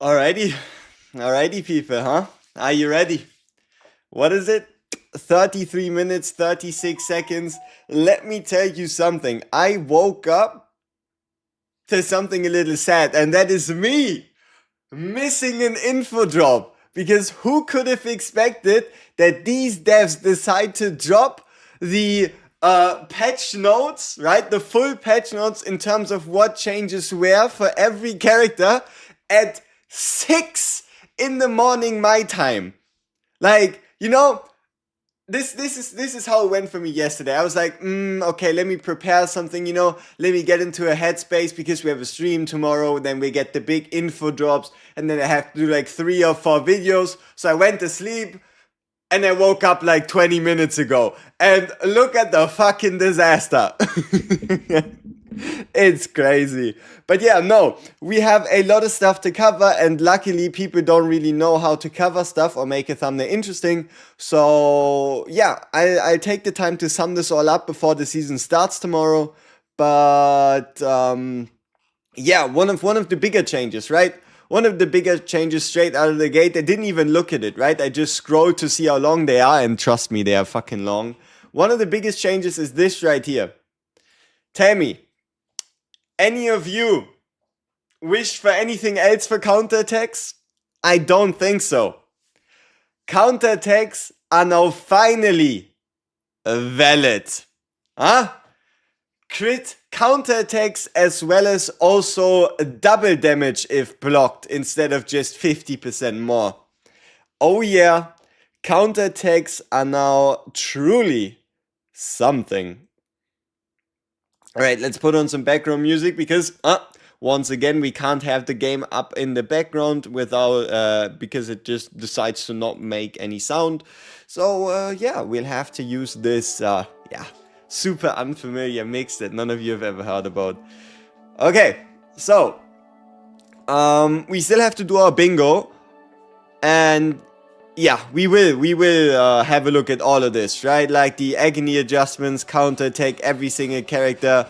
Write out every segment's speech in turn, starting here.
Alrighty, alrighty, people, huh? Are you ready? What is it? 33 minutes, 36 seconds. Let me tell you something. I woke up to something a little sad, and that is me missing an info drop. Because who could have expected that these devs decide to drop the patch notes, right? The full patch notes in terms of what changes where for every character at 6 in the morning my time. Like, this is how it went for me yesterday. I was like, okay, let me prepare something, let me get into a headspace because we have a stream tomorrow, then we get the big info drops, and then I have to do like 3 or 4 videos. So I went to sleep, and I woke up like 20 minutes ago, and look at the fucking disaster. It's crazy. But yeah, no, we have a lot of stuff to cover, and luckily people don't really know how to cover stuff or make a thumbnail interesting. So yeah, I'll take the time to sum this all up before the season starts tomorrow. But yeah, one of the bigger changes, right? One of the bigger changes straight out of the gate. I didn't even look at it, right? I just scrolled to see how long they are, and trust me, they are fucking long. One of the biggest changes is this right here. Tell me, any of you wish for anything else for counterattacks? I don't think so. Counterattacks are now finally valid. Huh? Crit counterattacks as well as also double damage if blocked instead of just 50% more. Oh yeah, counterattacks are now truly something. Alright, let's put on some background music because once again we can't have the game up in the background without because it just decides to not make any sound. So yeah, we'll have to use this super unfamiliar mix that none of you have ever heard about. Okay, so we still have to do our bingo, and yeah, we will have a look at all of this, right? Like the agony adjustments, counterattack every single character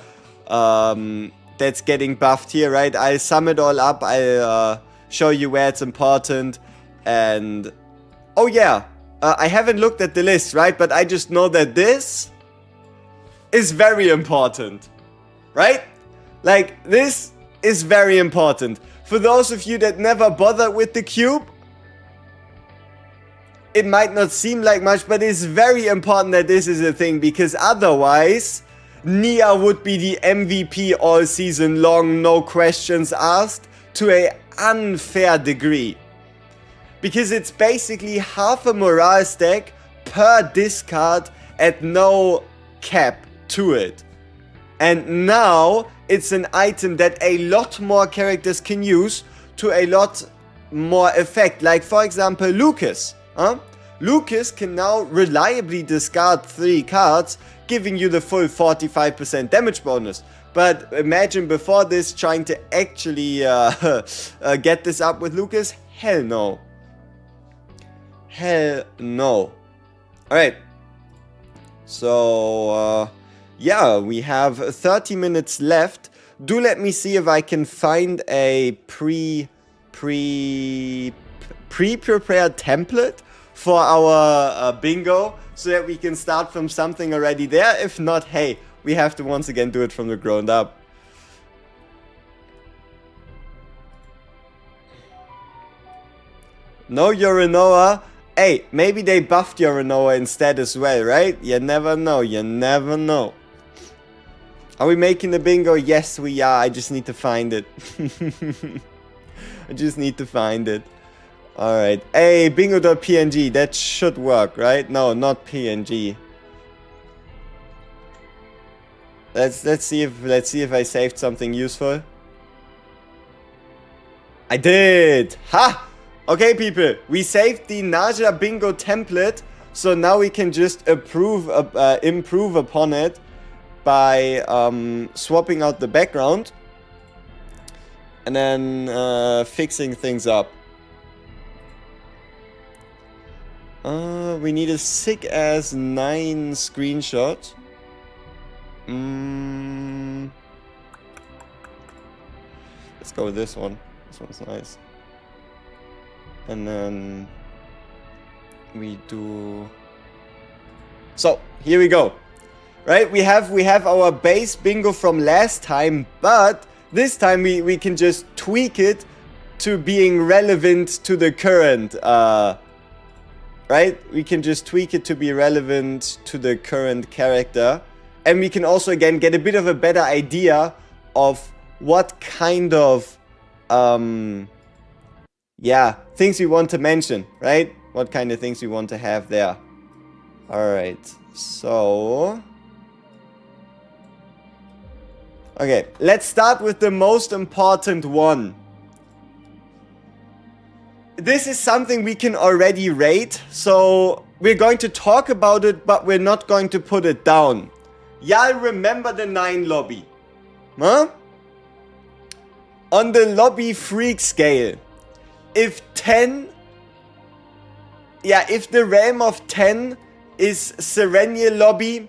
that's getting buffed here, right? I'll sum it all up. I'll show you where it's important, and oh yeah, I haven't looked at the list, right? But I just know that this is very important, right? Like, this is very important. For those of you that never bothered with the cube, it might not seem like much, but it's very important that this is a thing, because otherwise, Nia would be the MVP all season long, no questions asked, to an unfair degree. Because it's basically half a morale stack per discard at no cap to it. And now it's an item that a lot more characters can use to a lot more effect. Like for example Lucas. Lucas can now reliably discard 3 cards, giving you the full 45% damage bonus. But imagine before this trying to actually get this up with Lucas. Hell no. Hell no. Alright. So yeah, we have 30 minutes left. Do let me see if I can find a pre-prepared template for our bingo, so that we can start from something already there. If not, hey, we have to once again do it from the ground up. No Uranoa. Hey, maybe they buffed Uranoa instead as well, right? You never know, you never know. Are we making the bingo? Yes, we are. I just need to find it. I just need to find it. Alright. Hey, bingo.png. That should work, right? No, not PNG. Let's see if I saved something useful. I did! Ha! Okay, people. We saved the Naja bingo template, so now we can just improve upon it by swapping out the background and then fixing things up. We need a sick ass 9 screenshot. Let's go with this one. This one's nice. And then we do... So, here we go. Right, we have our base bingo from last time, but this time we can just tweak it to being relevant to the current, right? We can just tweak it to be relevant to the current character. And we can also, again, get a bit of a better idea of what kind of, yeah, things we want to mention, right? What kind of things we want to have there. Alright, so... Okay, let's start with the most important one. This is something we can already rate, so we're going to talk about it, but we're not going to put it down. Y'all remember the 9 lobby? Huh? On the lobby freak scale, if 10... Yeah, if the realm of 10 is Serenial lobby,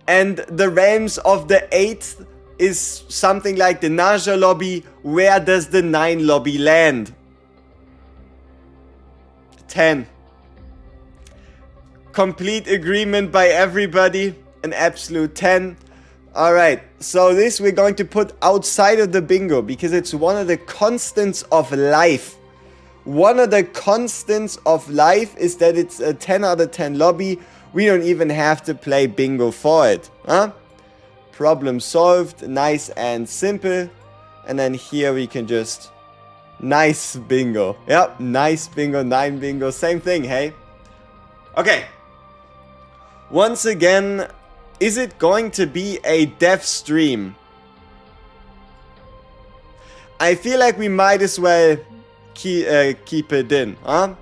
and the realms of the 8th is something like the Naja lobby, where does the 9 lobby land? 10. Complete agreement by everybody. An absolute 10. Alright, so this we're going to put outside of the bingo because it's one of the constants of life. One of the constants of life is that it's a 10 out of 10 lobby. We don't even have to play bingo for it. Huh? Problem solved. Nice and simple. And then here we can just... Nice bingo. Yep, nice bingo, 9 bingo. Same thing, hey? Okay. Once again, is it going to be a dev stream? I feel like we might as well keep it in, huh?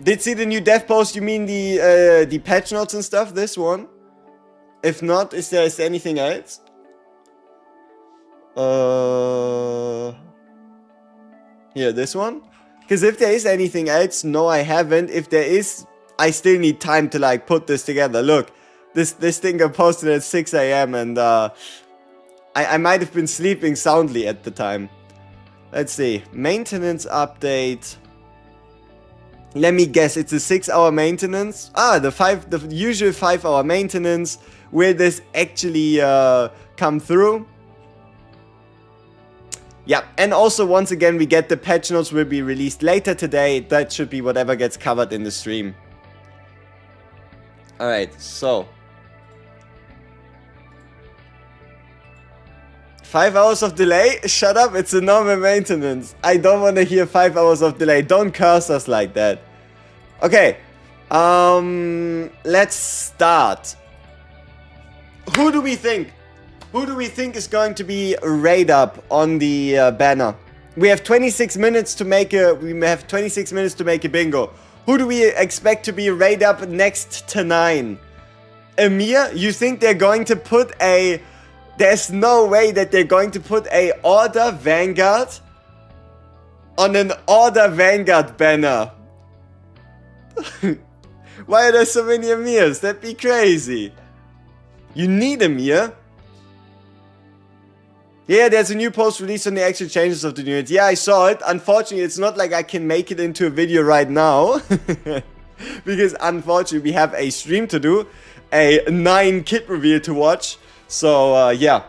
Did see the new dev post? You mean the patch notes and stuff? This one? If not, is there anything else? Here, this one? Because if there is anything else, no, I haven't. If there is, I still need time to like put this together. Look, this thing got posted at 6 AM and I might have been sleeping soundly at the time. Let's see. Maintenance update. Let me guess, it's a 6-hour maintenance. Ah, the usual 5-hour maintenance. Will this actually come through? Yeah, and also once again we get the patch notes will be released later today. That should be whatever gets covered in the stream. Alright, so 5 hours of delay? Shut up, it's a normal maintenance. I don't want to hear 5 hours of delay. Don't curse us like that. Okay, let's start. Who do we think? Who do we think is going to be raid up on the banner? We have 26 minutes to make a bingo. Who do we expect to be raid up next to 9? Emir, you think they're going to put a... There's no way that they're going to put a Order Vanguard on an Order Vanguard banner. Why are there so many Emirs? That'd be crazy. You need Emir. Yeah, there's a new post released on the actual changes of the new unit. Yeah, I saw it. Unfortunately, it's not like I can make it into a video right now. Because unfortunately, we have a stream to do. A 9 kit reveal to watch. So, yeah.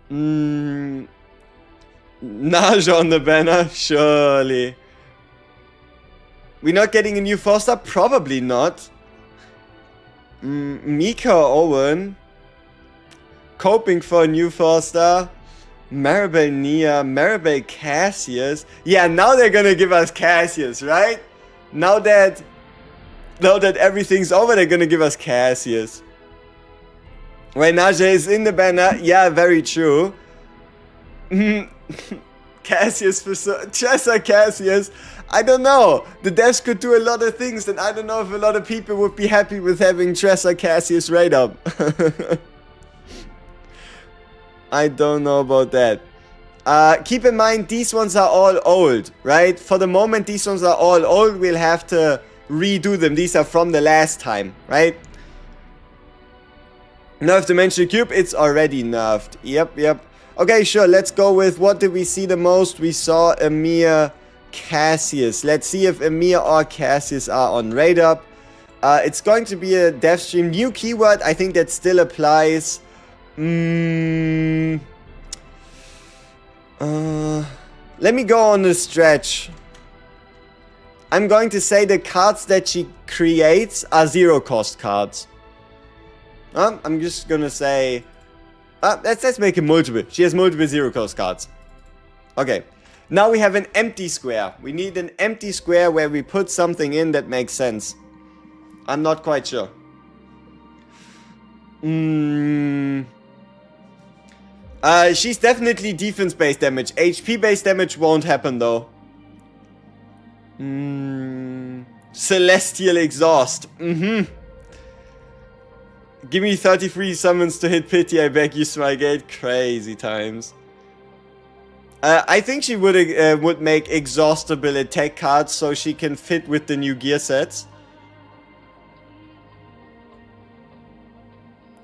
Naja on the banner? Surely. We're not getting a new 4-star? Probably not. Mika Owen. Coping for a new 4-star. Maribel Nia. Maribel Cassius. Yeah, now they're gonna give us Cassius, right? Now that everything's over, they're gonna give us Cassius. When Naja is in the banner, yeah, very true. Cassius for Tressa Cassius. I don't know. The devs could do a lot of things, and I don't know if a lot of people would be happy with having Tressa Cassius raid up. I don't know about that. Keep in mind, these ones are all old, right? For the moment, these ones are all old. We'll have to redo them. These are from the last time, right? Nerf Dimensional Cube, it's already nerfed. Yep. Okay, sure, let's go with what did we see the most? We saw Emir Cassius. Let's see if Emir or Cassius are on radar. It's going to be a dev stream. New keyword, I think that still applies. Let me go on a stretch. I'm going to say the cards that she creates are 0-cost cards. I'm just gonna say... let's make it multiple. She has multiple 0-cost cards. Okay. Now we have an empty square. We need an empty square where we put something in that makes sense. I'm not quite sure. She's definitely defense-based damage. HP-based damage won't happen though. Celestial Exhaust. Give me 33 summons to hit pity, I beg you, Smygate. Crazy times. I think she would make exhaustible attack cards so she can fit with the new gear sets.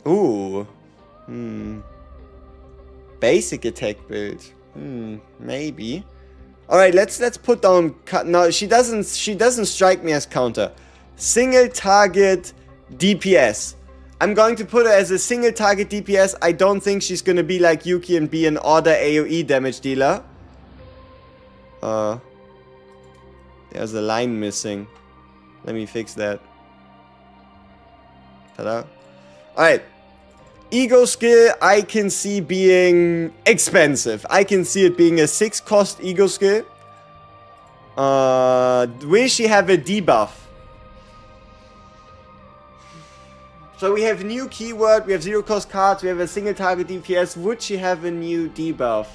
Ooh. Basic attack build. Maybe. Alright, let's put down... No, she doesn't strike me as counter. Single target DPS. I'm going to put her as a single target DPS. I don't think she's gonna be like Yuki and be an order AoE damage dealer. There's a line missing. Let me fix that. Ta-da. Alright. Ego skill, I can see being expensive. I can see it being a 6-cost ego skill. Will she have a debuff? So we have new keyword, we have 0-cost cards, we have a single target DPS. Would she have a new debuff?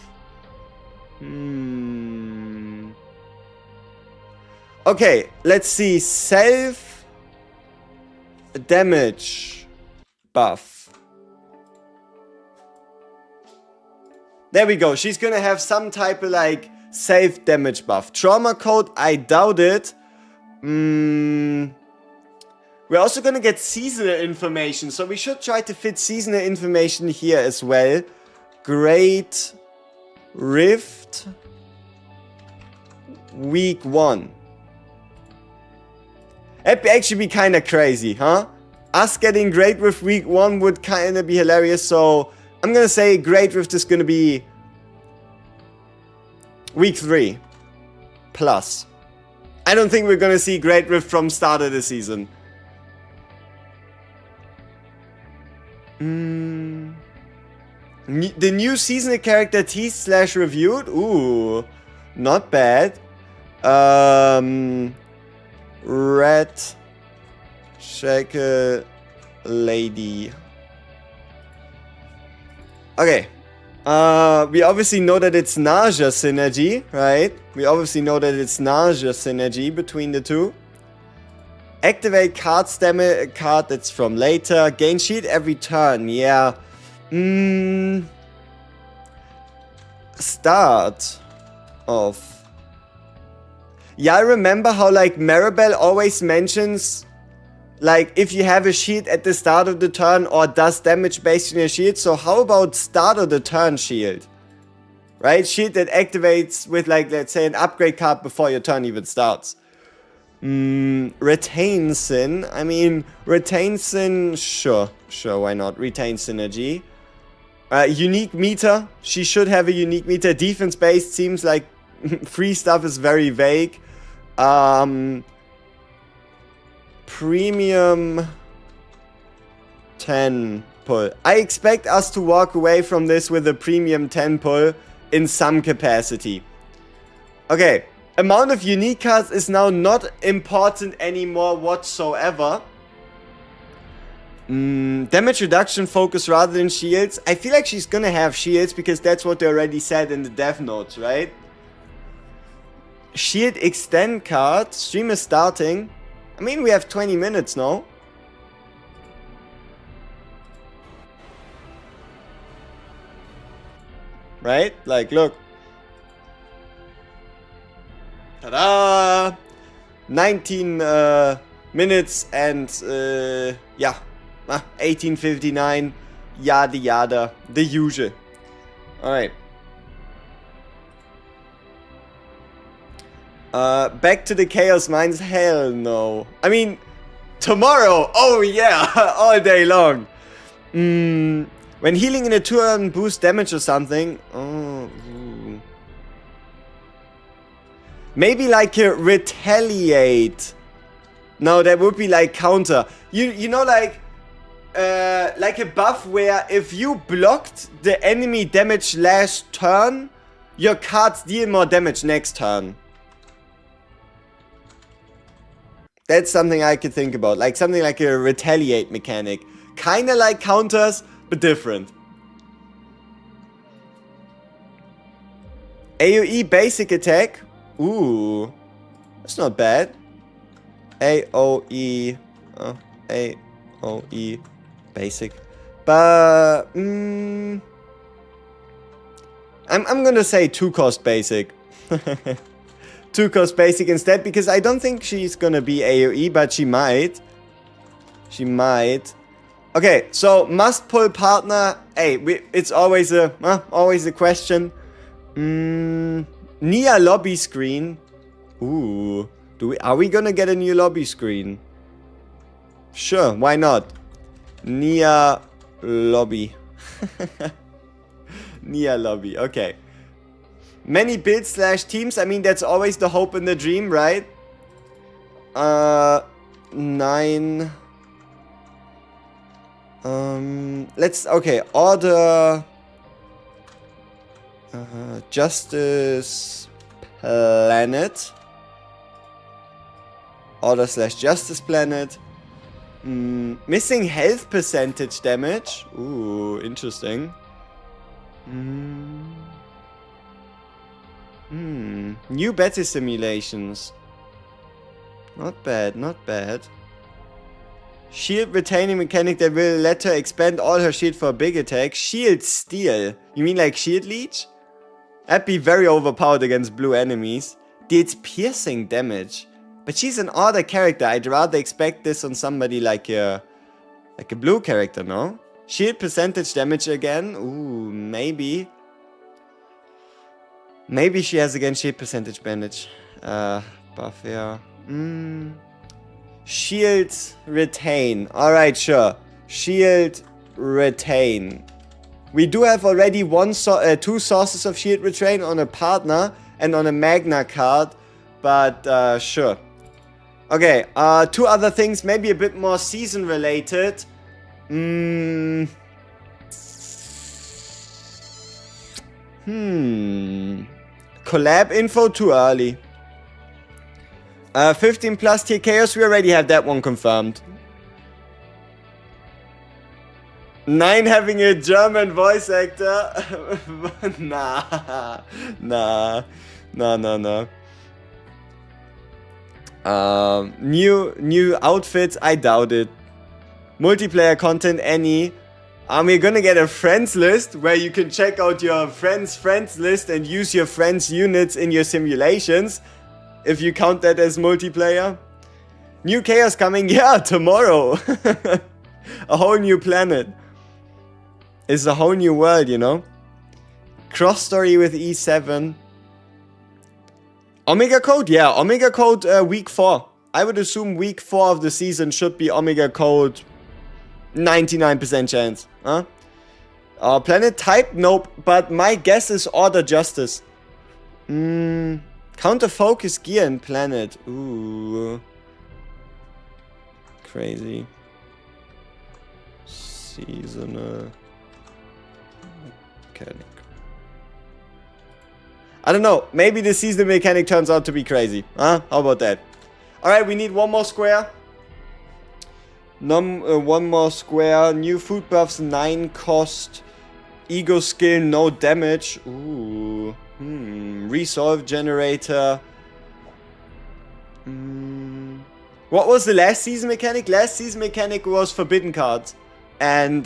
Okay, let's see. Self damage buff. There we go. She's gonna have some type of like self damage buff. Trauma code, I doubt it. We're also gonna get seasonal information, so we should try to fit seasonal information here as well. Great Rift Week 1. That'd actually be kind of crazy, huh? Us getting Great Rift Week 1 would kind of be hilarious, so I'm gonna say Great Rift is gonna be Week 3 plus. I don't think we're gonna see Great Rift from start of the season. The new seasonal character teased/reviewed? Ooh, not bad. Red Shackle Lady. Okay. We obviously know that it's nausea synergy, right? We obviously know that it's nausea synergy between the two. Activate card stamina card that's from later. Gain shield every turn, yeah. Start of. Yeah, I remember how like Maribel always mentions like if you have a shield at the start of the turn or does damage based on your shield. So how about start of the turn shield? Right? Shield that activates with like, let's say, an upgrade card before your turn even starts. Retain Sin. I mean, Retain Sin, sure, why not? Retain Synergy. Unique meter. She should have a unique meter. Defense based seems like free stuff is very vague. Premium 10 pull. I expect us to walk away from this with a premium 10 pull in some capacity. Okay. Amount of unique cards is now not important anymore whatsoever. Damage reduction focus rather than shields. I feel like she's gonna have shields because that's what they already said in the dev notes, right? Shield extend card. Stream is starting. I mean, we have 20 minutes now. Right? Like, look. Ta-da! 19 minutes and, yeah. 18:59. Yada yada. The usual. Alright. Back to the Chaos Mines? Hell no. I mean, tomorrow! Oh yeah! All day long! When healing in a turn, boost damage or something. Oh. Maybe like a retaliate. No, that would be like counter. You know, like a buff where if you blocked the enemy damage last turn, your cards deal more damage next turn. That's something I could think about. Like something like a retaliate mechanic. Kinda like counters, but different. AoE basic attack. Ooh. That's not bad. AoE. AoE basic. But I'm gonna say 2-cost basic. 2-cost basic instead, because I don't think she's gonna be AoE, but she might. She might. Okay, so must pull partner. Hey, it's always a question. Nia lobby screen. Ooh, are we gonna get a new lobby screen? Sure, why not? Nia lobby. Nia lobby. Okay. Many builds / teams. I mean, that's always the hope and the dream, right? 9. Okay, order. Justice Planet. Order / Justice Planet. Missing health percentage damage. Ooh, interesting. New battle simulations. Not bad, not bad. Shield retaining mechanic that will let her expand all her shield for a big attack. Shield steal. You mean like shield leech? That'd be very overpowered against blue enemies. Deals piercing damage. But she's an order character. I'd rather expect this on somebody like a blue character, no? Shield percentage damage again. Ooh, maybe. Maybe she has again shield percentage damage. Buff, yeah. Shield retain. Alright, sure. Shield retain. We do have already 2 sources of shield retain on a partner and on a Magna card. But sure. Okay, 2 other things, maybe a bit more season related. Collab info too early. 15 plus tier chaos, we already have that one confirmed. 9 having a German voice actor. Nah. New outfits, I doubt it. Multiplayer content, any. We're gonna get a friends list where you can check out your friends list and use your friends units in your simulations. If you count that as multiplayer. New chaos coming, yeah, tomorrow. A whole new planet. It's a whole new world, you know. Cross story with E7. Omega Code, yeah, Omega Code week 4. I would assume week 4 of the season should be Omega Code 99% chance, huh? Planet type, nope, but my guess is Order Justice. Counter focus gear and planet, ooh. Crazy. Seasonal mechanic. I don't know, maybe the seasonal mechanic turns out to be crazy, huh? How about that? Alright, we need one more square. One more square. New food buffs, 9 cost. Ego skill, no damage. Ooh. Resolve generator. What was the last season mechanic? Last season mechanic was forbidden cards. And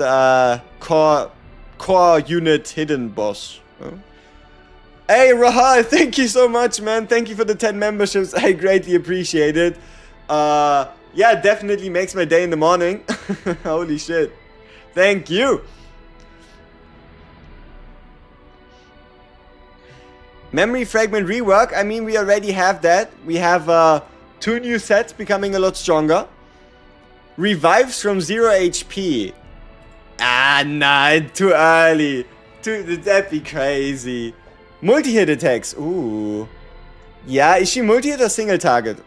core unit hidden boss. Huh? Hey Rahal, thank you so much, man. Thank you for the 10 memberships. I greatly appreciate it. Yeah, definitely makes my day in the morning. Holy shit. Thank you. Memory fragment rework. I mean, we already have that. We have 2 new sets becoming a lot stronger. Revives from 0 HP. Ah, nah, too early. That'd be crazy. Multi-hit attacks. Ooh. Yeah, is she multi-hit or single target?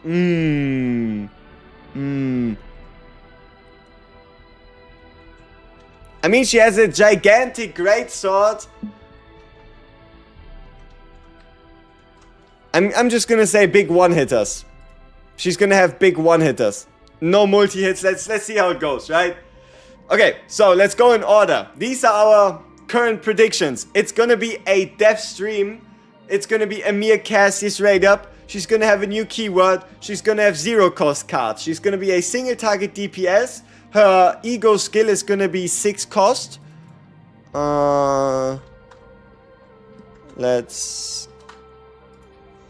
I mean, she has a gigantic greatsword. I'm just gonna say big one-hitters. She's gonna have big one-hitters. No multi-hits. Let's see how it goes, right? Okay, so let's go in order. These are our current predictions. It's gonna be a death stream. It's gonna be a mere Cassius raid up. She's gonna have a new keyword. She's gonna have 0 cost cards. She's gonna be a single target DPS. Her ego skill is gonna be 6 cost. Let's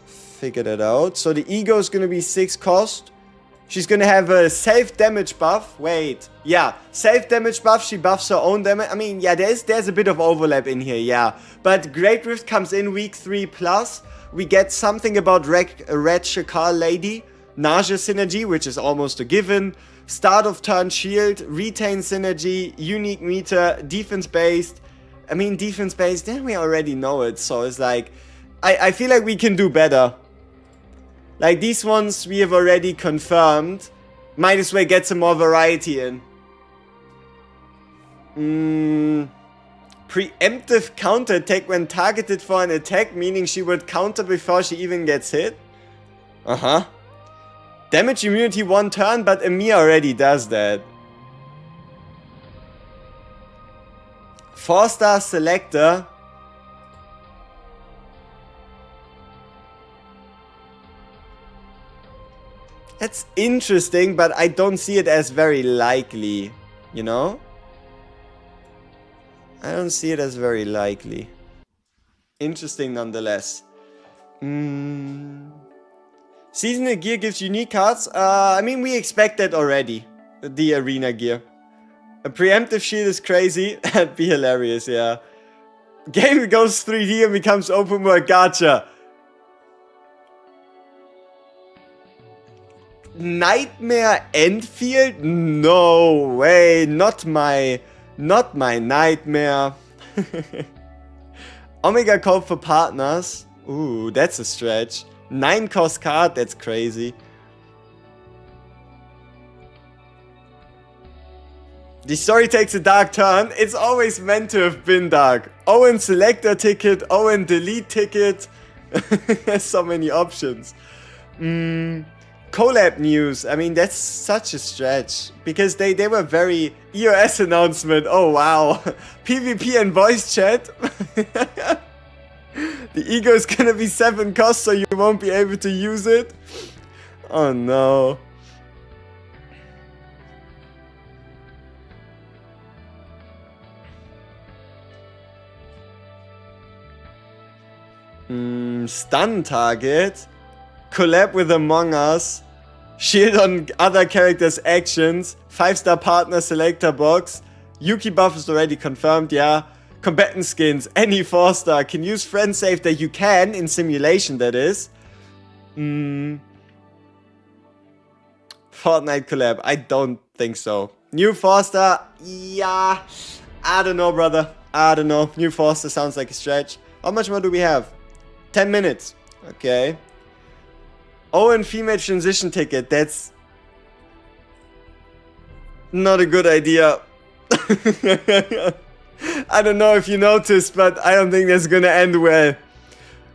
figure that out. So the ego is gonna be 6 cost. She's gonna have a self damage buff. Wait, yeah, self damage buff. She buffs her own damage. I mean, yeah, there's a bit of overlap in here, yeah. But Great Rift comes in week 3 plus. We get something about Red Shakar Lady, Nausea synergy, which is almost a given. Start of turn shield, retain synergy, unique meter, defense based. I mean, defense based. Then we already know it. So it's like, I feel like we can do better. Like, these ones we have already confirmed. Might as well get some more variety in. Preemptive counter attack when targeted for an attack, meaning she would counter before she even gets hit. Damage immunity 1 turn, but Amir already does that. 4-star selector. That's interesting, but I don't see it as very likely, you know? I don't see it as very likely. Interesting nonetheless. Seasonal gear gives unique cards. I mean, we expect that already. The arena gear. A preemptive shield is crazy. That'd be hilarious, yeah. Game goes 3D and becomes open world. Gotcha. Nightmare Enfield? No way. Not my nightmare. Omega Code for partners. Ooh, that's a stretch. 9 cost card, that's crazy. The story takes a dark turn. It's always meant to have been dark. Owen selector ticket, Owen delete ticket. So many options. Collab news. I mean, that's such a stretch. Because they were very... EOS announcement. Oh, wow. PvP and voice chat. The ego is gonna be 7 cost, so you won't be able to use it. Oh, no. Stun target. Collab with Among Us. Shield on other characters' actions. 5-star partner selector box. Yuki buff is already confirmed, yeah. Combatant skins. Any 4-star. Can use friend save that you can. In simulation, that is. Fortnite collab. I don't think so. New 4-star. Yeah. I don't know, brother. I don't know. New 4-star sounds like a stretch. How much more do we have? 10 minutes. Okay. Owen female transition ticket. That's not a good idea. I don't know if you noticed, but I don't think that's gonna end well.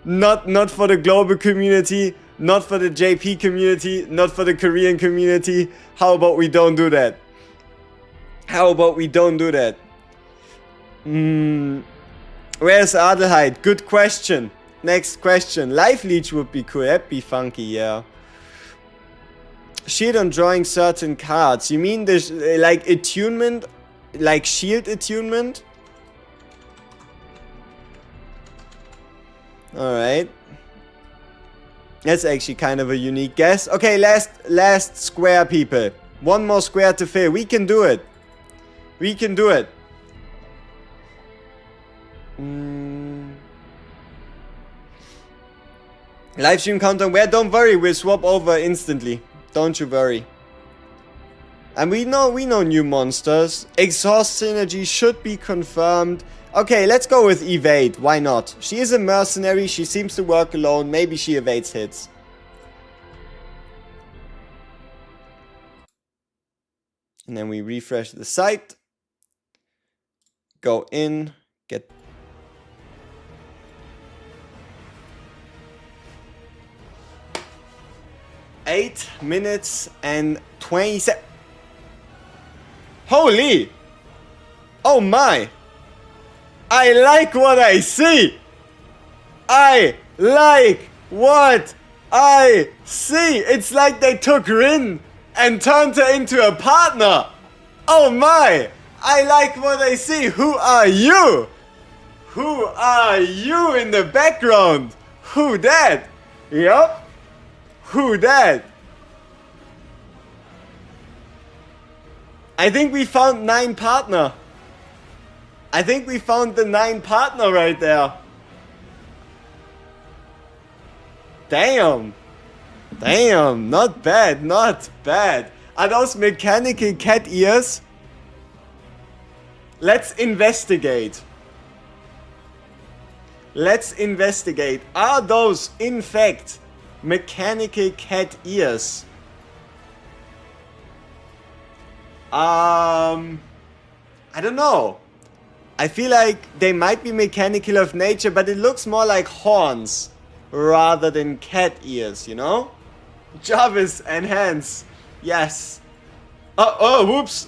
Not for the global community, not for the JP community, not for the Korean community. How about we don't do that? How about we don't do that? Where's Adelheid? Good question. Next question. Life Leech would be cool. That'd be funky, yeah. Shield on drawing certain cards. You mean there's like attunement? Like shield attunement? Alright. That's actually kind of a unique guess. Okay, last square, people. One more square to fill. We can do it. We can do it. Live stream countdown where? Don't worry, we'll swap over instantly. Don't you worry. And we know new monsters. Exhaust synergy should be confirmed. Okay, let's go with evade. Why not? She is a mercenary. She seems to work alone. Maybe she evades hits. And then we refresh the site. Go in. Get... Eight minutes and 27. Holy! Oh my! I like what I see! I like what I see! It's like they took Rin and turned her into a partner! Oh my! I like what I see! Who are you? Who are you in the background? Who that? Yup. Who that? I think we found 9 partner. I think we found the 9 partner right there. Damn. Damn. Not bad. Not bad. Are those mechanical cat ears? Let's investigate. Let's investigate. Are those, in fact, mechanical cat ears? I don't know. I feel like they might be mechanical of nature, but it looks more like horns rather than cat ears, you know? Jarvis and hands. Yes. Oh, whoops.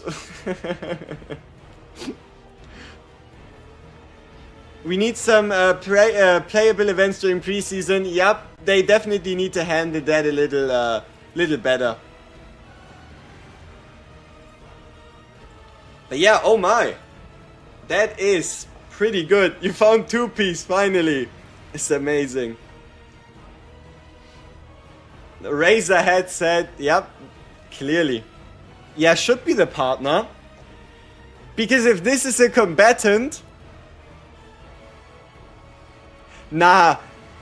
We need some playable events during preseason. Yep, they definitely need to handle that a little better. But yeah, oh my. That is pretty good. You found 2-piece finally. It's amazing. The Razer headset. Yep, clearly. Yeah, should be the partner. Because if this is a combatant... Nah,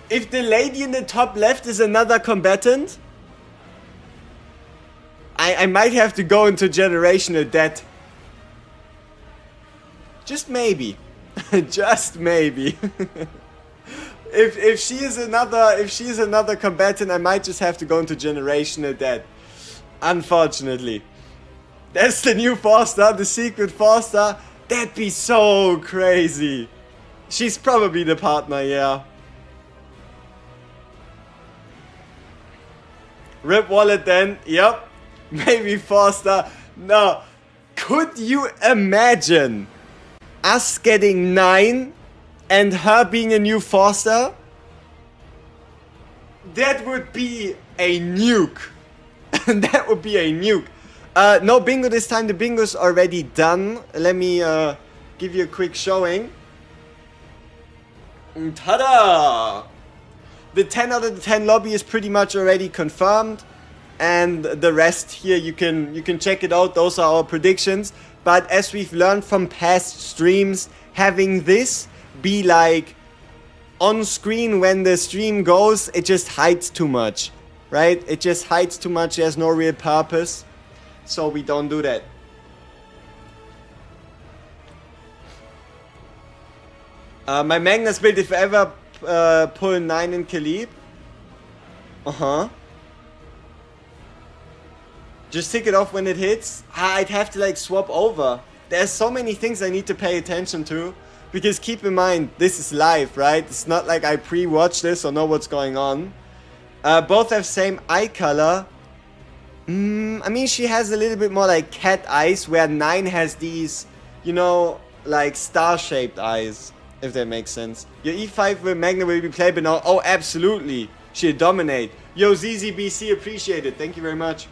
if the lady in the top left is another combatant, I might have to go into generational debt. Just maybe. Just maybe. If she is another combatant, I might just have to go into generational debt. Unfortunately. That's the new 4-star, the secret 4-star. That'd be so crazy. She's probably the partner, yeah. Rip wallet then, yep. Maybe 4-star. No. Could you imagine us getting 9 and her being a new 4-star? That would be a nuke. That would be a nuke. No bingo this time. The bingo's already done. Let me give you a quick showing. Ta-da! The 10 out of the 10 lobby is pretty much already confirmed, and the rest here you can check it out. Those are our predictions. But as we've learned from past streams, having this be like on screen when the stream goes, it just hides too much, right? It just hides too much. There's no real purpose, so we don't do that. My Magnus build, if I ever pull 9 in Kalib. Just tick it off when it hits. I'd have to like swap over. There's so many things I need to pay attention to. Because keep in mind, this is live, right? It's not like I pre-watch this or know what's going on. Both have same eye color. I mean, she has a little bit more like cat eyes, where 9 has these, you know, like star-shaped eyes. If that makes sense. Your E5 with Magna will be playable now. Oh, absolutely. She'll dominate. Yo, ZZBC, appreciate it. Thank you very much.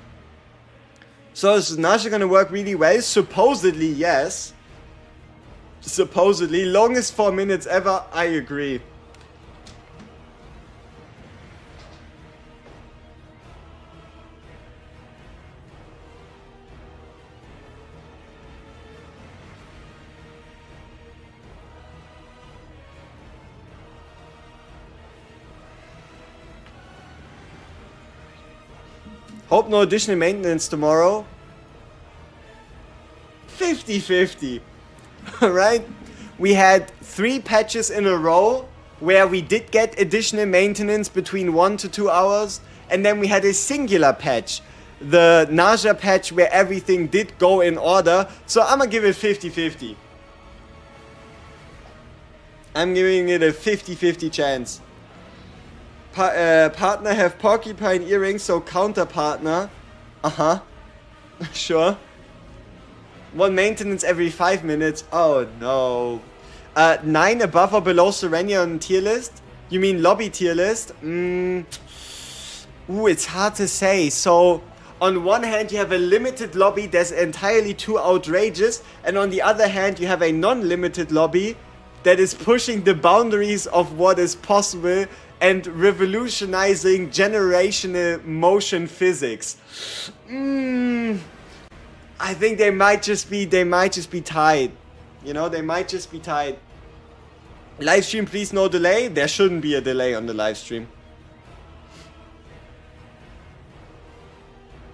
So is Nasha gonna work really well? Supposedly, yes. Supposedly. Longest 4 minutes ever. I agree. Hope no additional maintenance tomorrow. 50-50. Alright? We had 3 patches in a row where we did get additional maintenance between 1 to 2 hours. And then we had a singular patch. The nausea patch where everything did go in order. So I'm gonna give it 50-50. I'm giving it a 50-50 chance. Partner have porcupine earrings, so counter partner. Uh-huh. Sure. 1 maintenance every 5 minutes. Oh no. 9 above or below Serenian tier list? You mean lobby tier list? Ooh, it's hard to say. So, on one hand you have a limited lobby that's entirely too outrageous. And on the other hand you have a non-limited lobby that is pushing the boundaries of what is possible and revolutionizing generational motion physics. I think they might just be tied. You know, they might just be tied. Live stream, please, no delay. There shouldn't be a delay on the live stream.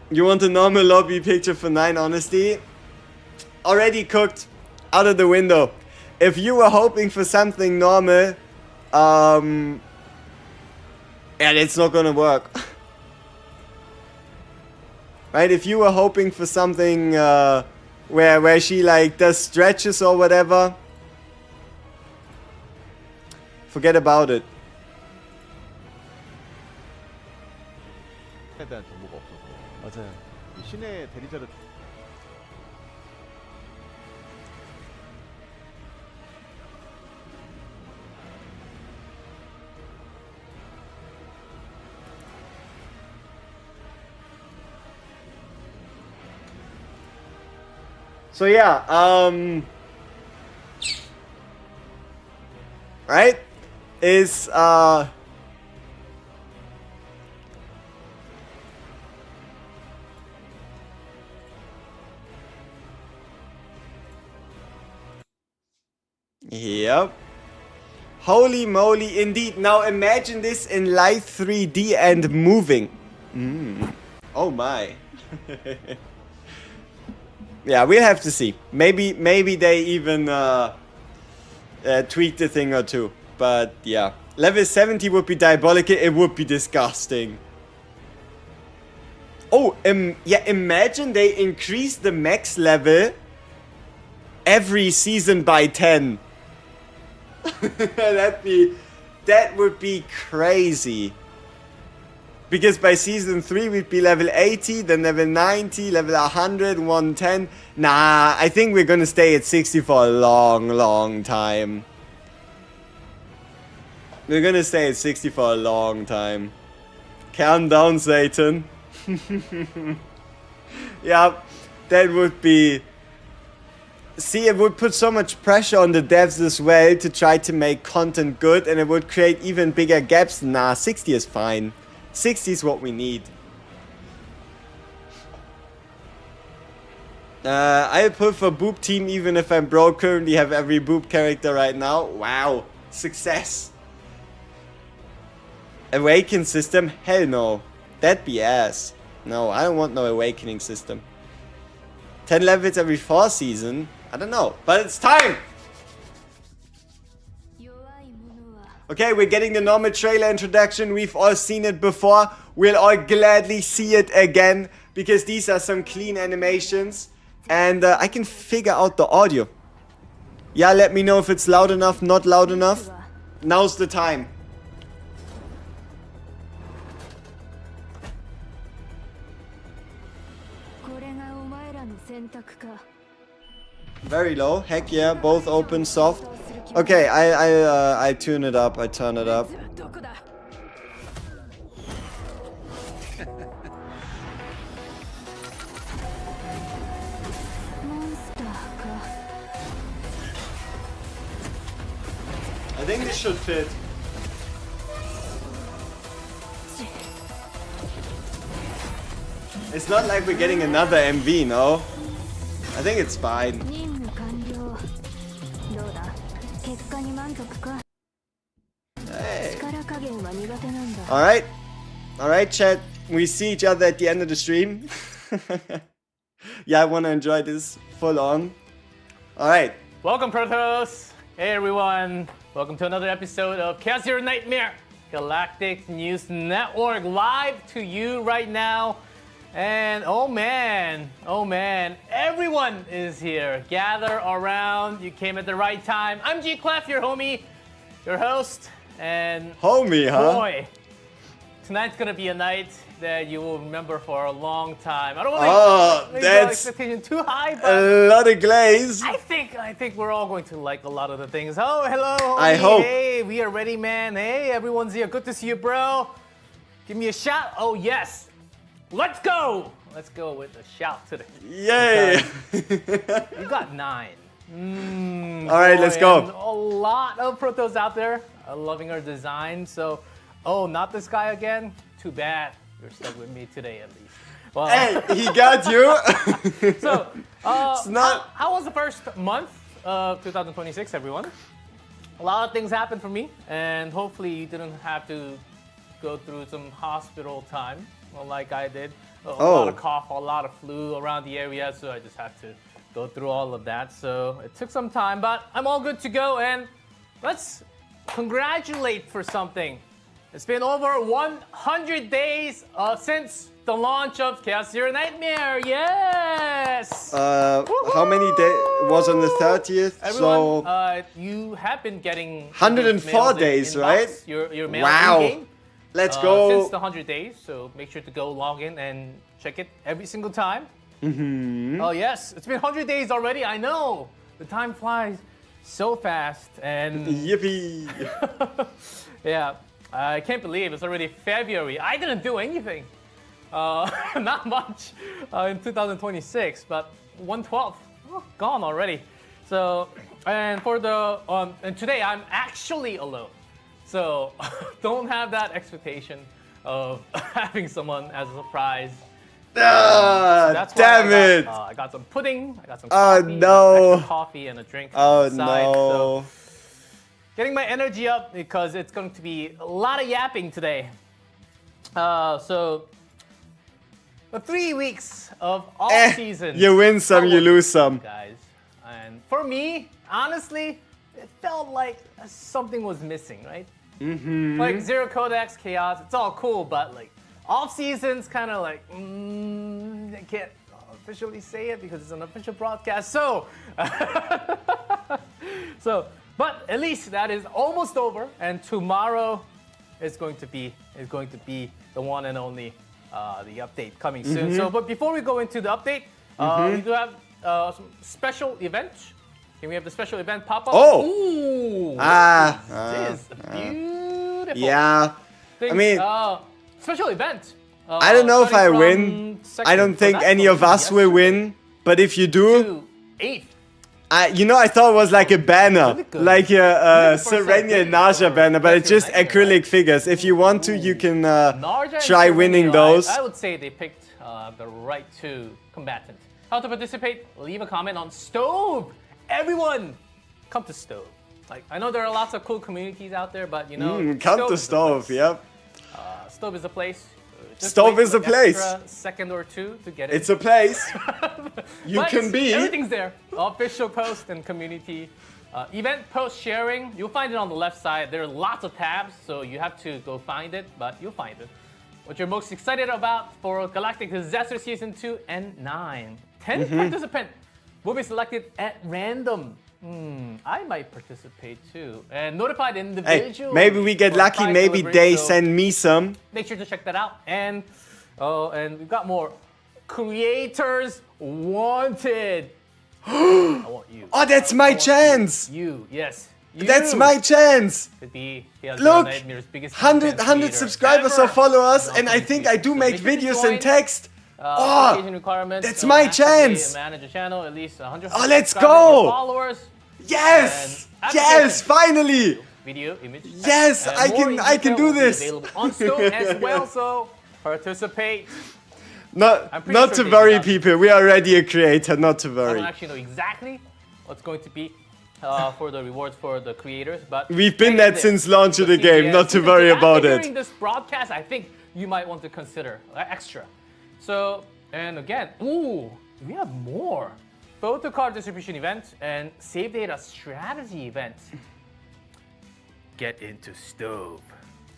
You want a normal lobby picture for 9 honesty? Already cooked. Out of the window. If you were hoping for something normal, yeah, it's not gonna work. Right? If you were hoping for something where she like does stretches or whatever, forget about it. 대한 정보가 없어서. 맞아요. 시내 대리자를 So yeah, right, is yep. Holy moly, indeed. Now imagine this in live 3D and moving. Oh my. Yeah, we'll have to see. Maybe they even tweaked a thing or two. But yeah, level 70 would be diabolical. It would be disgusting. Oh, yeah. Imagine they increase the max level every season by 10. That would be crazy. Because by season 3 we'd be level 80, then level 90, level 100, 110. Nah, I think we're gonna stay at 60 for a long time. We're gonna stay at 60 for a long time. Calm down, Satan. Yeah, that would be... See, it would put so much pressure on the devs as well to try to make content good, and it would create even bigger gaps. Nah, 60 is fine. 60 is what we need. I'll pull for boob team even if I'm broke. Currently have every boob character right now. Wow. Success. Awaken system? Hell no. That'd be ass. No, I don't want no awakening system. 10 levels every 4 season? I don't know. But it's time! Okay, we're getting the normal trailer introduction. We've all seen it before. We'll all gladly see it again. Because these are some clean animations. And I can figure out the audio. Yeah, let me know if it's loud enough, not loud enough. Now's the time. Very low. Heck yeah, both open, soft. Okay, I tune it up. I turn it up. I think this should fit. It's not like we're getting another MV, no? I think it's fine. Hey. Alright. Alright, chat. we see each other at the end of the stream. Yeah, I want to enjoy this full on. All right. Welcome, Protos. Hey, everyone. Welcome to another episode of Chaos Your Nightmare Galactic News Network, live to you right now. And oh man, everyone is here. Gather around. You came at the right time. I'm G Clef, your homie, your host, and homie, huh? Boy, tonight's gonna be a night that you will remember for a long time. I don't want to make the expectation too high, but a lot of glaze. I think we're all going to like a lot of the things. Oh, hello, homie. I hope. Hey, we are ready, man. Hey, everyone's here. Good to see you, bro. Give me a shout. Oh yes. Let's go! Let's go with a shout today. Yay! You got 9. All right, let's go. A lot of Protos out there loving our design. So, oh, not this guy again? Too bad. You're stuck with me today at least. Well, hey, he got you. So, it's not... how was the first month of 2026, everyone? A lot of things happened for me, and hopefully you didn't have to go through some hospital time. Well, like I did. A lot of cough, a lot of flu around the area, so I just had to go through all of that. So it took some time, but I'm all good to go, and let's congratulate for something. It's been over 100 days since the launch of Chaos Your Nightmare. Yes! How many days? It was on the 30th, Everyone, so... you have been getting 104 days, right? Your mail in-game. Let's go. Since the 100 days, so make sure to go log in and check it every single time. Oh yes, it's been 100 days already. I know the time flies so fast, and yippee! Yeah, I can't believe it's already February. I didn't do anything, not much in 2026, but 1/12 gone already. So, and for the and today I'm actually alone. So don't have that expectation of having someone as a surprise. That's damn it! I got some pudding, I got some Oh coffee, no! extra coffee and a drink. Oh inside. no! So, getting my energy up because it's going to be a lot of yapping today. So the 3 weeks of off season. You win some, you lose some. Guys, and for me, honestly, it felt like something was missing, right? Like Zero Codex, Chaos, it's all cool, but like off season's kind of like, I can't officially say it because it's an official broadcast. So, but at least that is almost over, and tomorrow is going to be the one and only the update coming soon. So, but before we go into the update, we do have some special events. Can we have the special event pop up? Oh! Ooh! This is beautiful. Yeah. Things, I mean, special event. I don't know if I win. I don't think any of us will win. But if you do, 8th. you know, I thought it was like a banner, like a Serenia and Naja banner, but it's just acrylic figures. If you want to, you can try winning those. I would say they picked the right two combatant. How to participate? Leave a comment on Stove. Everyone, come to Stove. Like, I know there are lots of cool communities out there, but you know, come to Stove. Yep. Stove is a place. Just Stove is a place. Extra second or two to get it. It's a place. You can be. Everything's there. Official post and community. Event post sharing. You'll find it on the left side. There are lots of tabs, so you have to go find it, but you'll find it. What you're most excited about for Galactic Disaster Season 2 and 9. 10 participants will be selected at random. I might participate too. And notified individuals. Hey, maybe we get lucky. Maybe they send me some. Make sure to check that out. And we've got more creators wanted. I want you. Oh, that's my chance. You, yes. You. That's my chance. Could be look, biggest 100 subscribers or followers, and I think I do make videos in text. That's my chance. Manage a channel, at least 100 let's go. Followers. Yes, yes, finally. Video, image. Yes, I can do this. Available on Stove as well, so participate. Not to worry, people. We are already a creator. Not to worry. I don't actually know exactly what's going to be for the rewards for the creators, but we've been that since launch of the game. Not to worry about it. During this broadcast, I think you might want to consider extra. So, and again, ooh, we have more. Photo card distribution event and save data strategy event. Get into Stove.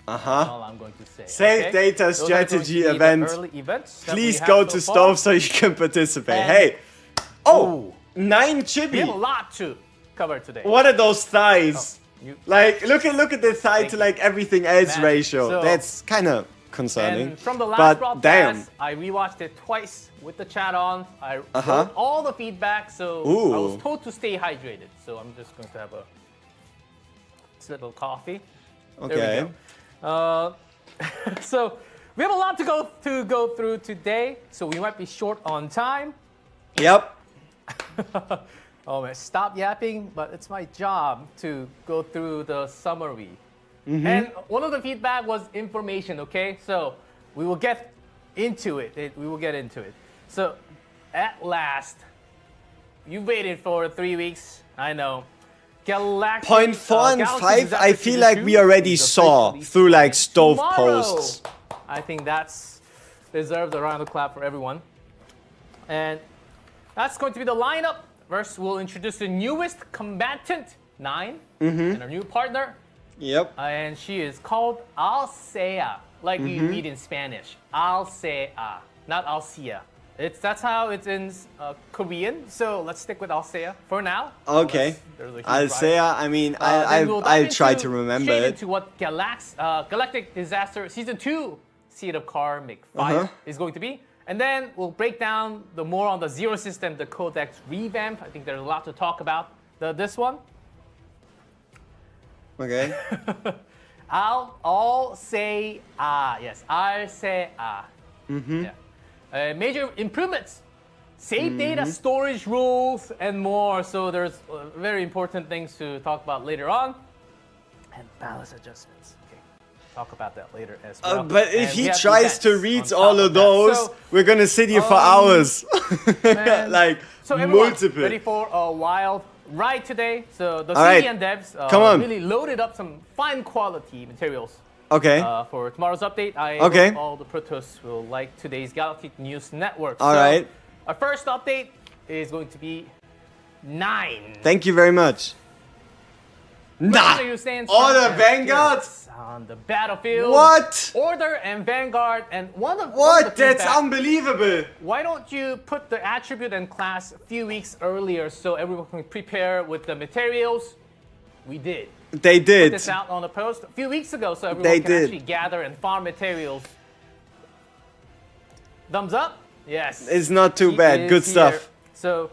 That's all I'm going to say. Save data Those are going to strategy be the event. early events that we Please have go so to far. Stove so you can participate. And- Hey. Oh, Ooh. 9 We chibi. have a lot to cover today. What are those thighs? You- Like, look at the thigh to like everything else Man, ratio. so- That's kind of concerning. And from the last but broadcast, damn. I rewatched it twice with the chat on. I Uh-huh. wrote all the feedback, so I Ooh. was told to stay hydrated. So I'm just going to have a sip of coffee. Okay. There we go. So we have a lot to go through today, so we might be short on time. Yep. Oh man, stop yapping, but it's my job to go through the summary. And one of the feedback was information, okay? So we will get into it. We will get into it. So at last, you waited for 3 weeks. I know. Galactic, Point 4 and Galaxy 5, Disaster I feel Season like 2 we already is saw officially through like starting Stove tomorrow. posts. I think that's deserves a round of clap for everyone. And that's going to be the lineup. First, we'll introduce the newest combatant, 9, and our new partner. Yep. And she is called Alcea, like we read in Spanish. Alcea, not Alcea. That's how it's in Korean. So let's stick with Alcea for now. Okay. There's a huge I'll say, rival. I mean, Then we'll I'll dive try into- to remember straight it. into what Galactic Disaster Season 2 Seed of Karmic Fire is going to be. And then we'll break down the more on the Zero System, the Codex revamp. I think there's a lot to talk about. This one. Okay. I'll say yes, I'll say Yeah. Major improvements, save data storage rules, and more. So there's very important things to talk about later on. And balance adjustments. Okay, talk about that later as well. But if And we he have tries to events read on all top of that. those, So, we're gonna sit here for hours. man. Like, So everyone, multiple. ready for a wild ride today? So the All right. CDN devs Come on. really loaded up some fine quality materials Okay. for tomorrow's update. I Okay. hope all the Protoss will like today's Galactic News Network. All so right. Our first update is going to be 9. Thank you very much. Nah. Where you stand Order and Vanguard? appearance on the battlefield. What? Order and Vanguard and one of What? the That's feedback- unbelievable. Why don't you put the attribute and class a few weeks earlier so everyone can prepare with the materials? We did. They did. This out on the post a few weeks ago so everyone They can did. actually gather and farm materials. Thumbs up? Yes. It's not too She bad. is Good here. stuff. So,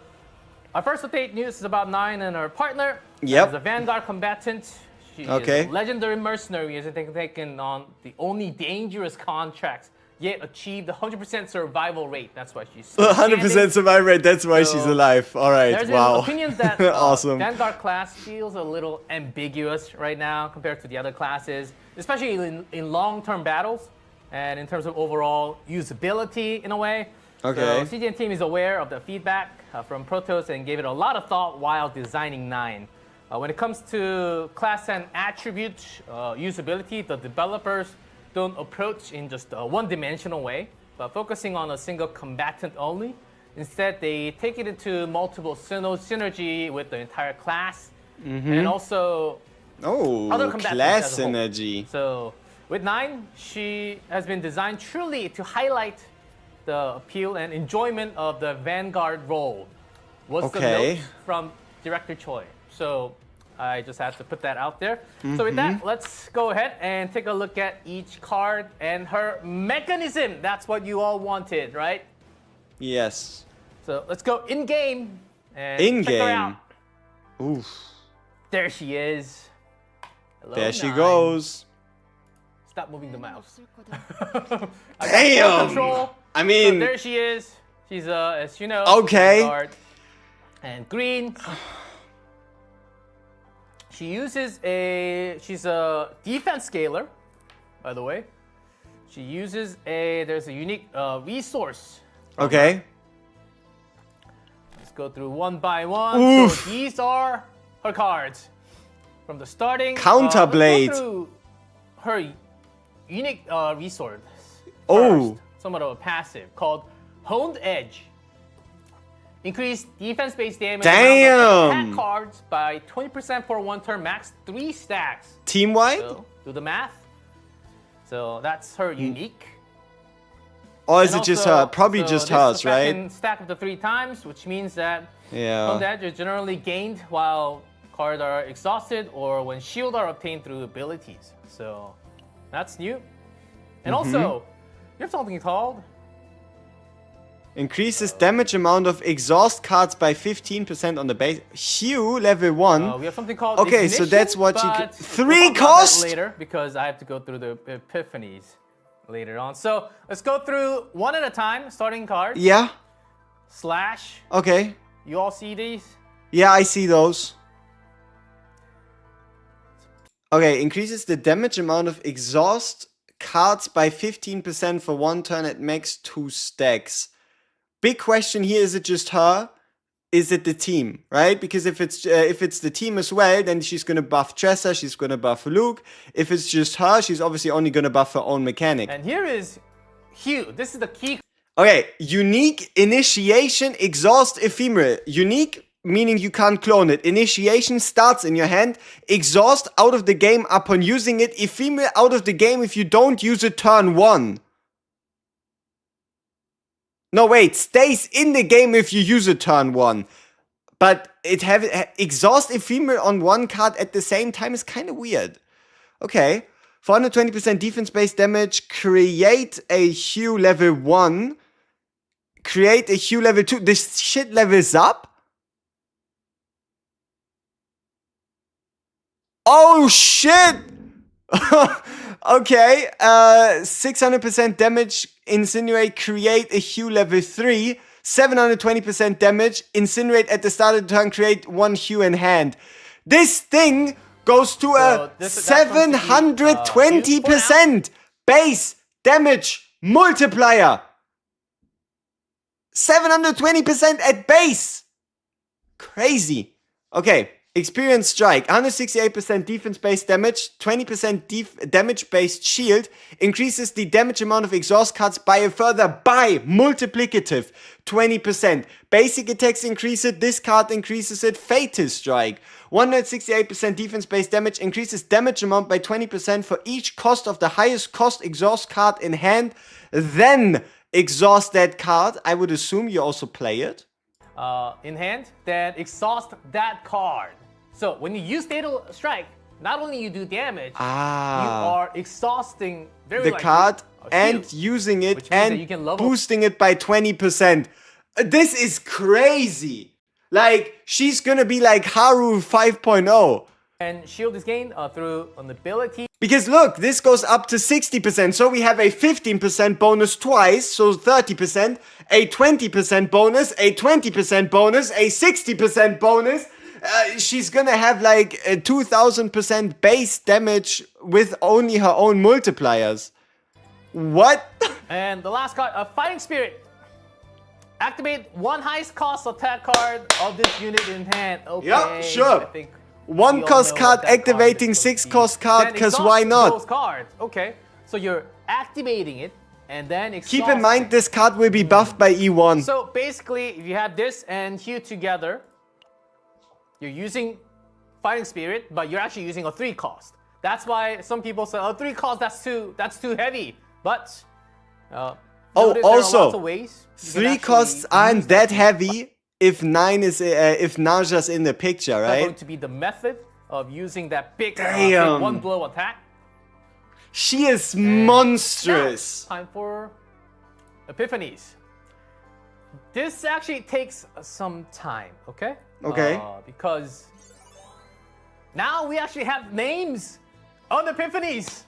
our first update news is about 9 and her partner. Yep. As a Vanguard combatant. She Okay. is a legendary mercenary, has taken on the only dangerous contracts, yet achieved 100% survival rate. That's why she's still 100% standing. survival rate. That's why she's So, alive. All right. There's Wow. been opinions that Awesome. Vanguard class feels a little ambiguous right now compared to the other classes, especially in long-term battles and in terms of overall usability in a way. Okay. So CGN team is aware of the feedback from Protoss and gave it a lot of thought while designing 9. When it comes to class and attribute usability, the developers don't approach in just a one-dimensional way, but focusing on a single combatant only. Instead, they take it into multiple synergy with the entire class, and also Oh, other combatants class as a whole. synergy. So with 9, she has been designed truly to highlight the appeal and enjoyment of the Vanguard role. Was Okay. the note from Director Choi. So I just had to put that out there. So with that, let's go ahead and take a look at each card and her mechanism. That's what you all wanted, right? Yes. So let's go in-game and In check her game. out. Oof. There she is. Hello, There she 9. goes. Stop moving the mouse. I got full Damn. control. I So mean, there she is. She's as you know. Okay. Vanguard. And green. She's a defense scaler, by the way. She uses there's a unique resource. okay. Let's go through one by one. Oof. So these are her cards. From the starting. Counterblade. Let's go through her unique resource. Oh. First, somewhat of a passive called Honed Edge. Increase defense-based damage Damn. attack cards by 20% for 1 turn, max 3 stacks. Team-wide? So, do the math. So that's her unique. Or is And it just also, her? Probably so just this hers, effect right? can stack up to 3 times, which means that Yeah. Honed Edge is generally gained while cards are exhausted or when shield are obtained through abilities. So that's new. And also, you have something called Increases damage amount of exhaust cards by 15% on the base. Hue level 1. we have something called Okay, so Ignition, that's what you but can. we'll 3 talk about that cost? later because I have to go through the Epiphanies later on. So let's go through one at a time, starting cards. Yeah. Slash. Okay. You all see these? Yeah, I see those. Okay, increases the damage amount of exhaust cards by 15% for 1 turn at max 2 stacks. Big question here, is it just her? Is it the team, right? Because if it's the team as well, then she's gonna buff Tressa, she's gonna buff Luke. If it's just her, she's obviously only gonna buff her own mechanic. And here is Hue. This is the key. Okay, unique, initiation, exhaust, ephemeral. Unique, meaning you can't clone it. Initiation starts in your hand. Exhaust, out of the game upon using it. Ephemeral, out of the game if you don't use it turn 1. No, wait, stays in the game if you use it turn 1. But it have exhaust ephemeral on 1 card at the same time is kind of weird. Okay, 420% defense-based damage, create a Hue level 1. Create a Hue level 2. This shit levels up? Oh shit! Okay, 600% damage, incinerate, create a Hue level 3. 720% damage, incinerate at the start of the turn, create 1 Hue in hand. This thing goes to a 720% base damage multiplier. 720% at base. Crazy. Okay. Experience strike, 168% defense-based damage, 20% damage-based shield, increases the damage amount of exhaust cards by a further multiplicative 20%. Basic attacks increase it, this card increases it, Fatal Strike. 168% defense-based damage, increases damage amount by 20% for each cost of the highest cost exhaust card in hand, then exhaust that card. I would assume you also play it. In hand, then exhaust that card. So when you use Fatal Strike, not only you do damage, you are exhausting very the likely card a and Hue, using it which means that and you can level boosting it by 20%. This is crazy. Like, she's gonna be like Haru 5.0. and shield is gained through an ability. Because look, this goes up to 60%, so we have a 15% bonus twice, so 30%, a 20% bonus, a 20% bonus, a 60% bonus. She's gonna have like a 2000% base damage with only her own multipliers. What? And the last card, Fighting Spirit. Activate 1 highest cost attack card of this unit in hand. Okay, Yeah, sure. I think 1 we all cost know card what that activating is supposed 6 to be. cost card, Then because exhaust why not? Those cards. Okay, so you're activating it and then exhausting. Keep in mind, this card will be buffed by E1. So basically, if you have this and Hue together, you're using Fighting Spirit, but you're actually using a 3 cost. That's why some people say, oh, 3 cost, that's too heavy. But notice there are lots of ways you can 3 actually costs aren't use that heavy if 9 is if Naja's in the picture, That's right? going to be the method of using that big, Damn. 1 blow attack. She is monstrous. Now, time for Epiphanies. This actually takes some time, okay? Okay. Because now we actually have names on Epiphanies.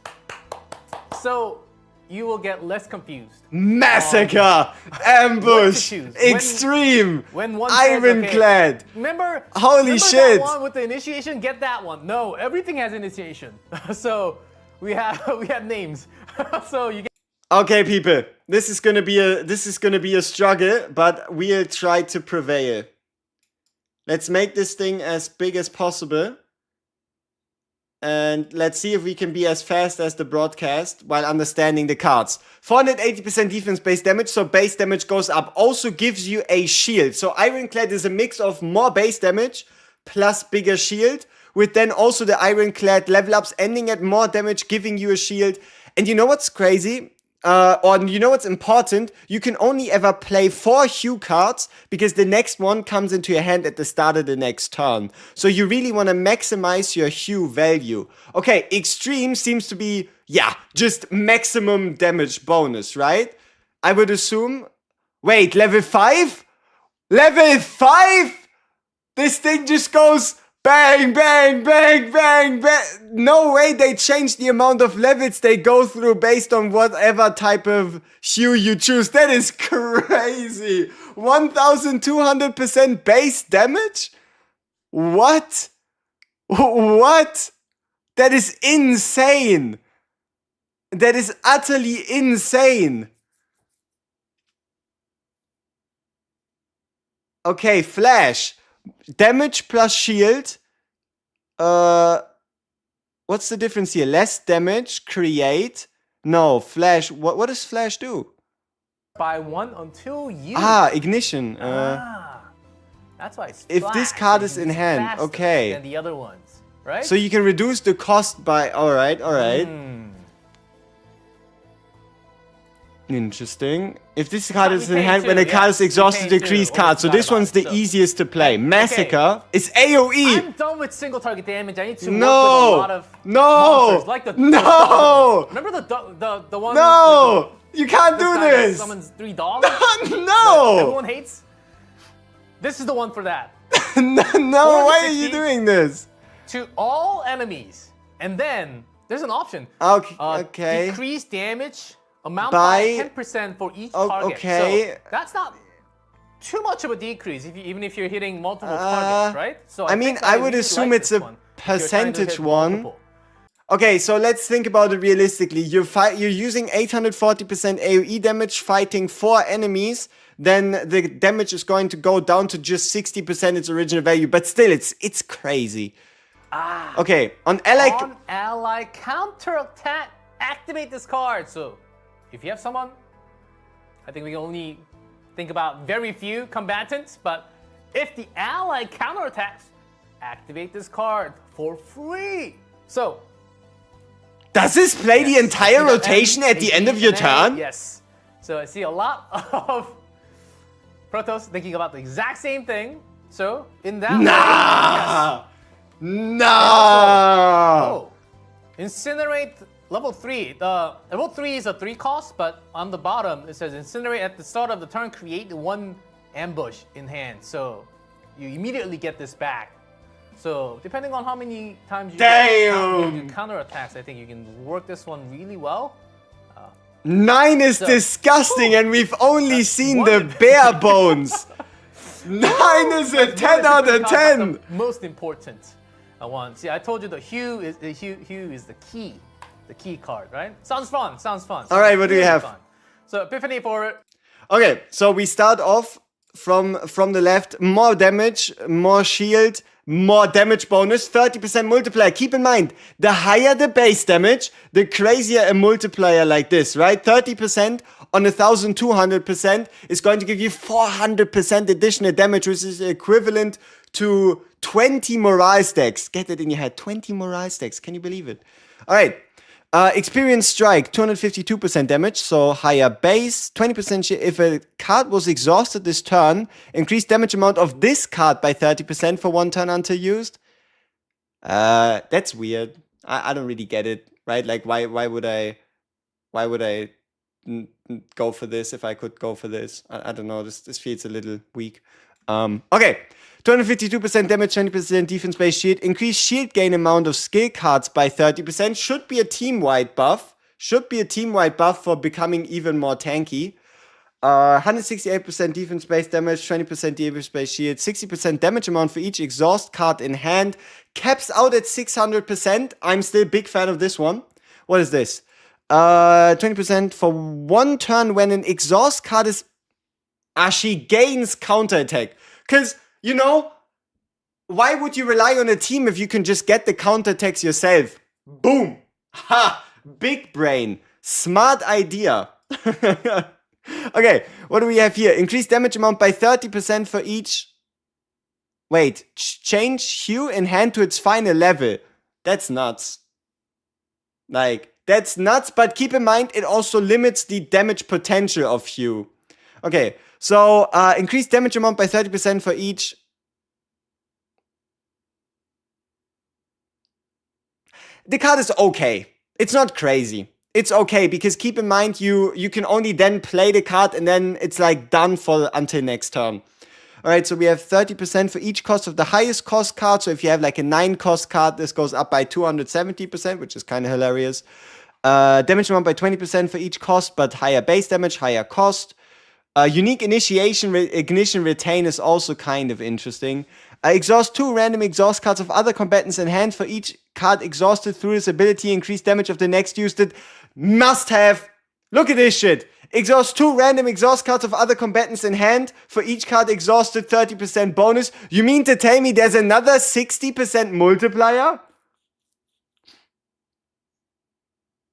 So you will get less confused. Massacre, ambush, choose. extreme, When one says, ironclad. Remember Holy shit. that one with the initiation? Get that one. No, everything has initiation. So we have names. So you get. Okay, people, this is gonna be a struggle, but we'll try to prevail. Let's make this thing as big as possible. And let's see if we can be as fast as the broadcast while understanding the cards. 480% defense base damage, so base damage goes up. Also gives you a shield. So Ironclad is a mix of more base damage plus bigger shield, with then also the Ironclad level ups ending at more damage, giving you a shield. And you know what's crazy? Or you know what's important? You can only ever play 4 hue cards because the next one comes into your hand at the start of the next turn. So you really want to maximize your hue value. Okay, extreme seems to be, yeah, just maximum damage bonus, right? I would assume. Wait, level 5? Level 5? This thing just goes bang, bang, bang, bang, bang. No way they change the amount of levels they go through based on whatever type of hue you choose. That is crazy. 1200% base damage? What? What? That is insane. That is utterly insane. Okay, Flash. Damage plus shield. What's the difference here? Less damage, create. No, Flash. What does Flash do? By 1 until you. Ignition. That's why it's if flash, this card is it's in hand, faster okay. than the other ones, right? So you can reduce the cost by. Alright. Interesting. If this card is in hand, when a card is exhausted, decrease card. So this one's the easiest to play. Massacre is AoE. I'm done with single target damage. I need to work with a lot of monsters. Like the remember the one? No! You can't do this! Summons 3 dogs? No! Everyone hates? This is the one for that. No, why are you doing this? To all enemies. And then, there's an option. Okay. Decrease damage amount by 10% for each target. Okay. So that's not too much of a decrease, even if you're hitting multiple targets, right? So I mean, I would assume it's a percentage one. Okay, so let's think about it realistically. You're using 840% AoE damage fighting 4 enemies, then the damage is going to go down to just 60% its original value. But still, it's crazy. Okay, on ally counterattack, activate this card. So if you have someone, I think we can only think about very few combatants, but if the ally counterattacks, activate this card for free. So does this play the entire rotation at the end of your turn? Yes. So I see a lot of Protoss thinking about the exact same thing. So in that incinerate level 3. Level 3 is a 3 cost, but on the bottom it says incinerate at the start of the turn, create 1 ambush in hand. So you immediately get this back. So depending on how many times you do counterattacks, I think you can work this one really well. 9 is disgusting, and we've only seen the bare bones. 9 is a 10 out of 10. The most important one. See, I told you the hue is the key card, right? Sounds fun. All right, what do we have? Fun. So Epiphany for. Okay, so we start off from the left. More damage, more shield, more damage bonus, 30% multiplier. Keep in mind, the higher the base damage, the crazier a multiplier like this, right? 30% on 1,200% is going to give you 400% additional damage, which is equivalent to 20 morale stacks. Get it in your head, 20 morale stacks. Can you believe it? All right. Experience strike, 252% damage, so higher base, 20% if a card was exhausted this turn, increase damage amount of this card by 30% for 1 turn until used. That's weird. I don't really get it, right? Like, why would I go for this if I could go for this? I don't know. This feels a little weak. Okay. 252% damage, 20% defense-based shield. Increase shield gain amount of skill cards by 30%. Should be a team-wide buff. For becoming even more tanky. 168% defense-based damage, 20% defense-based shield. 60% damage amount for each exhaust card in hand. Caps out at 600%. I'm still a big fan of this one. What is this? 20% for 1 turn when an exhaust card is... she gains counterattack. Because... you know, why would you rely on a team if you can just get the counterattacks yourself? Boom! Ha! Big brain. Smart idea. Okay, what do we have here? Increase damage amount by 30% for each. Wait, change hue in hand to its final level. That's nuts. Like, that's nuts, but keep in mind it also limits the damage potential of hue. Okay, so increase damage amount by 30% for each. The card is okay. It's not crazy. It's okay, because keep in mind you can only then play the card and then it's like done for until next turn. Alright, so we have 30% for each cost of the highest cost card. So if you have like a 9 cost card, this goes up by 270%, which is kind of hilarious. Damage amount by 20% for each cost, but higher base damage, higher cost. Unique initiation ignition retain is also kind of interesting. Exhaust 2 random exhaust cards of other combatants in hand. For each card exhausted through this ability, increase damage of the next used. Must have. Look at this shit. Exhaust 2 random exhaust cards of other combatants in hand. For each card exhausted, 30% bonus. You mean to tell me there's another 60% multiplier?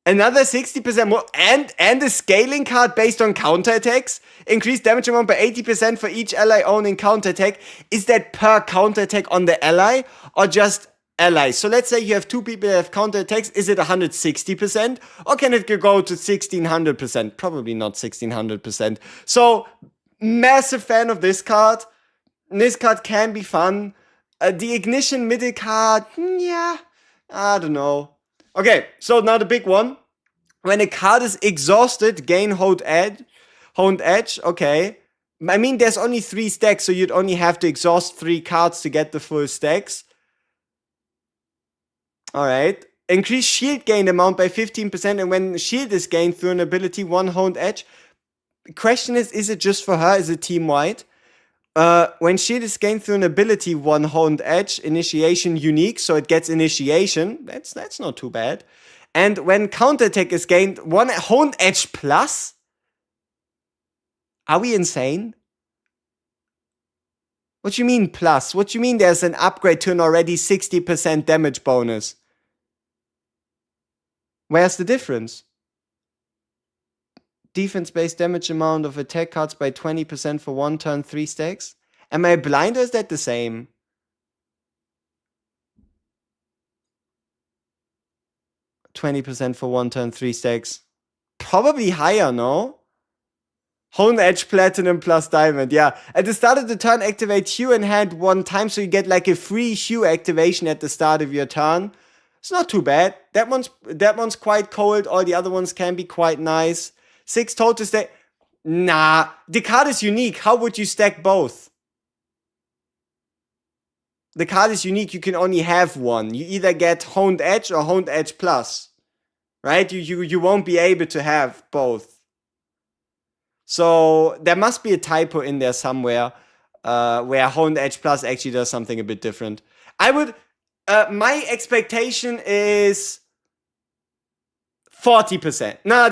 Another 60% more, and a scaling card based on counterattacks. Increase damage amount by 80% for each ally owning counterattack. Is that per counterattack on the ally or just allies? So let's say you have 2 people that have counterattacks. Is it 160% or can it go to 1600%? Probably not 1600%. So massive fan of this card. This card can be fun. The ignition middle card, yeah, I don't know. Okay, so now the big one. When a card is exhausted, gain honed edge, okay. I mean, there's only 3 stacks, so you'd only have to exhaust 3 cards to get the full stacks. Alright. Increase shield gain amount by 15%, and when shield is gained through an ability, 1 honed edge. Question is it just for her? Is it team-wide? When shield is gained through an ability, 1 honed edge, initiation unique, so it gets initiation. That's not too bad. And when counterattack is gained, 1 honed edge plus? Are we insane? What do you mean plus? What do you mean there's an upgrade to an already 60% damage bonus? Where's the difference? Defense-based damage amount of attack cards by 20% for 1 turn, 3 stacks? Am I blind or is that the same? %20 for 1 turn, 3 stacks. Probably higher, no? Honed Edge Platinum plus Diamond, yeah. At the start of the turn, activate Hue in hand 1 time, so you get like a free Hue activation at the start of your turn. It's not too bad. That one's quite cold. All the other ones can be quite nice. 6 total stack. Nah, the card is unique. How would you stack both? The card is unique. You can only have one. You either get Honed Edge or Honed Edge Plus. Right? You won't be able to have both. So there must be a typo in there somewhere where Honed Edge Plus actually does something a bit different. I would... my expectation is 40%. No,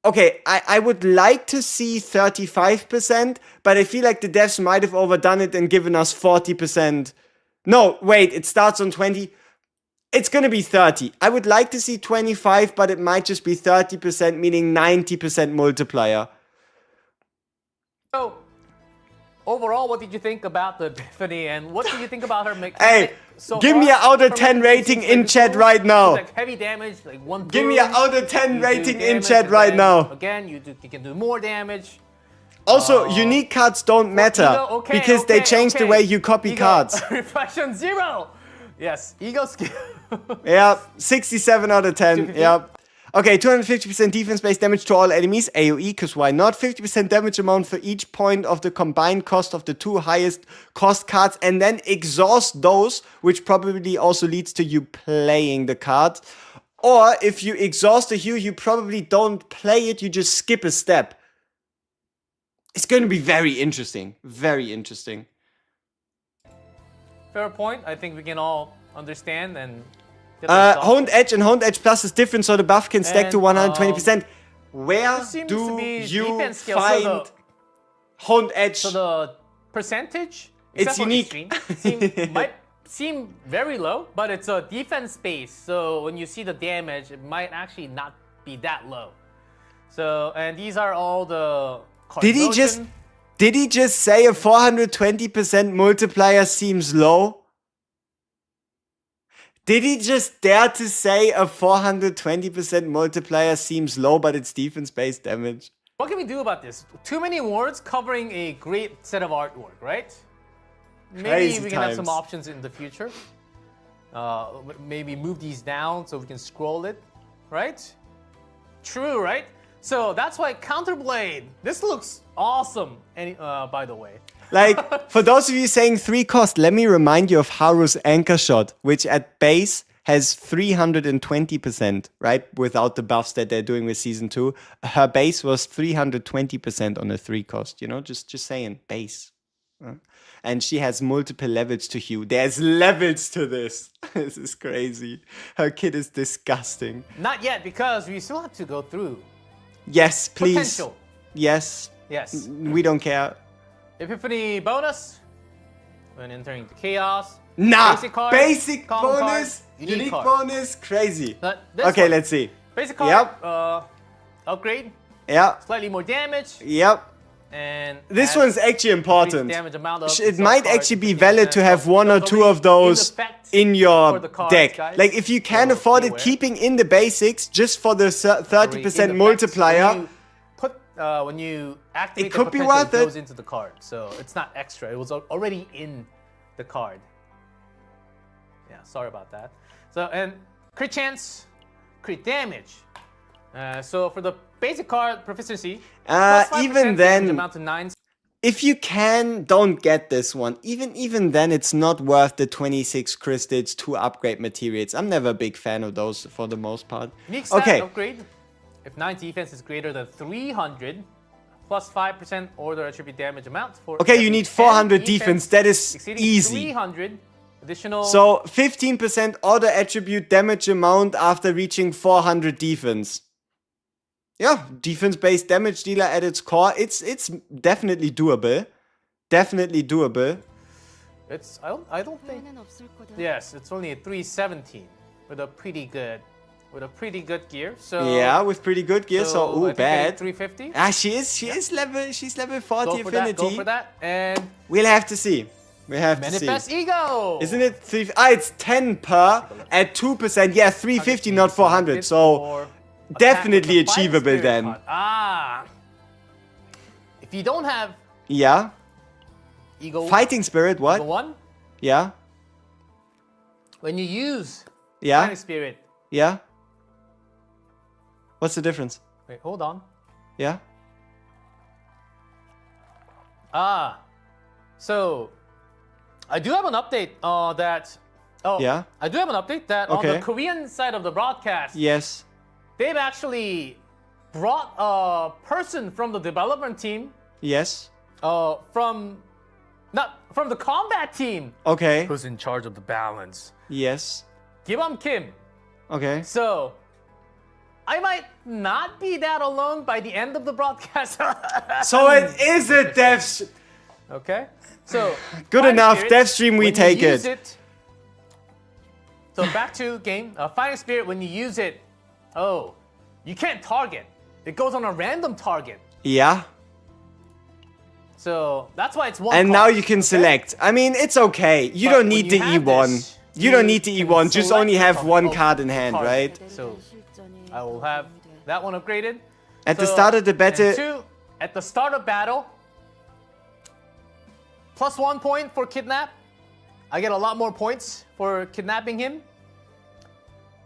okay, I would like to see 35%, but I feel like the devs might have overdone it and given us 40%. No, wait, it starts on 20. It's gonna be 30. I would like to see 25, but it might just be 30%, meaning 90% multiplier. So, overall, what did you think about the Epiphany, and what did you think about her mechanic? Hey, so give me an out of 10 rating in chat right now. Like heavy damage, like 1. Give me an out of 10 rating in chat right now. Again, you can do more damage. Also, unique cards don't matter because they change the way you copy cards. Reflection 0. Yes, ego skill. Yeah, 67 out of 10. Yeah. Okay, 250% defense-based damage to all enemies, AoE, because why not? 50% damage amount for each point of the combined cost of the 2 highest cost cards, and then exhaust those, which probably also leads to you playing the card. Or if you exhaust a hue, you probably don't play it, you just skip a step. It's going to be very interesting. Very interesting. Fair point. I think we can all understand and... Honed Edge and Honed Edge Plus is different, so the buff can stack to 120%. Where do you find Honed Edge? So the percentage? It's unique. Might seem very low, but it's a defense base. So when you see the damage, it might actually not be that low. So, and these are all the card motion. Did he just say a 420% multiplier seems low? Did he just dare to say a 420% multiplier seems low, but it's defense-based damage? What can we do about this? Too many words covering a great set of artwork, right? Maybe Crazy we can have some times. options in the future. Maybe move these down so we can scroll it, right? True, right? So that's why Counterblade. This looks awesome. By the way. Like, for those of you saying 3 cost, let me remind you of Haru's anchor shot, which at base has 320%, right? Without the buffs that they're doing with Season 2. Her base was 320% on a 3 cost, you know? Just saying, base. And she has multiple levels to heal. There's levels to this. This is crazy. Her kit is disgusting. Not yet, because we still have to go through. Yes, please. Potential. Yes. Yes. We don't care. Epiphany bonus. When entering the chaos. Nah, Basic card, basic common card, bonus, unique card. bonus, crazy. This Okay, one. let's see. Basic card, Yep. Upgrade, Yeah, slightly more damage, yep. and This adds one's actually important. damage amount of It itself might card, actually be 50%. valid to have one or That's two only of those in effect in your for the cards, deck. guys. Like, if you can So afford be it, aware. keeping in the basics just for the 30% multiplier. When you activate It could the be potential, worth it it. goes into the card, so it's not extra. It was already in the card. Yeah, sorry about that. So, and crit chance, crit damage. So for the basic card proficiency, plus 5% Even damage then, amount to 9. if you can, don't get this one. Even then, it's not worth the 26 crystals, 2 upgrade materials. I'm never a big fan of those for the most part. Unique stat Okay. upgrade. If 9 defense is greater than 300, plus 5% order attribute damage amount for. Okay, you every need 400 10 defense. That is exceeding easy. 300 additional. So 15% order attribute damage amount after reaching 400 defense. Yeah, defense-based damage dealer at its core. It's definitely doable. Definitely doable. It's I don't think. Yes, it's only a 317 with a pretty good gear. So Yeah, with pretty good gear. So, I ooh, think bad. 350. Ah, she's level 40 Go for that. affinity. Go for that. And We'll have to see. We have to manifest see. ego. Isn't it 3? It's 10 per at 2%. Yeah, 350, not 400. So definitely Attack with the Fighting achievable Spirit then. card. Ah. If you don't have Yeah. ego, Fighting spirit. ego What? 1, Yeah. when you use Yeah. Fighting Spirit. Yeah. What's the difference? Wait, hold on. Yeah. Ah. So I do have an update that. Oh, Yeah. I do have an update that on Okay. the Korean side of the broadcast, Yes. they've actually brought a person from the development team, Yes. from the combat team, Okay. who's in charge of the balance. Yes. Gibam Kim. Okay. So I might not be that alone by the end of the broadcast. So it is a death. Okay. So Good Fighting enough. Spirit, Death stream, we when you take use it. So back to game. Fighting Spirit, when you use it, you can't target. It goes on a random target. Yeah. So that's why it's one. And now cost, you can okay? select. I mean, it's okay. You But don't when need you the have E1. this, You don't need you the can E1. Just select only it have from one both card in hand, cards. right? So I will have that one upgraded. At the So- start of the and battle. 2, at the start of battle, plus 1 point for kidnap. I get a lot more points for kidnapping him.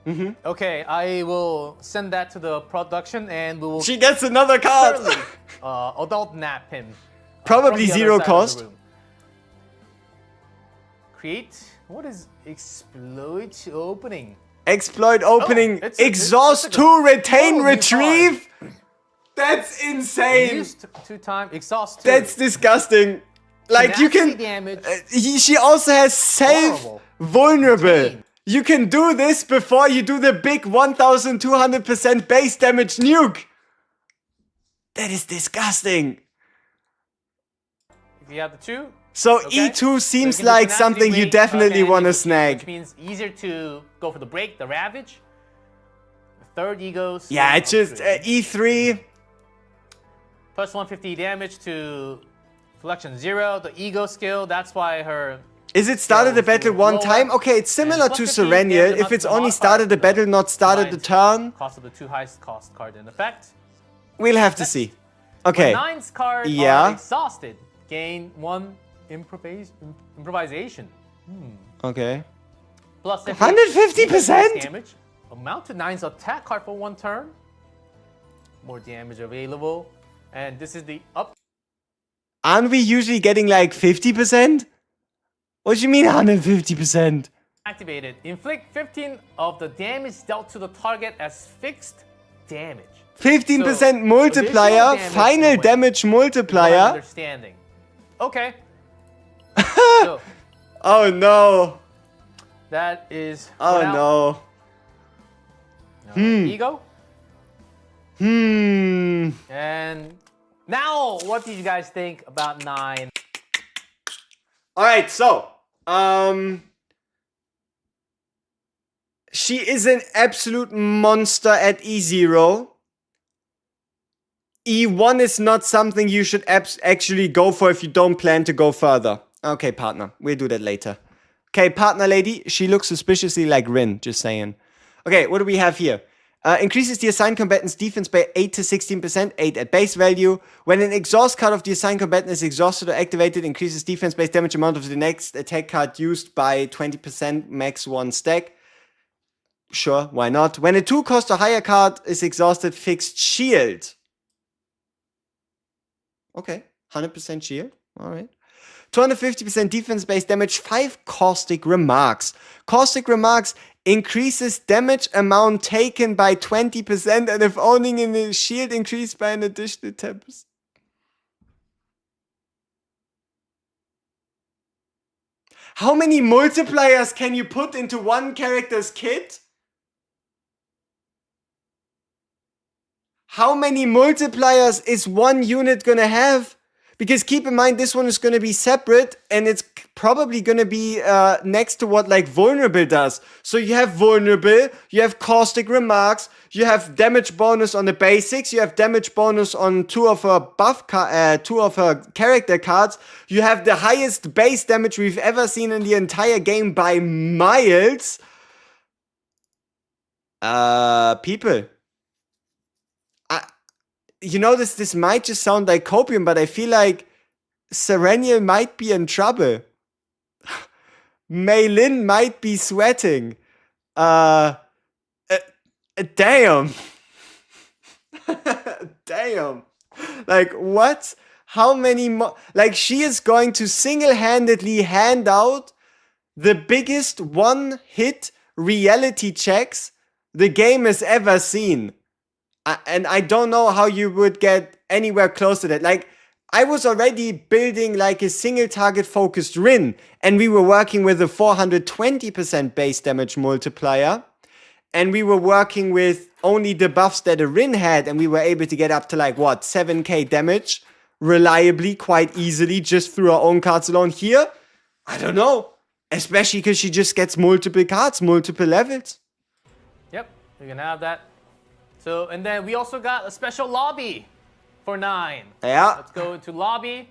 Mm-hmm. Okay, I will send that to the production and we will She gets another card. thoroughly, adult nap him. Probably from the other zero side of the cost. room. Create. What is exploit opening? Exploit opening. it's Exhaust a 2, retain, total new retrieve. That's insane. Used 2 times. Exhaust 2. That's disgusting. Like you Tenacity can. damage. She also has save Horrible. vulnerable. Retain. You can do this before you do the big 1200% base damage nuke. That is disgusting. If you have the 2, So Okay? E2 So seems you can do like tenacity something you rate, definitely and want to ego shield, snag. Which means easier to go for the break, the ravage. The third ego. Yeah, skill it's just upgrade. E3. Plus 150 damage to selection 0. The ego skill, that's why her. Is it started the skills battle were one lower. time? Okay, it's similar And to plus 50 Serenia. damage If it's amount to only the started the modifier, battle, not started the turn, cost of the 2 highest cost card in effect. we'll have to see. Okay. When 9's cards Yeah. are exhausted, gain 1 improvisation. Okay. Plus 150%? damage. Amount to 9's attack card for 1 turn. More damage available. And this is the up. Aren't we usually getting like 50%? What do you mean 150%? Activated. Inflict 15 of the damage dealt to the target as fixed damage. 15% So, multiplier, additional damage final away. damage My multiplier. understanding. Okay. So Oh no. that is. Oh for now. no. Ego. And now, what do you guys think about 9? Alright, so. She is an absolute monster at E0. E1 is not something you should actually go for if you don't plan to go further. Okay, partner. We'll do that later. Okay, partner lady. She looks suspiciously like Rin, just saying. Okay, what do we have here? Increases the assigned combatant's defense by 8 to 16%, 8 at base value. When an exhaust card of the assigned combatant is exhausted or activated, increases defense base damage amount of the next attack card used by 20%, max 1 stack. Sure, why not? When a 2 cost or higher card is exhausted, fixed shield. Okay, 100% shield. Alright. 250% defense-based damage, 5 caustic remarks. Caustic remarks increases damage amount taken by 20%, and if owning a shield, increased by an additional 10%. How many multipliers can you put into one character's kit? How many multipliers is one unit gonna have? Because keep in mind, this one is gonna be separate, and it's probably gonna be next to what like vulnerable does. So you have vulnerable, you have caustic remarks, you have damage bonus on the basics, you have damage bonus on 2 of her two of her character cards. You have the highest base damage we've ever seen in the entire game by miles. People. You know, this might just sound like copium, but I feel like Serenial might be in trouble. Mei-Lin might be sweating. Damn. Damn. Like, what? How many more? Like, she is going to single-handedly hand out the biggest one-hit reality checks the game has ever seen. And I don't know how you would get anywhere close to that. Like, I was already building like a single target focused Rin, and we were working with a 420% base damage multiplier, and we were working with only the buffs that a Rin had, and we were able to get up to like, what, 7k damage reliably, quite easily, just through our own cards alone. Here, I don't know. Especially because she just gets multiple cards, multiple levels. Yep, you can have that. So, and then we also got a special lobby for 9. Yeah. Let's go into lobby.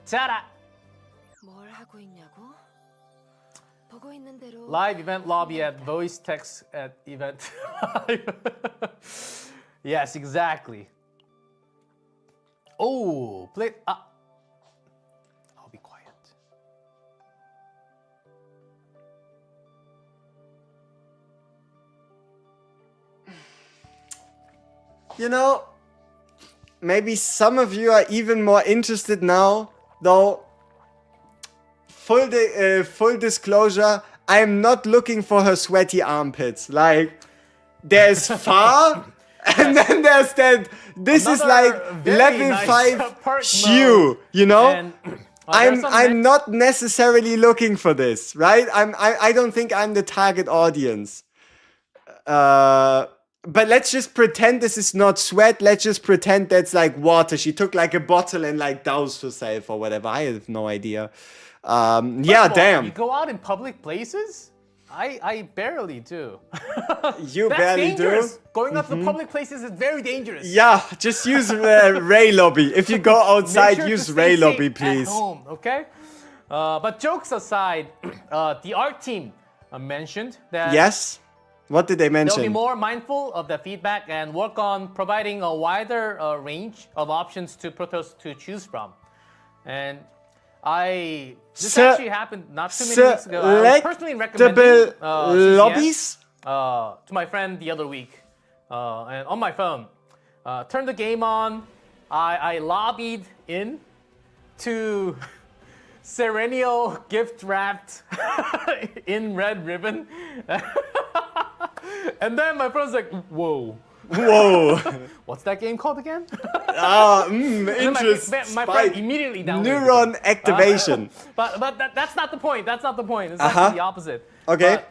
Ta-da! Live event lobby at voice text at event. Yes, exactly. Oh, play. I'll be quiet. You know, maybe some of you are even more interested now, though. Full disclosure, I am not looking for her sweaty armpits. Like, there's far, and then there's that. This is like level nice 5 perk Hue, mode. you know. And, there's some I'm not necessarily looking for this, right? I don't think I'm the target audience. But let's just pretend this is not sweat. Let's just pretend that's like water. She took like a bottle and like doused herself or whatever. I have no idea. Yeah, First of all, damn. You go out in public places? I barely do. You That's barely dangerous. do? Going out to public places is very dangerous. Yeah, just use Ray Lobby. If you go outside, Make sure use to Ray stay Lobby, safe please. At home, okay? But jokes aside, the art team mentioned that Yes? What did they they'll be mention? more mindful of the feedback and work on providing a wider range of options to Protoss to choose from. And this actually happened not too many weeks ago. I was personally recommending lobbies? to my friend the other week, and on my phone. Turned the game on. I lobbied in to Serennial gift wrapped in red ribbon. And then my friend's like, whoa. Whoa. What's that game called again? Interesting. My friend immediately downloaded Neuron activation. But that's not the point. That's not the point. It's actually the opposite. Okay.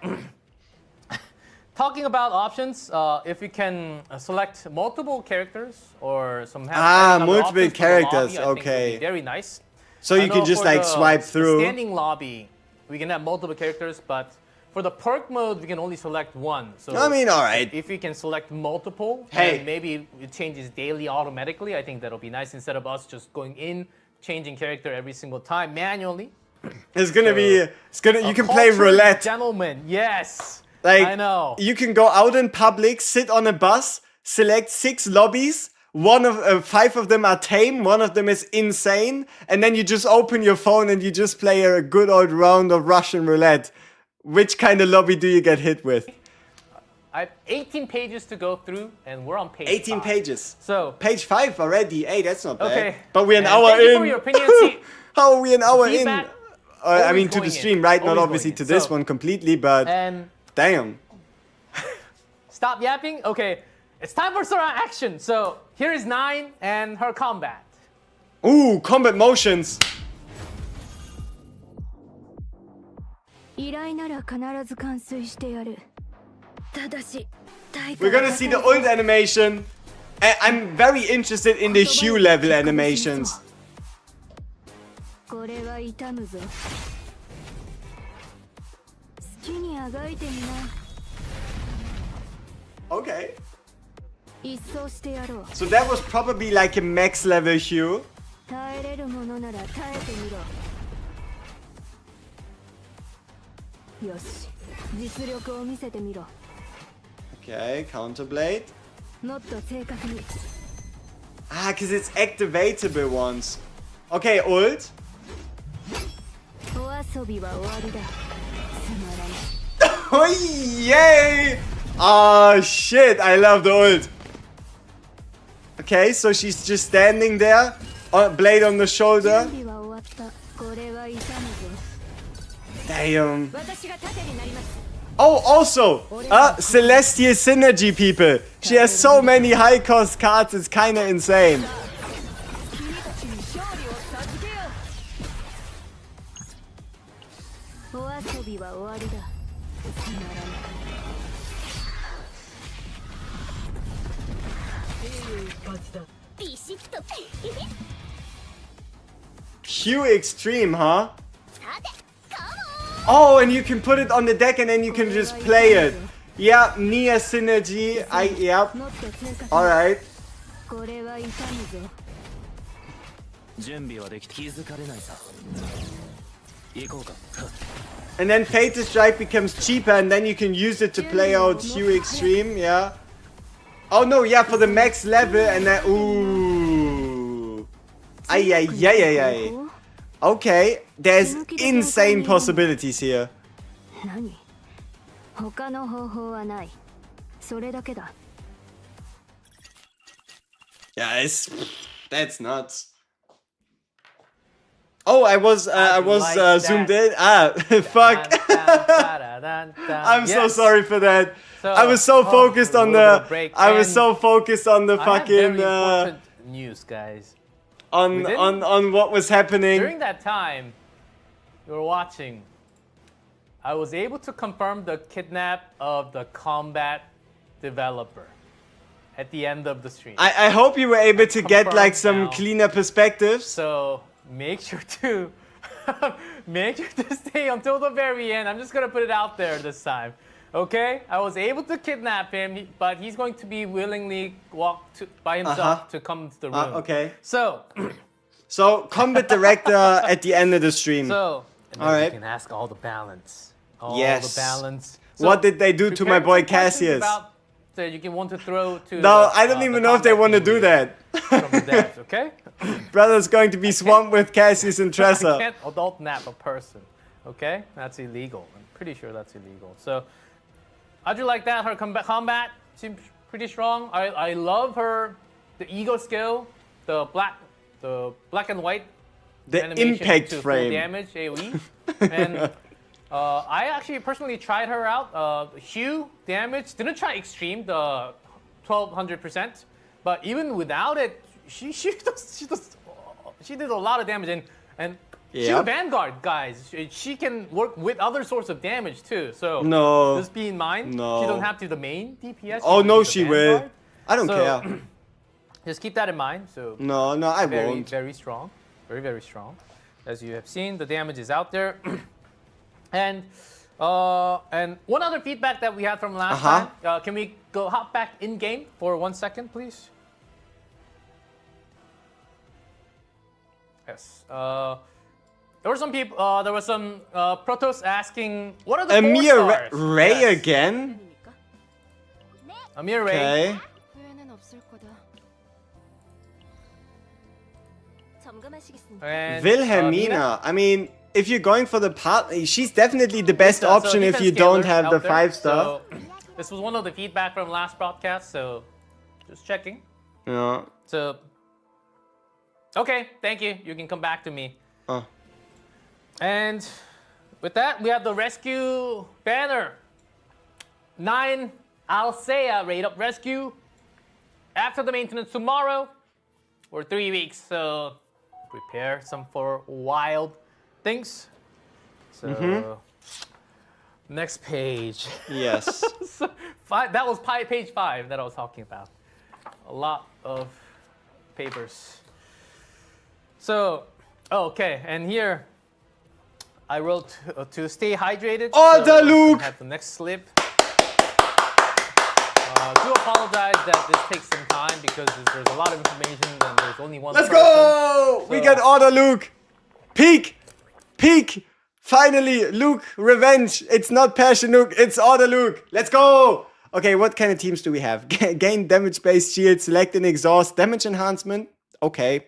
Talking about options, if you can select multiple characters or some multiple characters. Lobby, I think okay. would be very nice. So you can just like swipe through. The standing lobby, we can have multiple characters, but for the perk mode, we can only select one. So I mean, all right. if you can select multiple, Hey. and maybe it changes daily automatically, I think that'll be nice instead of us just going in, changing character every single time manually. It's gonna be. You can play Cultured roulette. Gentlemen, yes. Like, I know. You can go out in public, sit on a bus, select 6 lobbies. 5 of them are tame, 1 of them is insane, and then you just open your phone and you just play a good old round of Russian roulette. Which kind of lobby do you get hit with? I have 18 pages to go through, and we're on page 18 5. pages. So Page 5 already. Hey, that's not bad. Okay. But we're an And hour thank you in. for your opinion. See, How are we an hour in? feedback, I always mean, to the going stream, in. right? Not Always obviously going to in. this So- one completely, but and damn. stop yapping. Okay, it's time for Sora action. So here is 9 and her combat. Ooh, combat motions. 依頼なら必ず完遂してやる。ただし、対価 We're gonna see the ult animation. I'm very interested in the hue level animations. これは痛むぞ。好きにあがいてみな。 Okay. 一掃してやろう。 So that was probably like a max level hue. 耐えれるものなら耐えてみろ。よし、実力を見せてみろ。 Okay, counterblade. もっと正確に。 Because it's activatable ones. Okay, ult. お遊びは終わりだ。つまらない。 Oh, yay! Oh, shit, I love the ult. Okay, so she's just standing there, blade on the shoulder. 準備は終わった。これは痛むぞ。 Damn. 私が盾になります。 Oh, also, Celestial Synergy, people. She has so many high-cost cards, it's kinda insane. 君たちに勝利を授けよう。お遊びは終わりだ。つまらない。ビシッと。 Q Extreme, huh? Oh, and you can put it on the deck and then you can just play it. Yeah, Nia Synergy. Yep. もっと正確に。 Alright. これは痛むぞ。準備はできて気づかれないさ行こうか And then Fatal Strike becomes cheaper and then you can use it to play out Q Extreme, yeah. Oh no, yeah, for the max level and then... Ooh. Ay, ay, ay, ay, ay. Okay, there's insane possibilities here. 何？他の方法はない。それだけだ。 Yeah, that's nuts. Oh, I was like zoomed that. in. Fuck. I'm so Yes. sorry for that. So, I was so focused on a little bit the. of break, I was and so focused on the I have fucking very important news, guys. on Within- on what was happening. During that time, you were watching. I was able to confirm the kidnap of the combat developer. at the end of the stream. I hope you were able to get like some now. cleaner perspectives. So make sure to stay until the very end. I'm just gonna put it out there this time. Okay? I was able to kidnap him, but he's going to be willingly walk by himself to come to the room. Okay. So combat director at the end of the stream. and then All right. you can ask all the balance. Yes. The balance. What did they do to my boy Cassius? That you can want to throw to. No, I don't even know if they want to do that. From the devs, okay? Brother's going to be swamped with Cassius and I Tressa. can't adult nap a person, okay? That's illegal. I'm pretty sure that's illegal. So, how'd you like that? Her combat seems pretty strong. I love the ego skill, the black and white The animation impact to frame. full damage AOE, and I actually personally tried her out. Hue damage didn't try extreme, the 1200%, but even without it, she did a lot of damage, and she's a Vanguard, guys. She can work with other sorts of damage too. So just be in mind. No. She don't have to the main DPS. Oh no, she Vanguard. will. I don't care. Just keep that in mind. So No, I won't. very strong, very strong. As you have seen, the damage is out there. And one other feedback that we had from last time. Can we hop back in game for 1 second, please? Yes. There were some people. There was some Protoss asking, "What are the Amir 4 stars?" Ray Yes. again? Amir Ray. Okay. 후회는 없을 거다. 점검하시겠습니다. And, Wilhelmina. I mean, if you're going for the part, she's definitely the best So option if defense you don't scalers have out the there. 5-star. So, this was one of the feedback from last broadcast, so just checking. Yeah. So, okay, thank you. You can come back to me. And with that, we have the rescue banner. 9 Alsea rate up rescue after the maintenance tomorrow for 3 weeks. So prepare some for wild things. So next page. Yes. So, that was page 5 that I was talking about. A lot of papers. So, okay, and here I wrote to stay hydrated. Oh, so the Luke! I have the next slip. Do apologize that this takes some time because there's a lot of information and there's only one Let's person. go! We got Order Luke. Peak. Finally, Luke, revenge. It's not Passion Luke, it's Order Luke. Let's go! Okay, what kind of teams do we have? Gain damage-based shield, select and exhaust, damage enhancement. Okay.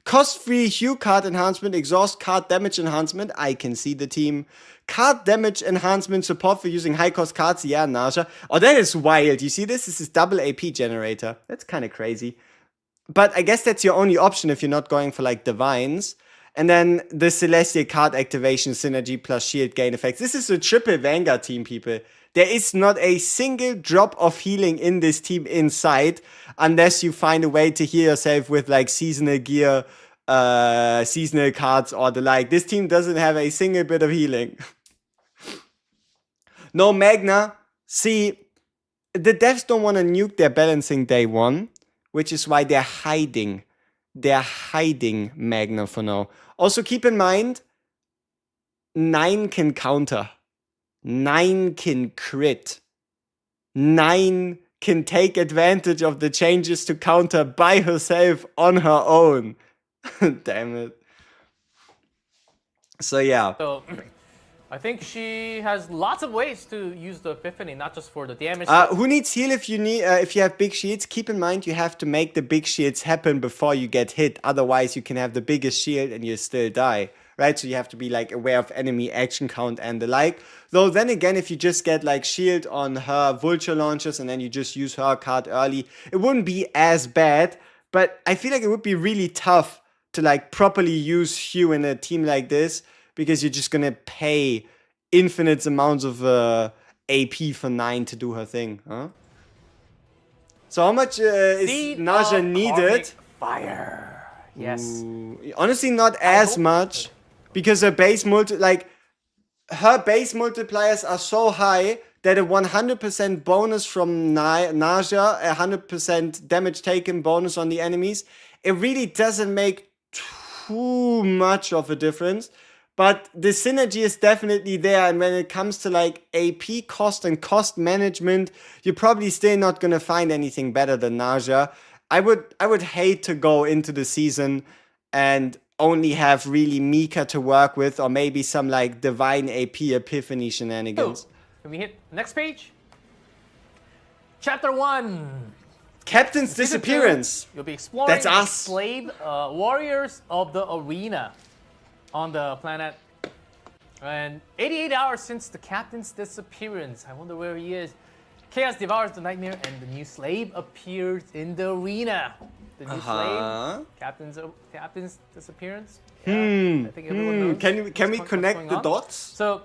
Cost-free hue card enhancement, exhaust card damage enhancement. I can see the team. Card damage enhancement support for using high-cost cards. Yeah, Naja. Oh, that is wild. You see this? This is double AP generator. That's kind of crazy. But I guess that's your only option if you're not going for like Divines. And then the Celestial card activation synergy plus shield gain effects. This is a triple Vanguard team, people. There is not a single drop of healing in this team inside unless you find a way to heal yourself with like seasonal gear, seasonal cards or the like. This team doesn't have a single bit of healing. No Magna. See, the devs don't want to nuke their balancing day 1, which is why they're hiding. They're hiding Magna for now. Also keep in mind, 9 can counter. 9 can crit. 9 can take advantage of the changes to counter by herself on her own. Damn it. So yeah. So I think she has lots of ways to use the Epiphany, not just for the damage. Who needs heal if you have big shields? Keep in mind you have to make the big shields happen before you get hit. Otherwise you can have the biggest shield and you still die. Right? So you have to be like aware of enemy action count and the like. Though then again, if you just get like shield on her vulture launchers and then you just use her card early, it wouldn't be as bad. But I feel like it would be really tough to like properly use Hue in a team like this because you're just gonna pay infinite amounts of AP for 9 to do her thing. Huh? So how much is Naja needed? Fire. Yes. Ooh, honestly, not as much. Because her base multipliers are so high that a 100% bonus from nausea, a 100% damage taken bonus on the enemies, it really doesn't make too much of a difference. But the synergy is definitely there, and when it comes to like AP cost and cost management, you're probably still not gonna find anything better than nausea. I would hate to go into the season and only have really Mika to work with, or maybe some like divine AP Epiphany shenanigans. Can we hit next page? Chapter 1. Captain's Season disappearance. 2, you'll be exploring That's the us. slave warriors of the arena on the planet. And 88 hours since the captain's disappearance. I wonder where he is. Chaos devours the nightmare, and the new slave appears in the arena. The new slave, captain's disappearance. Yeah, I think everyone knows. Can we what's connect going the on. dots? So,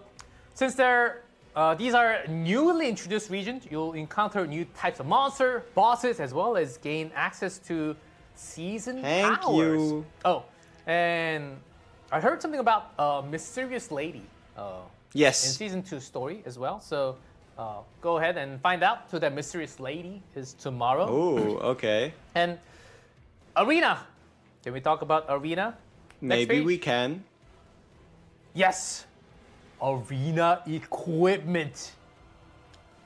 since these are newly introduced regions, you'll encounter new types of monster, bosses, as well as gain access to season Thank powers. you. Oh, and I heard something about a mysterious lady. In Yes. season 2 story as well. So go ahead and find out who that mysterious lady is tomorrow. Oh, okay. And arena. Can we talk about arena? Next Maybe page. we can. Yes. Arena equipment.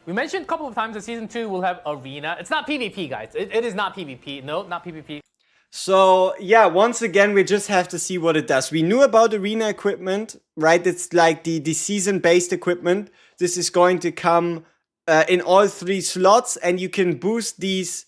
We mentioned a couple of times that season 2 will have arena. It's not PvP, guys. It is not PvP. No, not PvP. So yeah, once again, we just have to see what it does. We knew about arena equipment, right? It's like the season-based equipment. This is going to come in all 3 slots, and you can boost these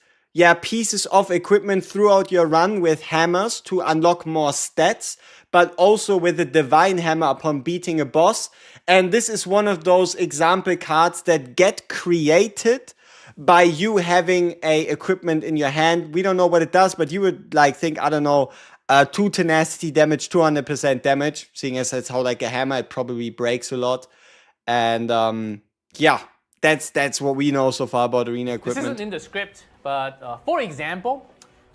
pieces of equipment throughout your run with hammers to unlock more stats, but also with a divine hammer upon beating a boss. And this is one of those example cards that get created by you having a equipment in your hand. We don't know what it does, but you would like think, I don't know, 2 tenacity damage, 200% damage, seeing as it's how like a hammer, it probably breaks a lot. And that's what we know so far about arena This equipment. isn't in the script, but for example,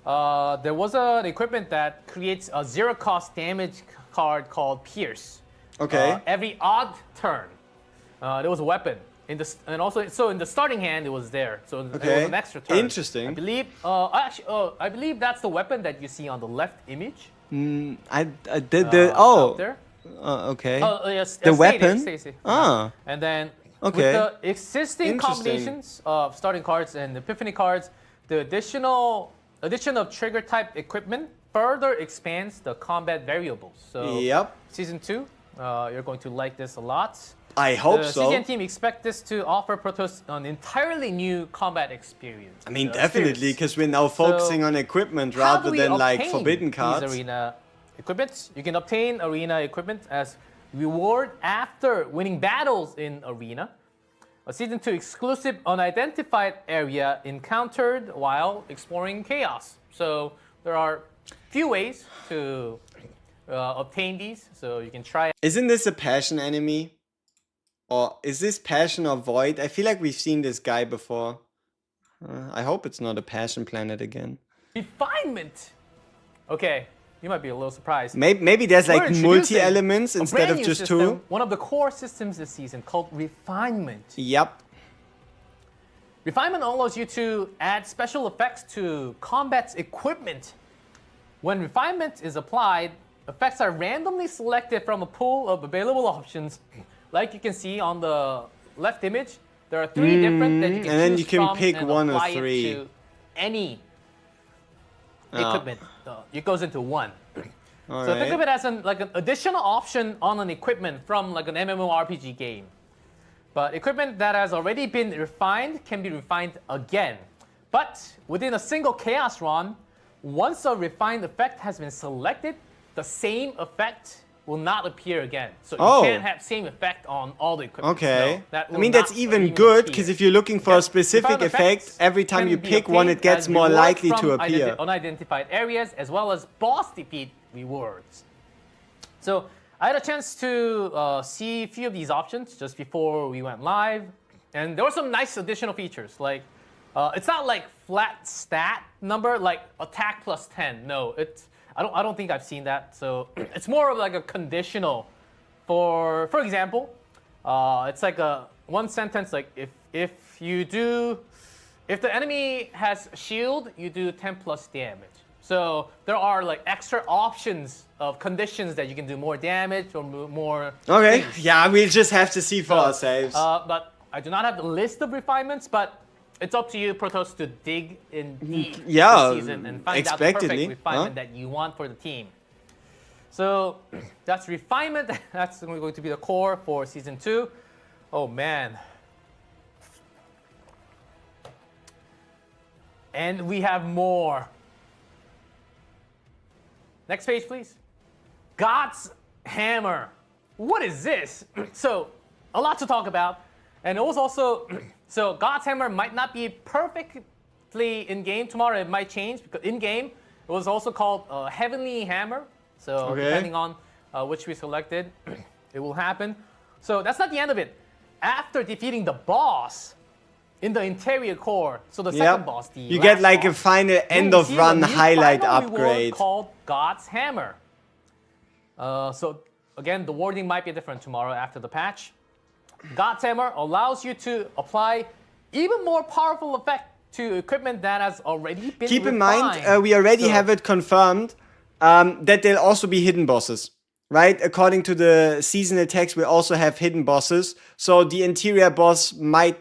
there was an equipment that creates a 0-cost damage card called Pierce. Okay. Every odd turn, there was a weapon. In the starting hand, it was there. So it was an extra turn. Interesting. I believe, I believe that's the weapon that you see on the left image. Out there. Okay. Oh, yes. The stay weapon? there, stay. Ah. And then Okay. with the existing Interesting. combinations of starting cards and Epiphany cards, the addition of trigger type equipment further expands the combat variables. So Yep. season 2, you're going to like this a lot. I hope The so. CGN team expect this to offer Protoss an entirely new combat experience. I mean, definitely, experience. because we're now focusing on equipment How rather do we than like obtain forbidden these cards. arena equipment? You can obtain arena equipment as reward after winning battles in arena. A season 2 exclusive unidentified area encountered while exploring chaos. So there are few ways to obtain these. So you can try. Isn't this a passion enemy? Or is this passion or void? I feel like we've seen this guy before. I hope it's not a passion planet again. Refinement. Okay, you might be a little surprised. Maybe there's We're like introducing multi-elements a instead brand of new just system, 2. One of the core systems this season called refinement. Yep. Refinement allows you to add special effects to combat's equipment. When refinement is applied, effects are randomly selected from a pool of available options. Like you can see on the left image, there are 3 different that you can and then choose you can from pick and 1 or apply it 3. to any equipment. It goes into 1. So think of it as an additional option on an equipment from like an MMORPG game. But equipment that has already been refined can be refined again. But within a single chaos run, once a refined effect has been selected, the same effect will not appear again. So you can't have same effect on all the equipment. Okay. No, that I will mean, that's not even good, because appear. if you're looking for a specific Refined effect, effects every time can you be pick one, it obtained gets as more rewards likely to from appear. unidentified areas, as well as boss defeat rewards. So I had a chance to see a few of these options just before we went live, and there were some nice additional features. Like, it's not like flat stat number like attack plus 10. No, I don't think I've seen that. So it's more of like a conditional. For example, it's like one sentence like if the enemy has shield, you do 10 plus damage. So there are like extra options of conditions that you can do more damage or more. Okay, things. yeah, we'll just have to see for ourselves. But I do not have the list of refinements, but it's up to you, Protoss, to dig in deep Yeah, this season and find out the perfect expectedly, refinement that you want for the team. So that's refinement. That's going to be the core for season 2. Oh man. And we have more. Next page, please. God's Hammer. What is this? So, a lot to talk about. And it was also, so God's Hammer might not be perfectly in-game tomorrow. It might change because in-game, it was also called Heavenly Hammer. So, depending on which we selected, it will happen. So, that's not the end of it. After defeating the boss in the interior core, so the second boss, the you get like boss, a final end you'll of receive run a new highlight final reward upgrade. called God's Hammer. So again, the wording might be different tomorrow after the patch. God's Hammer allows you to apply even more powerful effect to equipment that has already been Keep in refined. mind, we already have it confirmed that there'll also be hidden bosses. Right? According to the seasonal text, we also have hidden bosses. So the interior boss might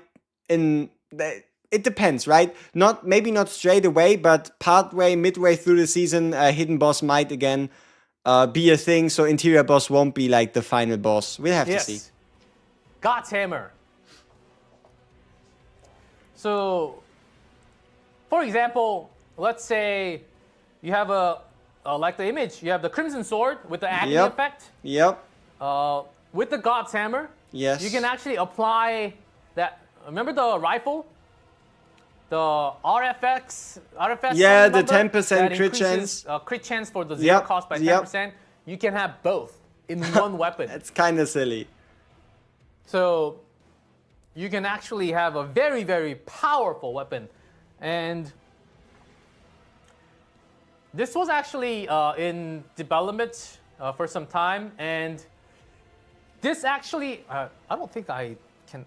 it depends, right? Maybe not straight away, but midway through the season, a hidden boss might again be a thing. So interior boss won't be like the final boss. We'll have to see. God's Hammer. So, for example, let's say you have like the image, you have the Crimson Sword with the agony effect. Yep. With the God's Hammer, yes, you can actually apply that. Remember the rifle? The RFS yeah, the number 10% crit chance. Crit chance for the zero cost by 10%. Yep. You can have both in one weapon. That's kind of silly. So you can actually have a very, very powerful weapon. And this was actually in development for some time. And this actually, I don't think I can...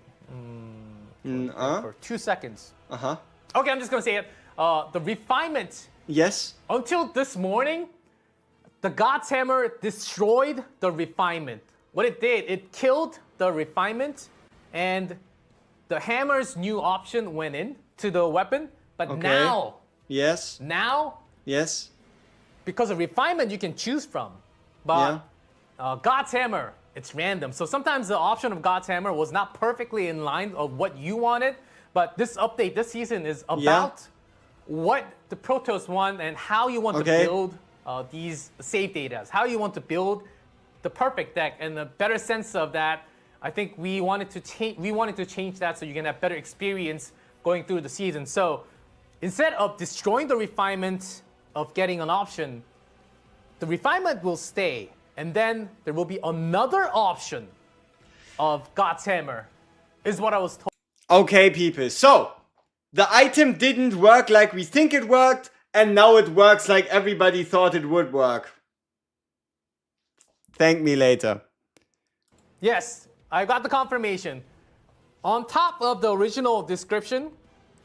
for 2 seconds. Okay, I'm just gonna say it. The refinement. Yes. Until this morning, the God's Hammer destroyed the refinement. What it did, it killed the refinement, and the hammer's new option went in to the weapon. But now, yes, because of refinement, you can choose from. But God's Hammer, it's random. So sometimes the option of God's Hammer was not perfectly in line of what you wanted. But this update, this season, is about what the Protoss want and how you want to build these save datas, how you want to build the perfect deck. And the better sense of that, I think we wanted to change that so you can have better experience going through the season. So instead of destroying the refinement of getting an option, the refinement will stay. And then there will be another option of God's Hammer, is what I was told. Okay, people. So, the item didn't work like we think it worked, and now it works like everybody thought it would work. Thank me later. Yes, I got the confirmation. On top of the original description,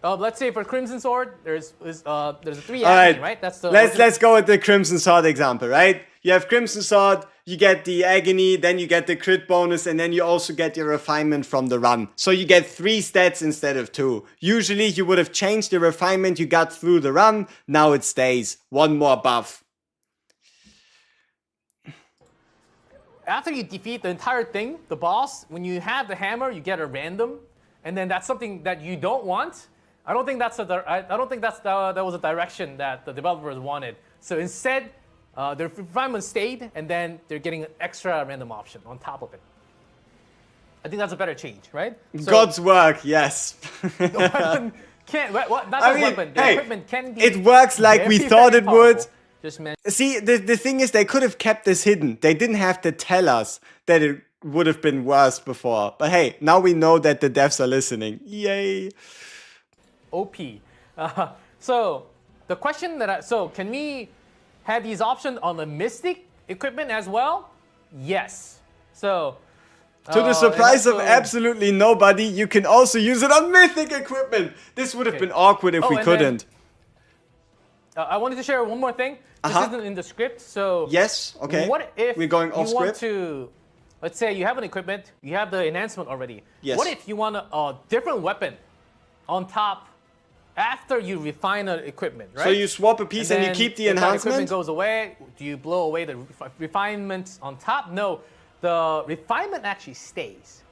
let's say for Crimson Sword, there's a 3 agony, right? That's the let's go with the Crimson Sword example, right? You have Crimson Sword, you get the agony, then you get the crit bonus, and then you also get your refinement from the run. So you get 3 stats instead of 2. Usually you would have changed the refinement you got through the run, now it stays. 1 more buff. After you defeat the entire thing, the boss, when you have the hammer, you get a random, and then that's something that you don't want. I don't think that was a direction that the developers wanted. So instead, their refinement stayed, and then they're getting an extra random option on top of it. I think that's a better change, right? So, God's work, yes. The weapon can't. Not just weapon. The equipment can be. It works like we thought it would. Just see, the thing is, they could have kept this hidden. They didn't have to tell us that it would have been worse before. But hey, now we know that the devs are listening. Yay. OP. So the question can we have these options on the Mystic equipment as well? Yes. So To the and surprise of also- absolutely nobody, you can also use it on mythic equipment. This would have Okay. been awkward if Oh, we and then- couldn't. I wanted to share one more thing. This Uh-huh. isn't in the script, so Yes, okay. What if we're going off you want script? to, let's say you have an equipment, you have the enhancement already. Yes. What if you want a different weapon on top after you refine an equipment, right? So you swap a piece and you then keep the if that enhancement? equipment goes away, do you blow away the refinement on top? No, the refinement actually stays.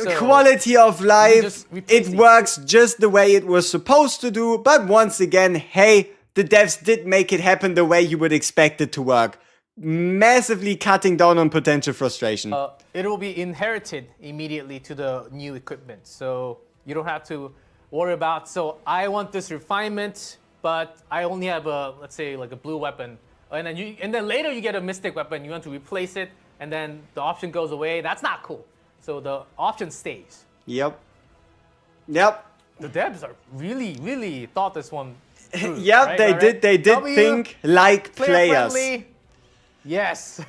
So Quality of life, just replace it it. works just the way it was supposed to do, but once again, hey, the devs did make it happen the way you would expect it to work. Massively cutting down on potential frustration. It will be inherited immediately to the new equipment. So you don't have to worry about, so I want this refinement, but I only have a, let's say like a blue weapon. And then later you get a mystic weapon, you want to replace it, and then the option goes away. That's not cool. So the option stays. Yep. The devs are really thought this one through, Yep, right? they Right, did. right? They did W, think like player players. friendly. Yes.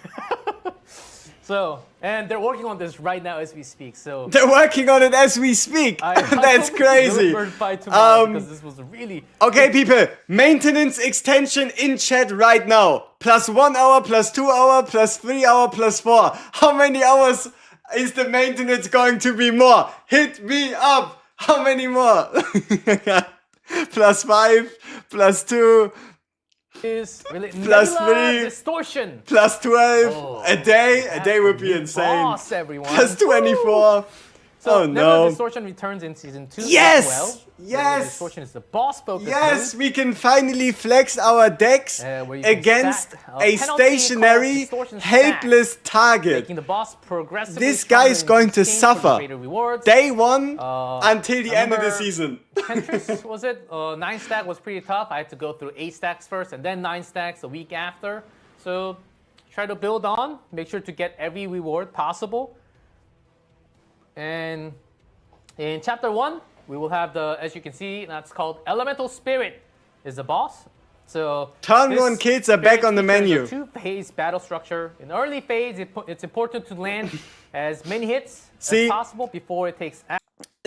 So, and they're working on this right now as we speak. So They're working on it as we speak. That's crazy. Delivered by tomorrow Um, because this was really Okay, people, maintenance extension in chat right now. Plus 1 hour, plus 2 hour, plus 3 hour, plus 4. How many hours is the maintenance going to be more? Hit me up. How many more? Plus 5, plus 2, is really Plus Nebula 3. Distortion. plus 12. Oh, a day? A day would be New insane. Boss, everyone. Plus 24. So Oh Nebula no. Distortion returns in season 2 Yes! as well. Yes! Nebula Distortion is the boss focus Yes, mode, we can finally flex our decks where you can against stack a a penalty called stationary, Distortion Stack, helpless target. making the boss progressively This guy is stronger in going to exchange for suffer. greater rewards. Day 1 until the I end of the remember- season. Tetris, was it? 9 stack was pretty tough. I had to go through 8 stacks first and then 9 stacks a week after. So try to build on. Make sure to get every reward possible. And in chapter 1, we will have the, as you can see, that's called Elemental Spirit is the boss. So Turn this 1 kids are back spirit on the features menu. a 2-phase battle structure. In the early phase, it's important to land as many hits See? as possible before it takes action.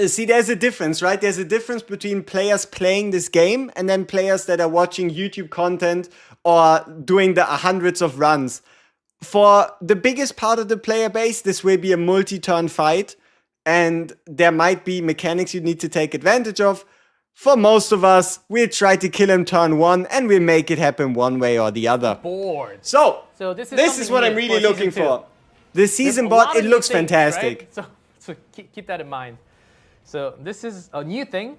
See, there's a difference, right? There's a difference between players playing this game and then players that are watching YouTube content or doing the hundreds of runs. For the biggest part of the player base, this will be a multi-turn fight, and there might be mechanics you need to take advantage of. For most of us, we'll try to kill him turn 1, and we'll make it happen one way or the other. Board. So This is this is something what I'm new really for looking season 2. for. The season There's a bot, lot it of new looks things, fantastic. right? So keep that in mind. So this is a new thing.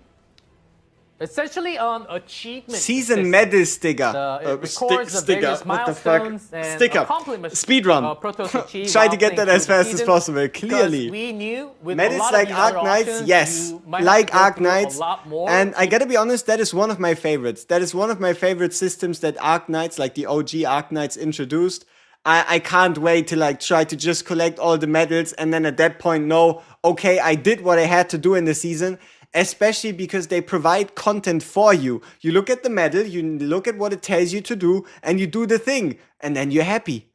Essentially an achievement Season system. medal sticker. It records the various milestones and Sticker. accomplishments Speedrun. Protoss achieve Try to while get that playing as through the fast as season, possible, because clearly. we knew with a Medals lot like of these other Arc Knights, options, yes. you might have Like to go Arc through a Knights. lot more. And I gotta be honest, that is one of my favorites. That is one of my favorite systems that Arc Knights, like the OG Arc Knights, introduced. I can't wait to like try to just collect all the medals and then at that point know, okay, I did what I had to do in the season. Especially because they provide content for you. You look at the medal, you look at what it tells you to do, and you do the thing, and then you're happy.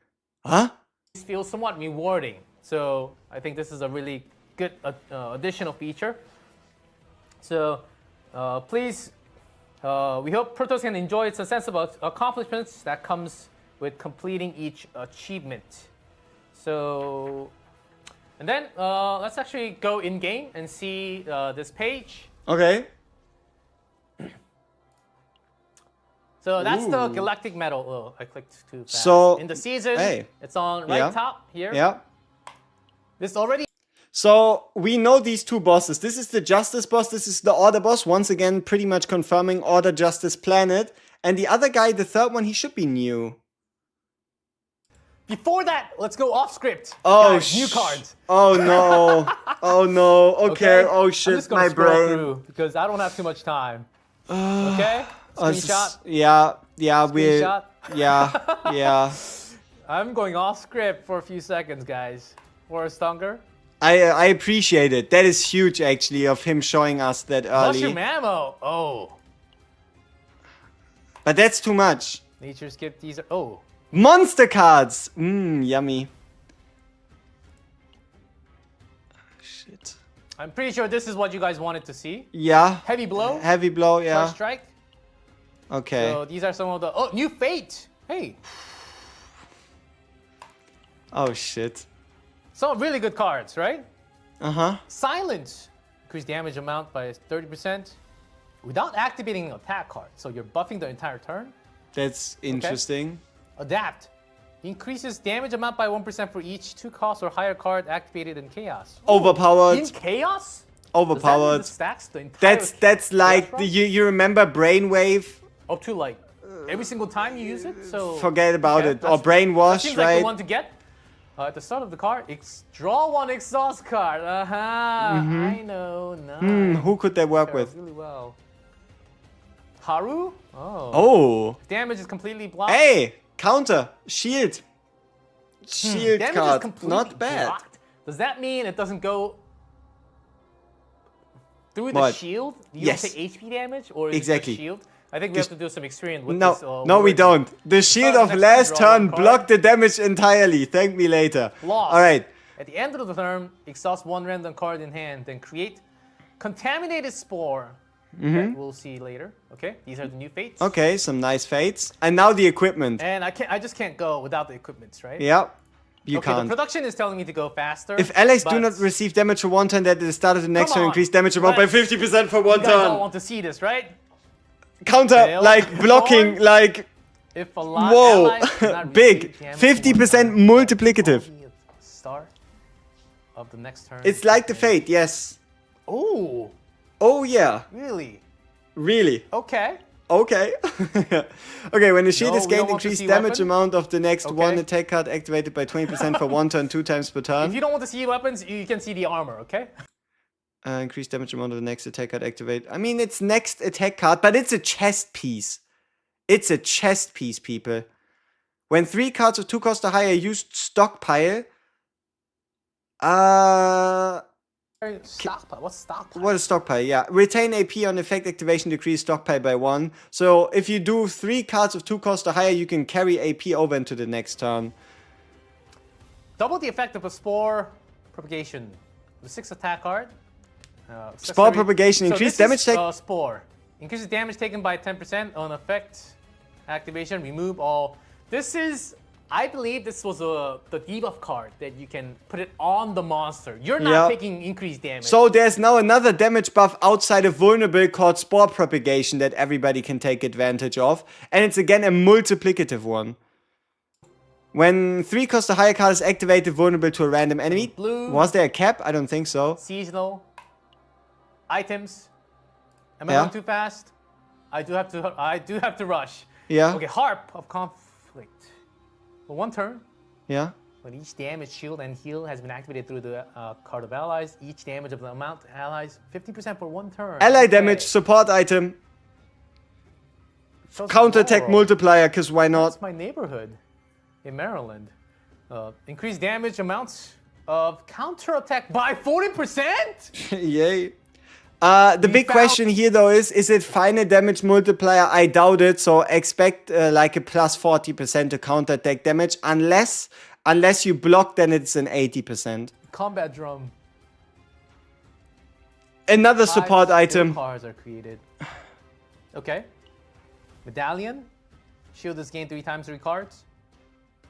Huh? It feels somewhat rewarding. So I think this is a really good additional feature. So please, we hope Protoss can enjoy its sense of accomplishments that comes with completing each achievement. So, and then let's actually go in game and see this page. Okay. So that's the Ooh. galactic medal. Oh, I clicked too fast. So, in the season, hey. it's on right Yeah. top here. Yeah. This already. So we know these two bosses. This is the Justice boss. This is the Order boss. Once again, pretty much confirming Order, Justice, Planet. And the other guy, the third one, he should be new. Before that, let's go off script. Oh, Guys, new cards. Oh no. Oh no. Okay. Oh I'm shit. just gonna My scroll brain. through because I don't have too much time. Okay. Screenshot. Yeah. Yeah. We. Screenshot. Yeah. Yeah. I'm going off script for a few seconds, guys. Forrest Hunger. I appreciate it. That is huge, actually, of him showing us that early. Mushroom ammo. Oh. But that's too much. Nature skip teaser. Oh. Monster cards. Mmm, yummy. shit. I'm pretty sure this is what you guys wanted to see. Yeah. Heavy blow. Heavy blow, yeah. First strike. Okay. So these are some of the... Oh, new fate. Hey. Oh shit. Some really good cards, right? Uh-huh. Silence. Increase damage amount by 30% without activating an attack card. So you're buffing the entire turn. That's interesting. Adapt. Increases damage amount by 1% for each 2-cost or higher card activated in Chaos. Overpowered. In Chaos? Overpowered. Does that mean the stacks the entire That's like Chaos run? you remember Brainwave? Up to like every single time you use it. So Forget about it. Or that Brainwash, seems right? like the one to get. At the start of the card, draw one exhaust card. I know. Nice. Who could they work Pairs with? really well. Haru? Oh. Oh. Damage is completely blocked. Hey, counter, shield. Shield Damage is card. completely Not bad. blocked. Does that mean it doesn't go through the What? shield? You Yes. don't take HP damage? Or is Exactly. it the shield? I think we have to do some experience with No, this. no, we word. don't. The shield of next last turn, draw turn one card. blocked the damage entirely. Thank me later. Lost. All right. At the end of the turn, exhaust one random card in hand, then create contaminated spore. That we'll see later. Okay, these are the new fates. Okay, some nice fates. And now the equipment. And I just can't go without the equipments, right? Yeah, you Okay, the can't. production is telling me to go faster. If allies do but not receive damage for one turn, that at the start of the next Come turn on, increase damage amount by let's- 50% for one you guys all turn. want to see this, right? Counter, Fail. like blocking, Forward. like If a lot whoa, allies do not big, receive damage 50% from one turn, multiplicative. only at the start of the next turn. It's like the fate, yes. Oh, Oh yeah, really? really. Okay. Okay. Okay, when the shield No, is we don't gained, want to increase see damage weapon. amount of the next Okay. one attack card activated by 20% for one turn, 2 times per If turn. you don't want to see weapons, you can see the armor. Okay. Increase damage amount of the next attack card activate. I mean, it's next attack card, but it's a chest piece. It's a chest piece, people. When 3 cards of 2 cost or higher used stockpile. Stockpile. What's stockpile? What is stockpile? Yeah. Retain AP on effect activation, decrease stockpile by 1. So if you do 3 cards of 2 cost or higher, you can carry AP over into the next turn. Double the effect of a spore propagation. The 6 attack card. Spore accessory- propagation, So increase this damage is, take. Spore. Increases damage taken by 10% on effect activation. Remove all. This is, I believe this was the debuff card that you can put it on the monster. You're not Yeah. taking increased damage. So there's now another damage buff outside of vulnerable called spore propagation that everybody can take advantage of. And it's again a multiplicative one. When 3 cost or higher card is activated, vulnerable to a random enemy. Blue. Was there a cap? I don't think so. Seasonal items. Am I Yeah. going too fast? I do have to rush. Yeah. Okay, Harp of Conflict. For one turn, Yeah. when each damage, shield, and heal has been activated through the card of allies, each damage of the amount to allies, 50% for one turn. Ally Okay. damage, support item, So it's counterattack rural. multiplier, because why not? That's my neighborhood in Maryland. Increased damage amounts of counterattack by 40%? Yay. The big found- question here though is it final damage multiplier? I doubt it, so expect like a plus 40% to counterattack damage, unless you block, then it's an 80%. Combat drum. Another 5 support skill item. cards are created. Okay. Medallion. Shield is gained 3 times 3 cards.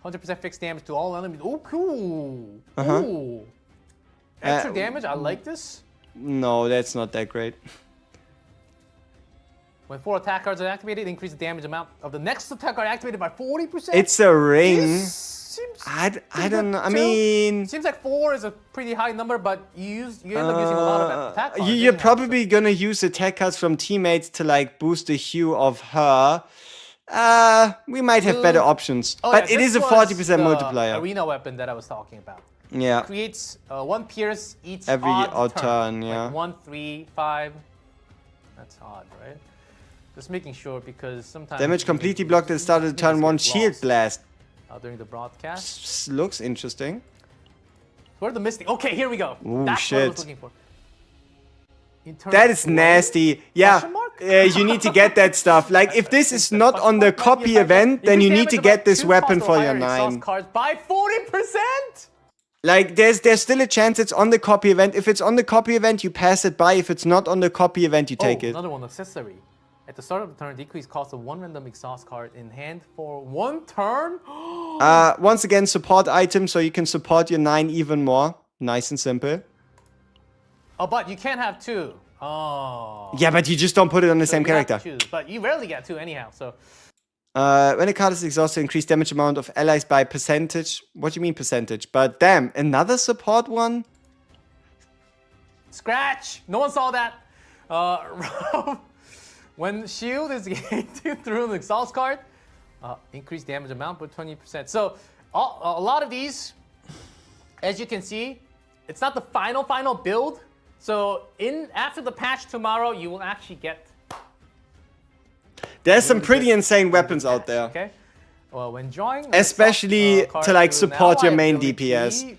100% fixed damage to all enemies. Oh, cool. Ooh. Extra damage. I like this. No, that's not that great. When 4 attack cards are activated, increase the damage amount of the next attack card activated by 40%. It's a ring. This seems I pretty don't know. good I too. mean, Seems like 4 is a pretty high number, but you end up using a lot of attack cards. you're anyhow, probably gonna use attack cards from teammates to like boost the hue of her. We might have better options, Oh, but yeah, it this is a was 40% the multiplier. Arena weapon that I was talking about. Yeah. Creates 1 pierce each Every odd odd turn, yeah. Like 1, 3, 5. That's odd, right? Just making sure because sometimes Damage completely blocked at the start of the turn. 1 shield blast. during the broadcast. Looks interesting. Where are the mystic? Okay, here we go. Ooh, That's what I was shit. looking for. Internal That is flow. nasty. Yeah, Question mark? you need to get that stuff. Like, if this is not on the copy event, then you need to get this weapon for your 9. Cards by 40%. Like, there's still a chance it's on the copy event. If it's on the copy event, you pass it by. If it's not on the copy event, you take it. Another one, accessory. At the start of the turn, decrease cost of one random exhaust card in hand for 1 turn. Once again, support item, so you can support your 9 even more. Nice and simple. Oh, but you can't have 2. Oh. Yeah, but you just don't put it on the So same you have to character. choose, but you rarely get 2 anyhow, so. When a card is exhausted, increase damage amount of allies by percentage. What do you mean percentage? But damn, another support one? Scratch! No one saw that. When shield is gained through an exhaust card, increase damage amount by 20%. So a lot of these, as you can see, it's not the final build. So after the patch tomorrow, you will actually get. There's some pretty insane weapons out there. Okay. Well, when drawing, Especially to like support your main DPS.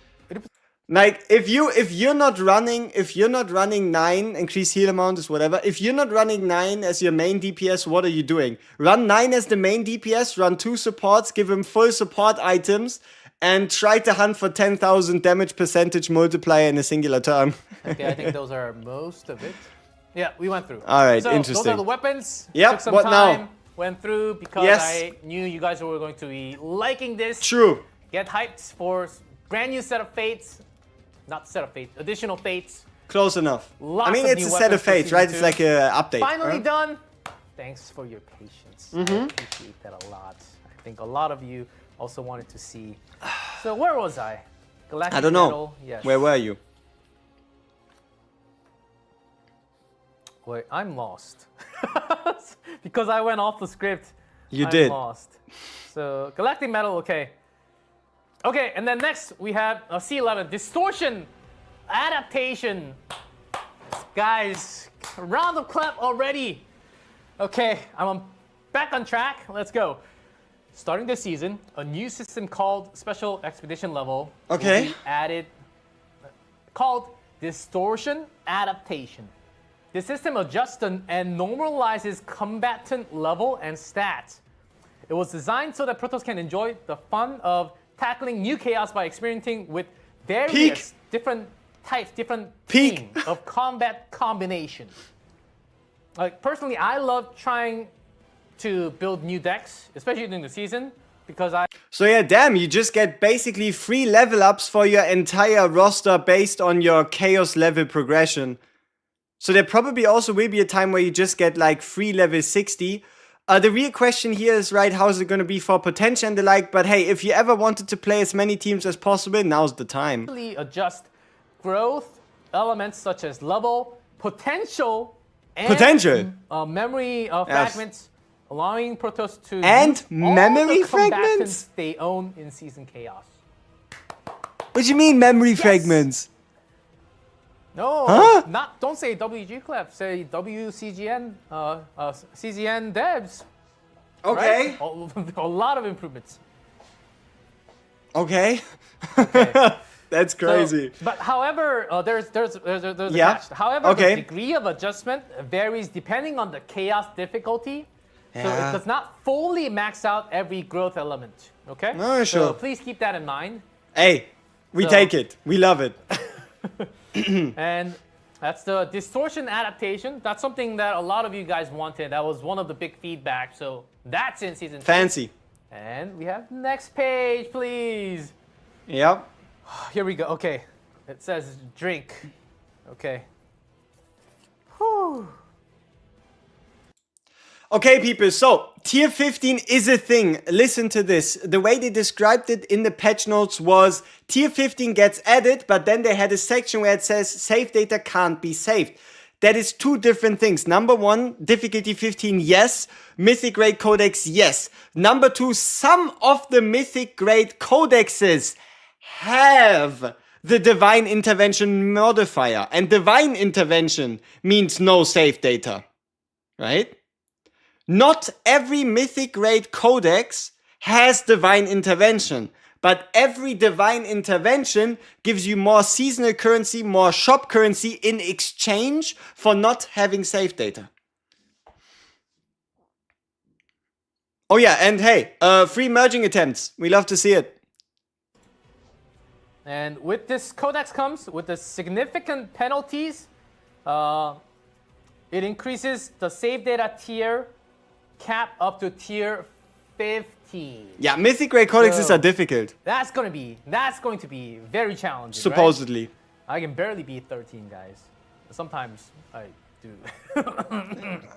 Like if you're not running 9, increase heal amount is whatever. If you're not running 9 as your main DPS, what are you doing? Run 9 as the main DPS, run 2 supports, give him full support items, and try to hunt for 10,000 damage percentage multiplier in a singular turn. Okay, I think those are most of it. Yeah, we went through. All right, so interesting. Those are the weapons. Yep, Took some what time, now? Went through because Yes. I knew you guys were going to be liking this. True. Get hyped for brand new set of fates. Not set of fates, additional fates. Close enough. Lots I mean, of it's new a set of weapons for fates, right? season It's 2. like a update. Finally right? done. Thanks for your patience. I appreciate that a lot. I think a lot of you also wanted to see. So where was I? Galactic I don't know. Metal, yes. Where were you? Wait, I'm lost. Because I went off the script. You I'm did. lost. So Galactic Metal, okay. Okay, and then next we have C11, Distortion, adaptation. Guys, a round of clap already. Okay, back on track. Let's go. Starting this season, a new system called Special Expedition Level Okay. will be added, called Distortion Adaptation. The system adjusts and normalizes combatant level and stats. It was designed so that Protoss can enjoy the fun of tackling new chaos by experimenting with various different types, different theme of combat combination. Like personally, I love trying to build new decks, especially during the season, because So yeah, damn, you just get basically 3 level ups for your entire roster based on your chaos level progression. So there probably also will be a time where you just get like 3 level 60. The real question here is, right, how is it going to be for potential and the like? But hey, if you ever wanted to play as many teams as possible, now's the time. adjust growth elements such as level, potential, and memory fragments, allowing Protoss to And use all memory the combatants fragments? they own in Season Chaos. What do you mean memory fragments? No, Huh? don't say WG Clef, say WCGN, CGN devs. Okay. Right? A lot of improvements. Okay. That's crazy. So, but however, there's a Yeah. catch. However, Okay. the degree of adjustment varies depending on the chaos difficulty. So Yeah. it does not fully max out every growth element. Okay? No, sure. So please keep that in mind. Hey, we So- take it. We love it. And that's the distortion adaptation. That's something that a lot of you guys wanted. That was one of the big feedback. So that's in season 2. Fancy. And we have next page, please. Yep. Here we go. Okay. It says drink. Okay. Whew. Okay, people, so tier 15 is a thing. Listen to this. The way they described it in the patch notes was tier 15 gets added, but then they had a section where it says save data can't be saved. That is 2 different things. Number 1, difficulty 15, yes. Mythic grade codex, yes. Number 2, some of the mythic grade codexes have the divine intervention modifier. And divine intervention means no save data, right? Not every mythic grade codex has divine intervention, but every divine intervention gives you more seasonal currency, more shop currency in exchange for not having save data. Oh yeah, and hey, free merging attempts. We love to see it. And with this Codex comes with the significant penalties. It increases the save data tier cap up to tier 50. Yeah, Mythic Grade Codexes So- are difficult. That's going to be very challenging. right? Supposedly. I can barely beat 13, guys. Sometimes I do.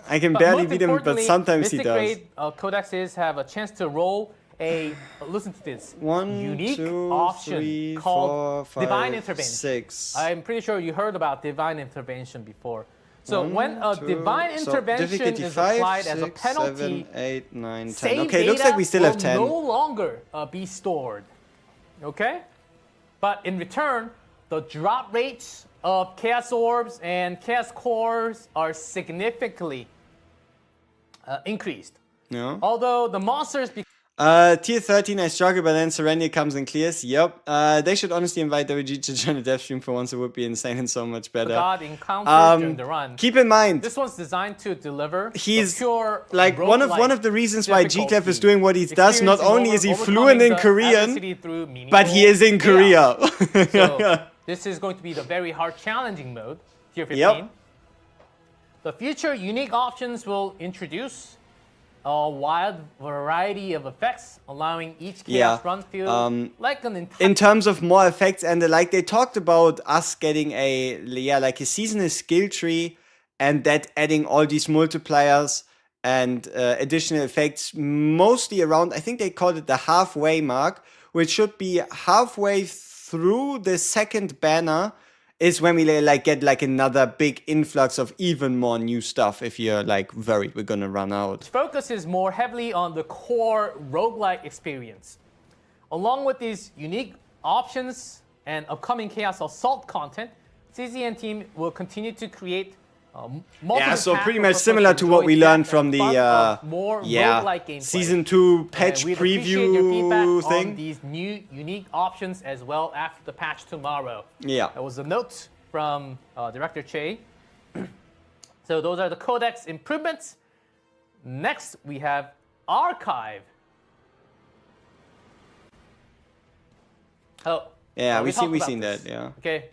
I can But barely most beat him, but importantly, sometimes he Mystic does. Grade codexes have a chance to roll a, listen to this, One, unique two, option three, called 4, 5, Divine Intervention. 6. I'm pretty sure you heard about Divine Intervention before. So One, when a two, Divine so Intervention difficulty is 5, applied as a 6, penalty, 7, 8, 9, 10. save Okay, looks data like we still have will 10. no longer be stored. Okay? But in return, the drop rates of Chaos Orbs and Chaos Cores are significantly increased. No. Although the monsters Tier 13, I struggle, but then Serendia comes and clears. Yep. They should honestly invite WG to join the dev stream for once. It would be insane and so much better. God encounters during the run. Keep in mind, This one's designed to deliver he's a pure like one of the reasons why G-Clef is doing what he does. Not only is he fluent in Korean, but he is in Korea. So this is going to be the very hard challenging mode, tier 15. Yep. The future unique options will introduce a wide variety of effects, allowing each chaos run field like an entire In terms of more effects and the like, they talked about us getting a seasonal skill tree, and that adding all these multipliers and additional effects, mostly around, I think they called it the halfway mark, which should be halfway through the second banner, is when we get another big influx of even more new stuff. If you're worried we're gonna run out. focuses more heavily on the core roguelike experience. Along with these unique options and upcoming Chaos Assault content, CZN team will continue to create multiple So paths pretty for much players similar to what enjoy we depth learned and from the fun of more roguelike gameplay. season 2 patch And we'd appreciate your feedback preview on thing. these new unique options as well after the patch tomorrow. Yeah. That was a note from Director Che. So those are the Codex improvements. Next, we have Archive. Oh. Yeah, we talked seen about that. this. Yeah. Okay,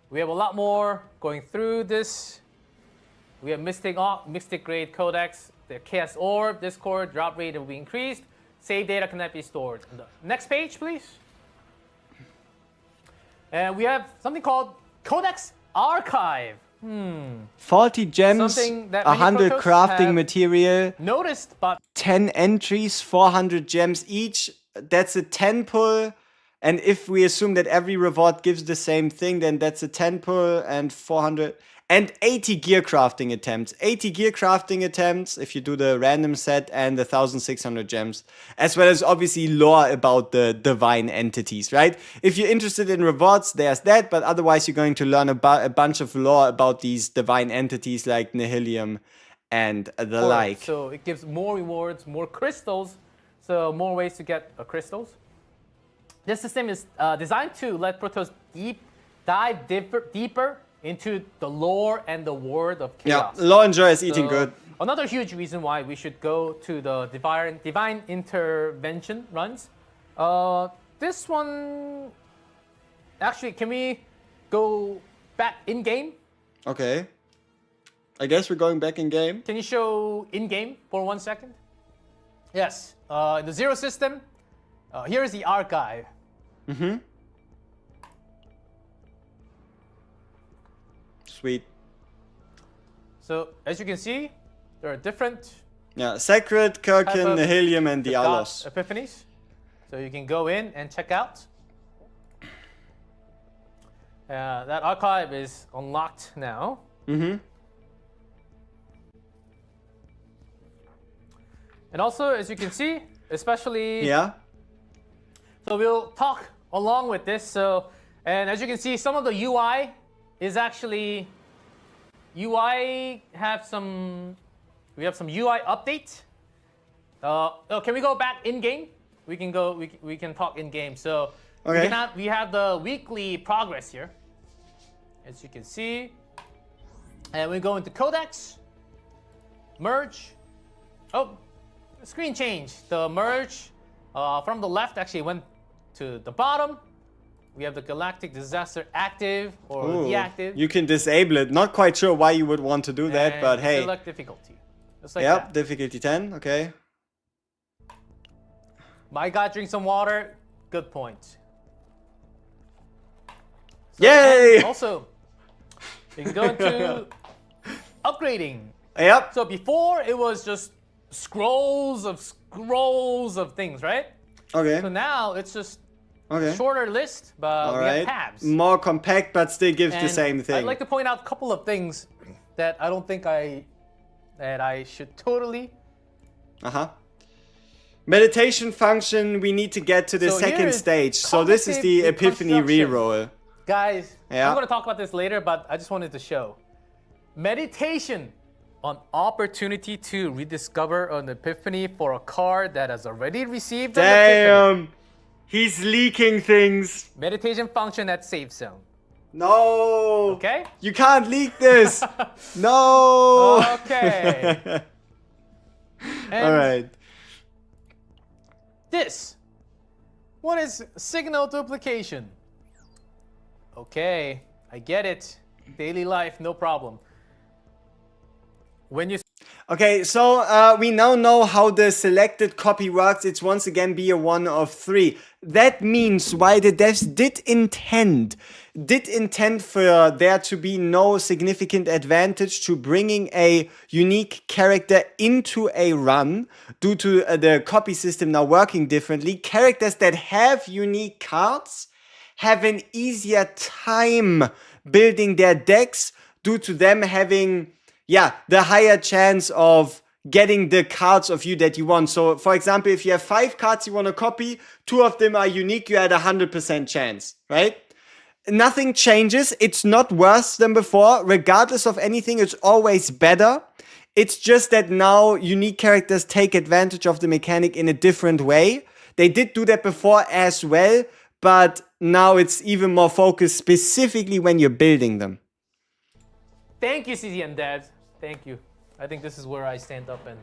we have a lot more going through this. We have Mystic Grade Codex, the Chaos Orb, Discord, drop rate will be increased. Save data cannot be stored. On the next page, please. And we have something called Codex Archive. 40 gems, Something that many 100 protos crafting have material, Noticed, but 10 entries, 400 gems each. That's a 10 pull. And if we assume that every reward gives the same thing, then that's a 10 pull and 400 and 80 gear crafting attempts. 80 gear crafting attempts if you do the random set, and 1,600 gems. As well as obviously lore about the divine entities, right? If you're interested in rewards, there's that. But otherwise, you're going to learn about a bunch of lore about these divine entities like Nihilium and the like. So it gives more rewards, more crystals, so more ways to get crystals. This system is designed to let Protoss dive deeper into the lore and the world of chaos. Yeah, lore enjoy is eating good. Another huge reason why we should go to the divine intervention runs. This one, actually, can we go back in game? Okay. I guess we're going back in game. Can you show in game for 1 second? Yes. In the Zero system, here is the archive. Sweet. So as you can see, there are different Yeah, Sacred, Kirkin, type of Nihilium, and god Dialos. epiphanies. So you can go in and check out. That archive is unlocked now. And also, as you can see, especially Yeah. So we'll talk along with this. So, and as you can see, some of the UI is actually we have some UI update. Can we go back in game? We can go. We can talk in game. So Okay. we have the weekly progress here, as you can see, and we go into Codex, merge. Oh, screen change. The merge from the left actually went to the bottom. We have the Galactic Disaster active or Ooh, deactive. you can disable it. Not quite sure why you would want to do that, and but hey. Select difficulty. Just like Yep, that. difficulty 10, okay. My God, drink some water. Good point. So, Yay! and also, you can go into upgrading. Yep. So before it was just scrolls of things, right? Okay. So now it's just Okay. shorter list, but All we right. have tabs. More compact, but still gives the And same thing. I'd like to point out a couple of things that I don't think I should totally. Uh-huh. Meditation function, we need to get to the So here second is stage. So this is the cognitive Epiphany reconstruction. reroll. Guys, Yeah. I'm going to talk about this later, but I just wanted to show. Meditation on opportunity to rediscover an epiphany for a card that has already received an epiphany. Damn. He's leaking things. Meditation function at save zone. No. Okay? You can't leak this. No. Okay. And All right. this. What is signal duplication? Okay, I get it. Daily life, no problem. When you Okay, so we now know how the selected copy works. It's once again be a 1 of 3. That means while the devs did intend for there to be no significant advantage to bringing a unique character into a run due to the copy system now working differently, characters that have unique cards have an easier time building their decks due to them having the higher chance of getting the cards of you that you want. So, for example, if you have 5 cards you want to copy, 2 of them are unique, you had a 100% chance, right? Nothing changes. It's not worse than before. Regardless of anything, it's always better. It's just that now unique characters take advantage of the mechanic in a different way. They did do that before as well, but now it's even more focused specifically when you're building them. Thank you, CZN devs. Thank you. I think this is where I stand up and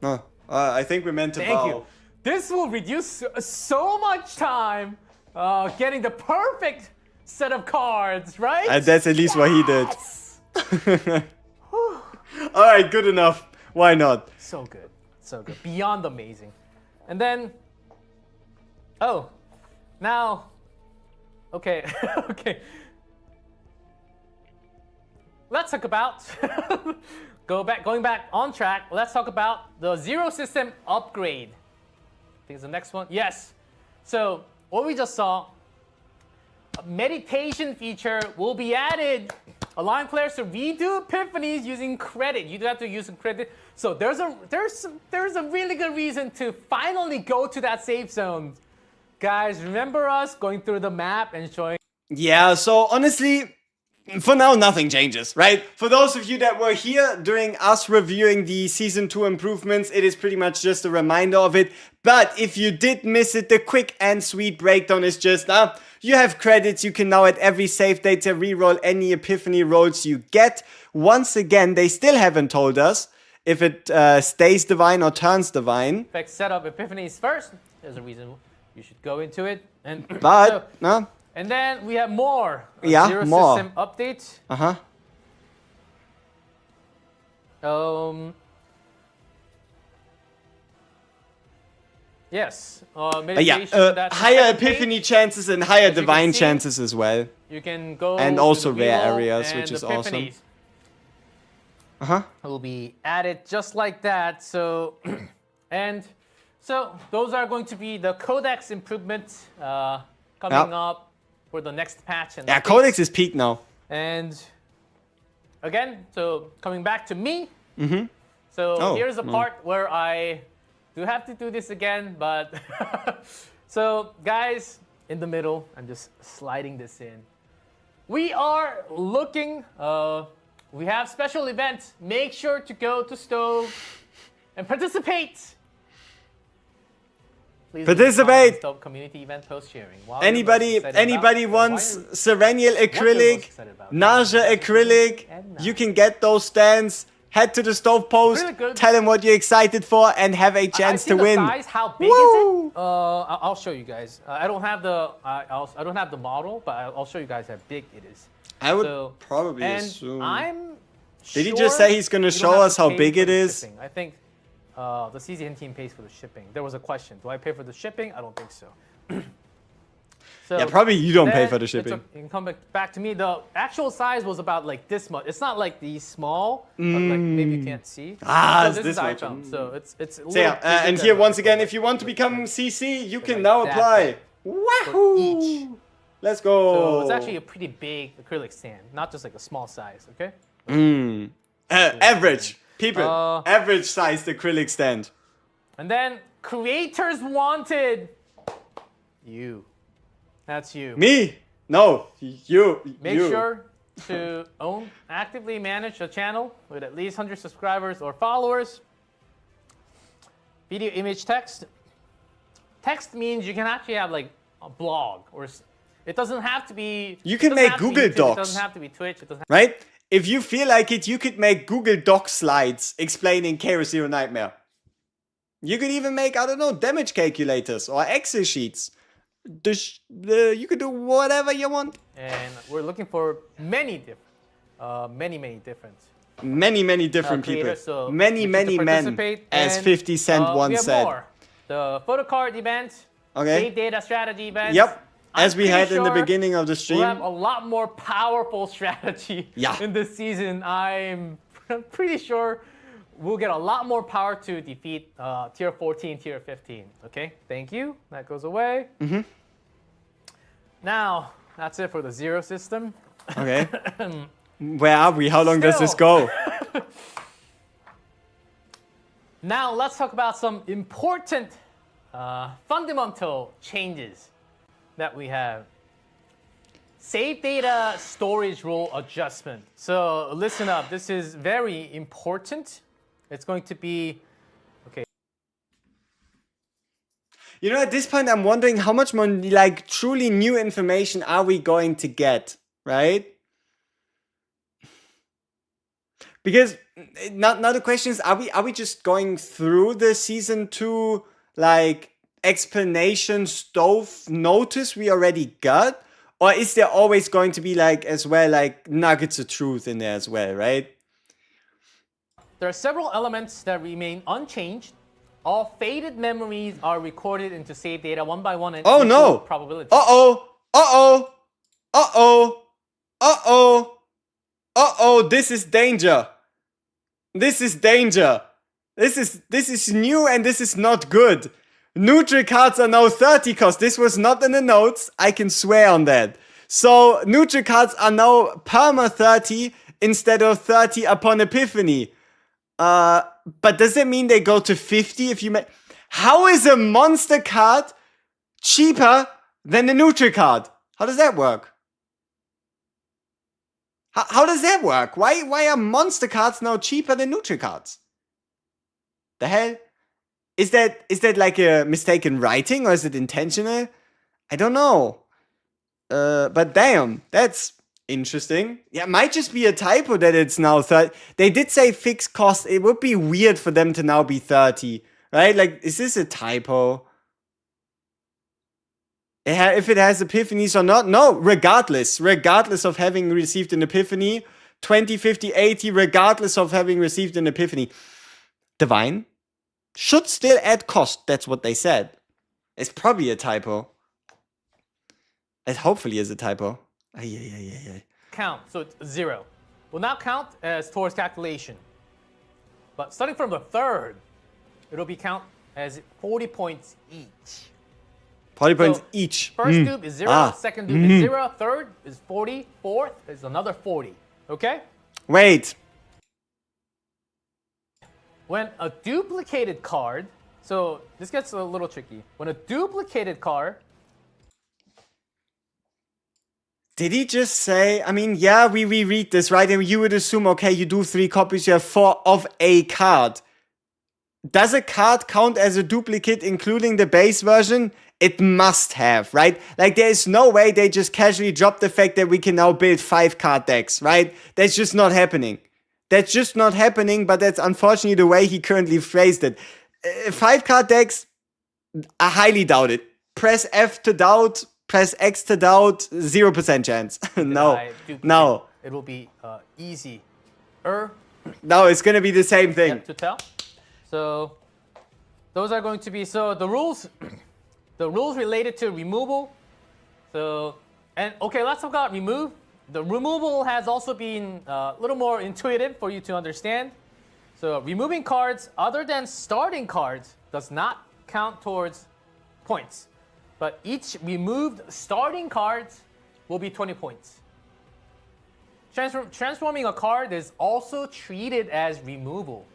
No, I think we're meant to thank bow. you. This will reduce so much time getting the perfect set of cards, right? And that's at least what he did. Yes! Alright, good enough. Why not? So good. So good. Beyond amazing. And then now okay. Okay. Let's talk about going back on track. Let's talk about the Zero System upgrade. I think it's the next one. Yes. So what we just saw, a meditation feature will be added, allowing players to redo epiphanies using credit. You do have to use some credit. So there's a really good reason to finally go to that safe zone. Guys, remember us going through the map and showing. Yeah, so honestly, for now, nothing changes, right? For those of you that were here during us reviewing the Season 2 improvements, it is pretty much just a reminder of it. But if you did miss it, the quick and sweet breakdown is just, you have credits. You can now at every save data reroll any Epiphany rolls you get. Once again, they still haven't told us if it stays divine or turns divine. In fact, set up epiphanies first. There's a reason you should go into it. And But, and then we have more. Yeah, more. System update. Uh-huh. Yes. Meditation, that's higher the second Epiphany page. chances and higher you can divine see, chances as well. You can go And to also the rare reroll areas, and which is awesome. epiphanies Uh-huh. will be added just like that. So, and so those are going to be the Codex improvements coming up for the next patch. And Yeah, updates. Codex is peak now. And again, so coming back to me. Mm-hmm. So Oh, here's the part where I do have to do this again, but so guys, in the middle, I'm just sliding this in. We are looking, we have special events. Make sure to go to Stove and participate. Please Participate. Stove community event post sharing. Anybody wants Serenial acrylic, Nausea acrylic, you can get those stands. head to the stove post, Really good. tell him what you're excited for, and have a chance to win. Size, how big Woo! is it? I'll show you guys. I don't have the model, but I'll show you guys how big it is. I would So, probably and assume. Did he just say he's gonna show us how big it is? I think the CZN team pays for the shipping. There was a question. Do I pay for the shipping? I don't think so. So Yeah, probably you don't pay then for the shipping. You can come back to me. The actual size was about like this much. It's not like these small, like maybe you can't see. Ah, So it's this this is much. iPhone. So it's a So little yeah, bigger and than here the once again, iPhone, if you want to like, become CC, you can like now that apply. big. Wahoo! each. Let's go. So it's actually a pretty big acrylic stand, not just like a small size. Okay. Average people, Uh, average sized acrylic stand. And then creators wanted you. That's you. Me? No, you. Make you. sure to actively manage a channel with at least 100 subscribers or followers. Video, image, text. Text means you can actually have like a blog, or it doesn't have to be. You can it doesn't make have to be Google YouTube, Docs. It doesn't have to be Twitch. It doesn't. Right? If you feel like it, you could make Google Doc slides explaining Chaos Zero Nightmare. You could even make, I don't know, damage calculators or Excel sheets. You could do whatever you want. And we're looking for many different Many different people. creators, so many we need to men, participate. as And, 50 Cent we once have said. more. The photo card event, Okay. save data strategy event. Yep. As I'm we pretty had in the sure beginning of the we'll have stream. a lot more powerful strategy Yeah. in this season. I'm pretty sure we'll get a lot more power to defeat tier 14, tier 15. Okay, thank you. That goes away. Now, that's it for the zero system. Okay. Where are we? How long does this Still. go? Now, let's talk about some important fundamental changes that we have. Save data storage rule adjustment. So listen up, this is very important. It's going to be, okay. You know, at this point, I'm wondering how much more, like, truly new information are we going to get, right? Because now the question is, are we just going through the season 2, like, explanation stove notice we already got? Or is there always going to be, like, as well, like, nuggets of truth in there as well, right? There are several elements that remain unchanged. All faded memories are recorded into save data one by one and Oh, equal no. probability. Uh-oh. Uh-oh. Uh-oh. Uh-oh. Uh-oh. This is danger. This is danger. This is new and this is not good. Nutri cards are now 30 cost. This was not in the notes. I can swear on that. So Nutri cards are now perma 30 instead of 30 upon Epiphany. But does that mean they go to 50 if you make... How is a monster card cheaper than a Nutri card? How does that work? How does that work? Why are monster cards now cheaper than Nutri cards? The hell? Is that like a mistake in writing or is it intentional? I don't know. But damn, that's interesting. Yeah, it might just be a typo that it's now 30. They did say fixed cost. It would be weird for them to now be 30, right? Like, is this a typo? If it has epiphanies or not? No, regardless of having received an epiphany, 20, 50, 80, regardless of having received an epiphany. Divine should still add cost. That's what they said. It's probably a typo. It hopefully is a typo. Count, so it's 0. Will not count as towards calculation. But starting from the third, it'll be count as 40 points each. 40 points So, each. First dupe is 0, second dupe is 0, third is 40, fourth is another 40. Okay? Wait. When a duplicated card, so this gets a little tricky. When a duplicated card, Did he just say, I mean, yeah, we reread this, right? And you would assume, okay, you do 3 copies, you have 4 of a card. Does a card count as a duplicate, including the base version? It must have, right? Like, there is no way they just casually drop the fact that we can now build 5 card decks, right? That's just not happening. That's just not happening, but that's unfortunately the way he currently phrased it. 5-card decks, I highly doubt it. Press F to doubt, press X to doubt, 0% chance. No. It will be easy. No, it's going to be the same thing. To tell. So those are going to be the rules related to removal. Okay, let's talk about remove. The removal has also been a little more intuitive for you to understand. So removing cards other than starting cards does not count towards points. But each removed starting cards will be 20 points. Transforming a card is also treated as removal.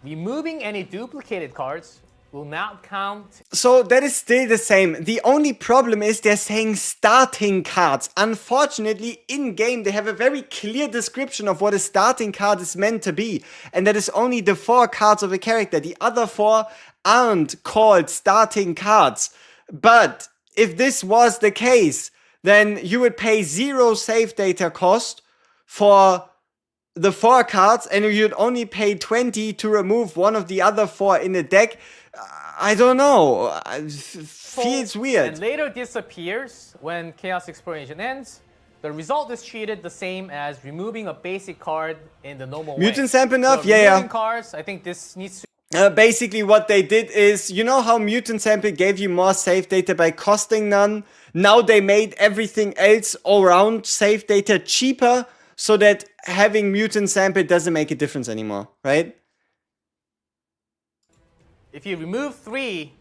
Removing any duplicated cards will not count. So that is still the same. The only problem is they're saying starting cards. Unfortunately, in-game they have a very clear description of what a starting card is meant to be. And that is only the 4 cards of a character. The other 4 aren't called starting cards. But if this was the case, then you would pay 0 save data cost for the 4 cards, and you'd only pay 20 to remove one of the other 4 in the deck. I don't know. It feels weird. And later disappears when Chaos Exploration ends. The result is treated the same as removing a basic card in the normal way. Mutant Sample enough? So Yeah. removing cards, I think this needs to... Basically what they did is, you know how Mutant Sample gave you more save data by costing none? Now they made everything else all around save data cheaper, so that having Mutant Sample doesn't make a difference anymore, right? If you remove 3,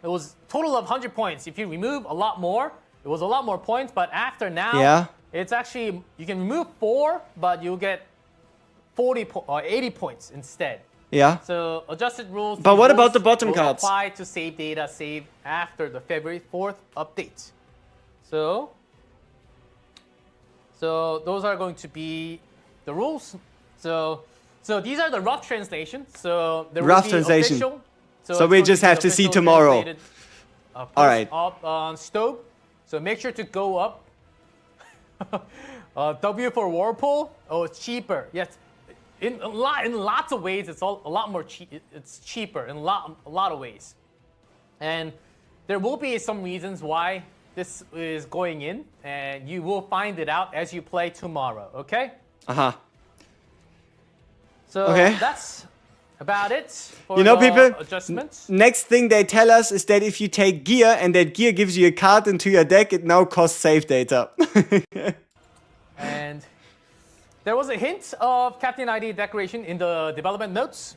it was total of 100 points. If you remove a lot more, it was a lot more points, but after now, it's actually, you can remove 4, but you'll get 80 points instead. Yeah. So adjusted rules. But what about the bottom will cards? Apply to save data saved after the February 4th update. So those are going to be the rules. So these are the rough translations. So the rough translation. Official. So we just have to see tomorrow. All right. Up on Stove. So make sure to go up. W for Whirlpool. Oh, it's cheaper. Yes. In lots of ways, it's a lot more cheap. It's cheaper in a lot of ways, and there will be some reasons why this is going in, and you will find it out as you play tomorrow. Okay? So that's about it for people, adjustments. Next thing they tell us is that if you take gear and that gear gives you a card into your deck, it now costs save data. And there was a hint of Captain ID decoration in the development notes.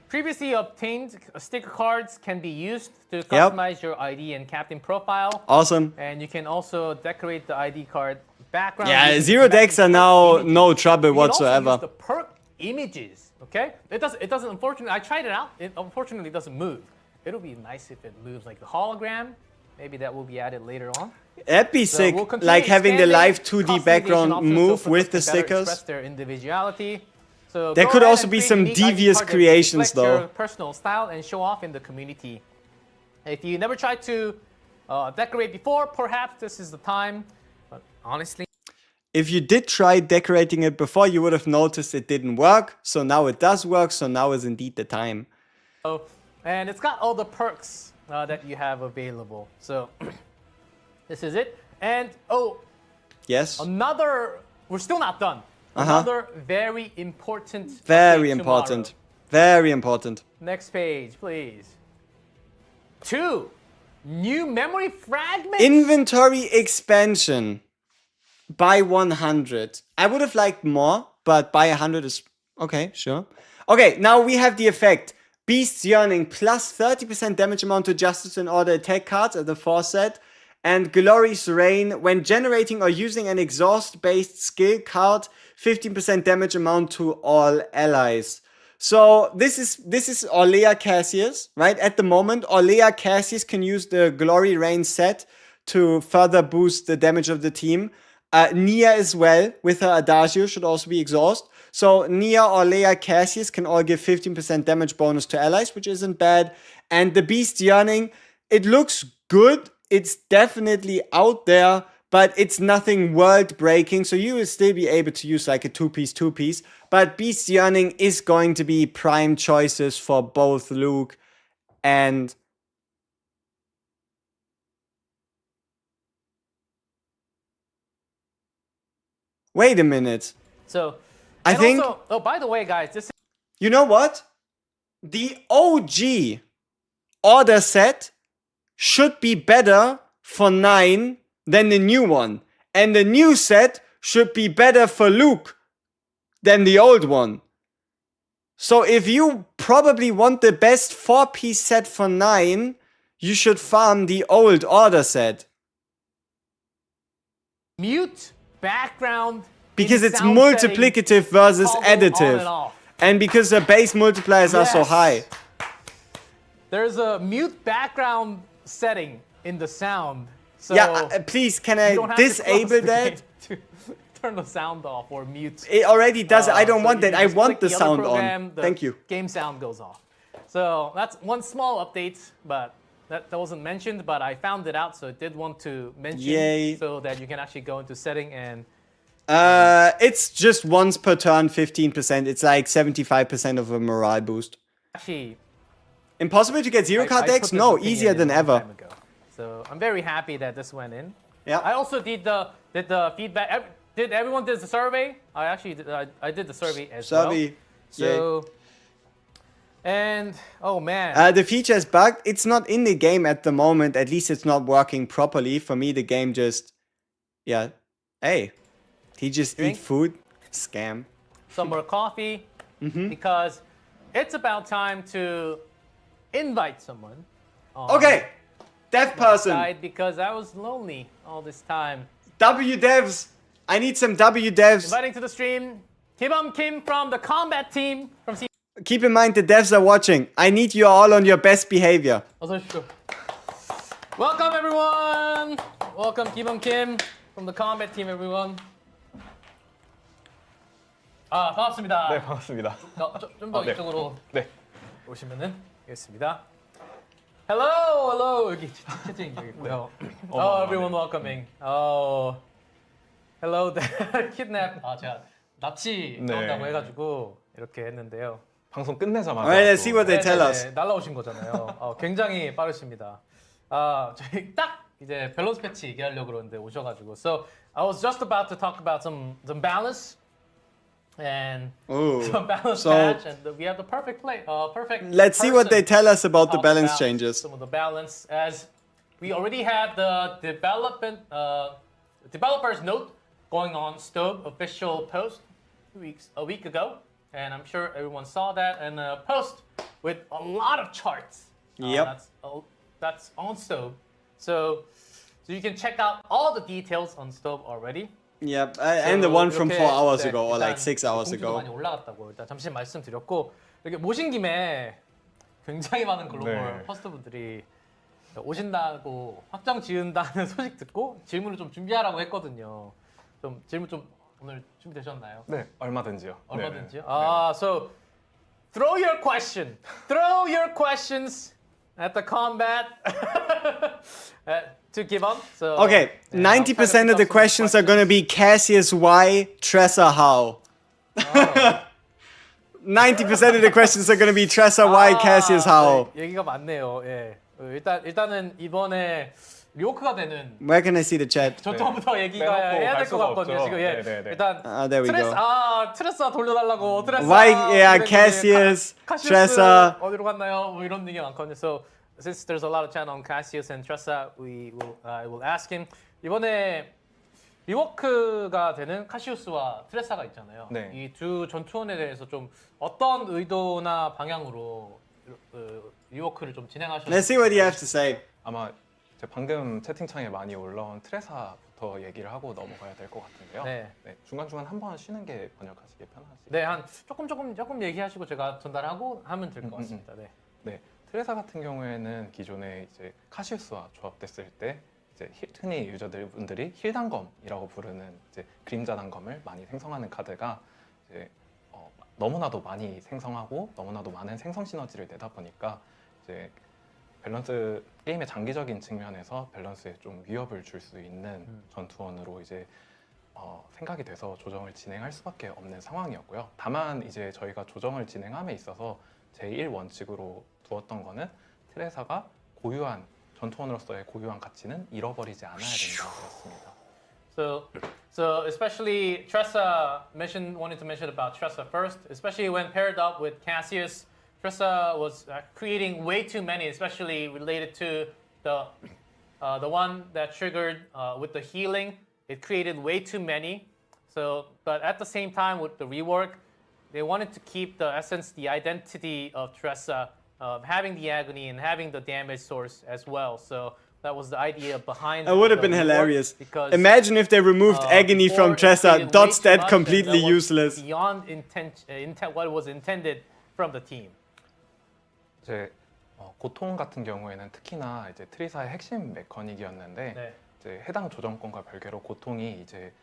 Previously obtained sticker cards can be used to customize your ID and Captain profile. Awesome. And you can also decorate the ID card background. Yeah, 0 decks are now no trouble whatsoever. Also use the perk images, okay? It doesn't, unfortunately, I tried it out. It unfortunately doesn't move. It'll be nice if it moves like the hologram. Maybe that will be added later on. That'd be sick, like having the live 2D background move with the stickers. Express their individuality. So there could also be some devious creations though. Your personal style and show off in the community. If you never tried to decorate before, perhaps this is the time. But honestly, if you did try decorating it before, you would have noticed it didn't work. So now it does work. So now is indeed the time. Oh, and it's got all the perks that you have available. So this is it. And yes, we're still not done. Another very important. Very important. Tomorrow. Very important. Next page, please. 2 new memory fragments. Inventory expansion by 100. I would have liked more, but by 100 is okay, sure. Okay, now we have the effect. Beast's Yearning plus 30% damage amount to Justice and Order attack cards at the 4 set. And Glory's Reign, when generating or using an exhaust-based skill card, 15% damage amount to all allies. So this is Orlea Cassius, right? At the moment, Orlea Cassius can use the Glory Reign set to further boost the damage of the team. Nia as well, with her Adagio, should also be exhaust. So Nia, Orlea, Cassius can all give 15% damage bonus to allies, which isn't bad. And the Beast Yearning, it looks good. It's definitely out there, but it's nothing world breaking, so you will still be able to use like a two-piece, but Beast Yearning is going to be prime choices for both Luke and wait a minute. So, I and think also, oh, by the way, guys, this you know what? The OG order set should be better for 9 than the new one. And the new set should be better for Luke than the old one. So if you probably want the best 4-piece set for 9, you should farm the old order set. mute background Because in it's sound multiplicative settings, versus toggle on additive. and off. And because the base multipliers are so Yes. high. There's a mute background setting in the sound. So Yeah, please, can I you don't have to close disable the that? game to turn the sound off or mute. It already does it. I don't So want you that. can I just want click the other sound program, on. the Thank you. Game sound goes off. So that's one small update, but that wasn't mentioned, but I found it out, so I did want to mention Yay. so that you can actually go into setting and It's just once per turn, 15%. It's like 75% of a morale boost. actually Impossible to get zero card I decks? put this No, opinion easier in than a long ever. time ago. So I'm very happy that this went in. Yeah. I also did the feedback. Did everyone did the survey? I actually did, I did the survey as Survey. well. So and oh man, The feature is bugged. It's not in the game at the moment. At least it's not working properly. For me, the game just... Yeah. Hey. He just Drink? eat food? Scam. some more coffee Mm-hmm. because it's about time to invite someone. On Okay. Dev my person. side because I was lonely all this time. W devs. I need some W devs. Inviting to the stream, Kibam Kim from the combat team from Keep in mind the devs are watching. I need you all on your best behavior. 어서 오십시오. Welcome everyone. Welcome Kibam Kim from the combat team, everyone. 아 반갑습니다. 네, 반갑습니다. 좀 더 네. 이쪽으로 네. 오시면은 되겠습니다. Hello, hello. 여기 채팅 여기 있고요. Oh, everyone welcoming. Oh, hello there. kidnap. 아 제가 납치 네. 나온다고 해가지고 이렇게 했는데요. 방송 끝내자마자 Alright, let's see 또- what they tell us. 날라오신 거잖아요. 굉장히 빠르십니다. 아 저희 딱 이제 밸런스 패치 얘기하려고 그러는데 오셔가지고. So I was just about to talk about some balance and Ooh. some balance So- patch, and we have the perfect play. Perfect. Let's see what they person tell us about the talk balance about changes. Some of the balance, as we already have the developers note going on Stove official post a week ago, and I'm sure everyone saw that, and a post with a lot of charts. Yep. That's on Stove, so you can check out all the details on Stove already. Yep, and the one from 이렇게, 4 hours 네, ago or like 일단 6 hours 공지도 ago. 많이 올라갔다고 일단 잠시 말씀드렸고, 이렇게 모신 김에 굉장히 많은 글로벌 네. 퍼스트분들이 오신다고 확정 지은다는 소식 듣고 질문을 좀 준비하라고 했거든요. 좀 질문 좀 오늘 준비되셨나요? 네, 얼마든지요. 얼마든지요? 네. So throw your questions at the combat to give on. So Okay, and I'll try to 90% of pick the up some questions are gonna be Cassius why, Tressa how. 90% of the questions are gonna be Tressa why, Cassius how. 네, 얘기가 많네요. 예. 일단은 이번에 리워크가 되는 Where can I see the chat? 저부터 얘기가 빼놓고 해야 갈 될 것 수가 같거든요. 없죠. 지금 예. 네. 일단 there we go. 트레사 돌려달라고 트레사. Why, yeah, Cassius, Tressa. 어디로 갔나요? 뭐 이런 얘기 많거든요. So since there's a lot of chat on Cassius and Tressa, I will ask him. 이번에 리워크가 되는 카시우스와 트레사가 있잖아요. 네. 이 두 전투원에 대해서 좀 어떤 의도나 방향으로 리워크를 좀 진행하셨는지. Let's see what you have to say. 아마 제가 방금 채팅창에 많이 올라온 트레사부터 얘기를 하고 넘어가야 될 것 같은데요. 네. 네, 중간중간 한번 쉬는 게 번역하시기 편하시죠. 네, 한 조금 얘기하시고 제가 전달하고 하면 될 것 같습니다. 네. 네, 트레사 같은 경우에는 기존에 이제 카시우스와 조합됐을 때 이제 흔히 유저분들이 힐 단검이라고 부르는 이제 그림자 단검을 많이 생성하는 카드가 이제 너무나도 많이 생성하고 너무나도 많은 생성 시너지를 내다 보니까 이제 밸런스 게임의 장기적인 측면에서 밸런스에 좀 위협을 줄 수 있는 전투원으로 이제 생각이 돼서 조정을 진행할 수밖에 없는 상황이었고요. 다만 이제 저희가 조정을 진행함에 있어서 제1 원칙으로 두었던 거는 트레사가 고유한 전투원으로서의 고유한 가치는 잃어버리지 않아야 된다였습니다. So especially Tressa wanted to mention about Tressa first, especially when paired up with Cassius. Tressa was creating way too many, especially related to the one that triggered with the healing. It created way too many. So, but at the same time with the rework, they wanted to keep the essence, the identity of Tressa, having the agony and having the damage source as well. So that was the idea behind. It would have the been rework, hilarious. because, Imagine if they removed agony before from it Tressa. created way Dot's too dead, much, and completely that was useless. Beyond intent, what was intended from the team. 이제 고통 같은 경우에는 특히나 이제 트리사의 핵심 메커닉이었는데 네. 이제 해당 조정권과 별개로 고통이 이제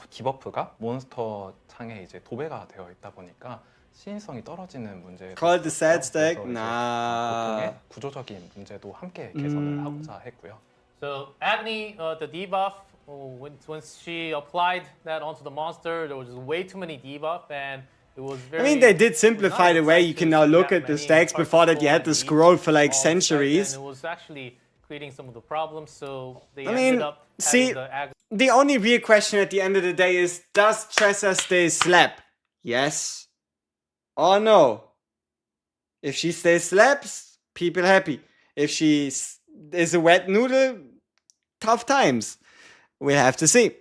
디버프가 몬스터 창에 이제 도배가 되어 있다 보니까 시인성이 떨어지는 문제. Call the sad stack? 고통의 Nah. 구조적인 문제도 함께 개선을 하고자 했고요. So Agni, the debuff, once she applied that onto the monster, there was just way too many debuff, and it was I very. mean, they did simplify the way you can now look that at the many stacks. Before that, you had to particle scroll for like all set, centuries. And it was actually creating some of the problems, so they I ended mean, up see, having the Agni. the only real question at the end of the day is, does Tressa stay slap? Yes or no? If she stays slaps, people happy. If she is a wet noodle, tough times. We'll have to see.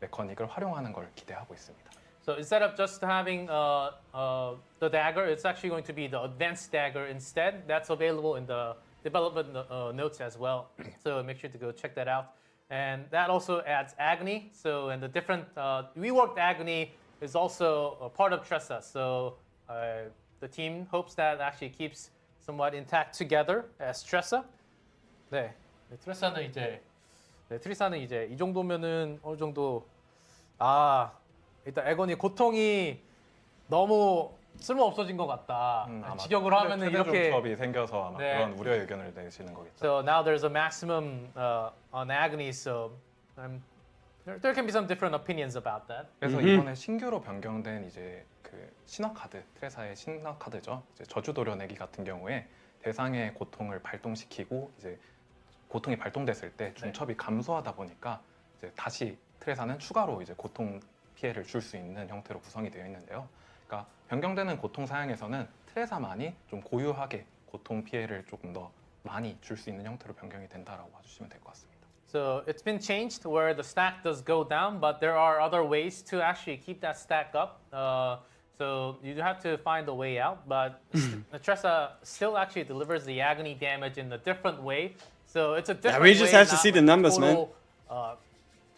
메커닉을 활용하는 걸 기대하고 있습니다. So instead of just having the dagger, it's actually going to be the advanced dagger instead. That's available in the development notes as well. So make sure to go check that out. And that also adds agony. So and the different reworked agony is also a part of Tressa. So the team hopes that actually keeps somewhat intact together as Tressa. 네, 트레사는 이제 이 정도면은 어느 정도 일단 애건이 고통이 너무 쓸모 없어진 것 같다. 직역으로 하면은 이렇게 조합이 생겨서 아마 네. 그런 우려 의견을 내시는 거겠죠. So now there's a maximum on agony, so there can be some different opinions about that. 그래서 이번에 신규로 변경된 이제 그 신화 카드, 트레사의 신화 카드죠. 이제 저주 도려내기 같은 경우에 대상의 고통을 발동시키고 이제 고통이 발동됐을 때 중첩이 감소하다 보니까 이제 다시 트레사는 추가로 이제 고통 피해를 줄 수 있는 형태로 구성이 되어 있는데요. 그러니까 변경되는 고통 사양에서는 트레사만이 좀 고유하게 고통 피해를 조금 더 많이 줄 수 있는 형태로 변경이 된다라고 봐주시면 될 것 같습니다. So it's been changed where the stack does go down, but there are other ways to actually keep that stack up. So you have to find a way out, but Tressa still actually delivers the agony damage in a different way. So it's a different we just way, have to not see the like numbers, man.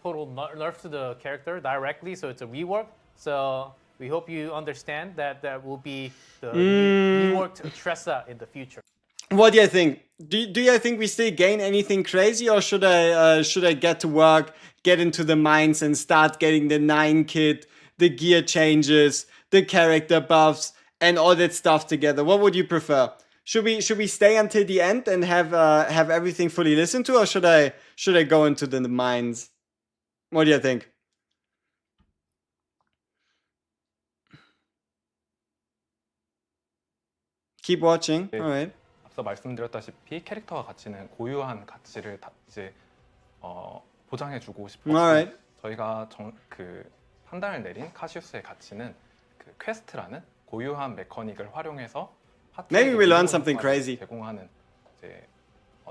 Total nerf to the character directly, so it's a rework. So we hope you understand that that will be the reworked Tressa in the future. What do you think? Do you think we still gain anything crazy, or should I get to work, get into the mines, and start getting the 9 kit, the gear changes, the character buffs, and all that stuff together? What would you prefer? Should we stay until the end and have everything fully listened to, or should I go into the mines? What do you think? Keep watching. All right. 앞서 말씀드렸다시피 캐릭터와 가치는 고유한 가치를 이제 보장해주고 싶었고 Alright. 저희가 그 판단을 내린 카시우스의 가치는 그 퀘스트라는 고유한 메커닉을 활용해서 Maybe we learn something crazy. 제공하는 이제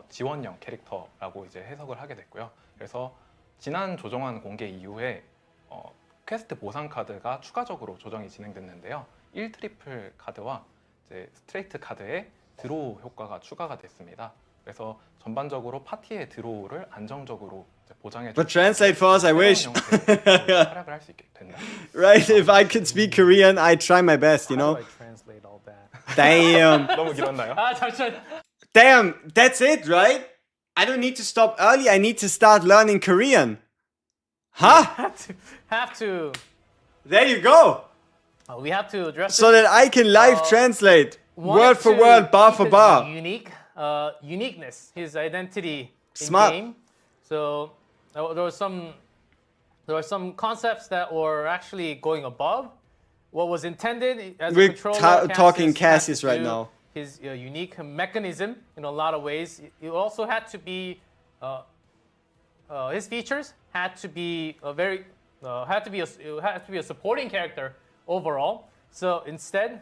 지원형 캐릭터라고 이제 해석을 하게 됐고요. 그래서 지난 조정안 공개 이후에 퀘스트 보상 카드가 추가적으로 조정이 진행됐는데요. 1트리플 카드와 이제 스트레이트 카드에 드로우 효과가 추가가 됐습니다. 그래서 전반적으로 파티의 드로우를 안정적으로 보장해 But translate for us, I wish. 활약을 할 수 있게 된다. Right? If I could speak Korean, I try my best, you know? How do I translate all that? Damn. 너무 길었나요? 잠시만. Damn, that's it, right? I don't need to stop early. I need to start learning Korean. Huh? Have to. There you go. We have to address So it. that I can live translate Wanted word for to word, bar keep for it bar. Unique. uniqueness, his identity in Smart. game. So there were some concepts that were actually going above what was intended as We're a controller. talking Cassius Cassius had to right do now. His unique mechanism in a lot of ways. It also had to be his features had to be a supporting character overall. So instead,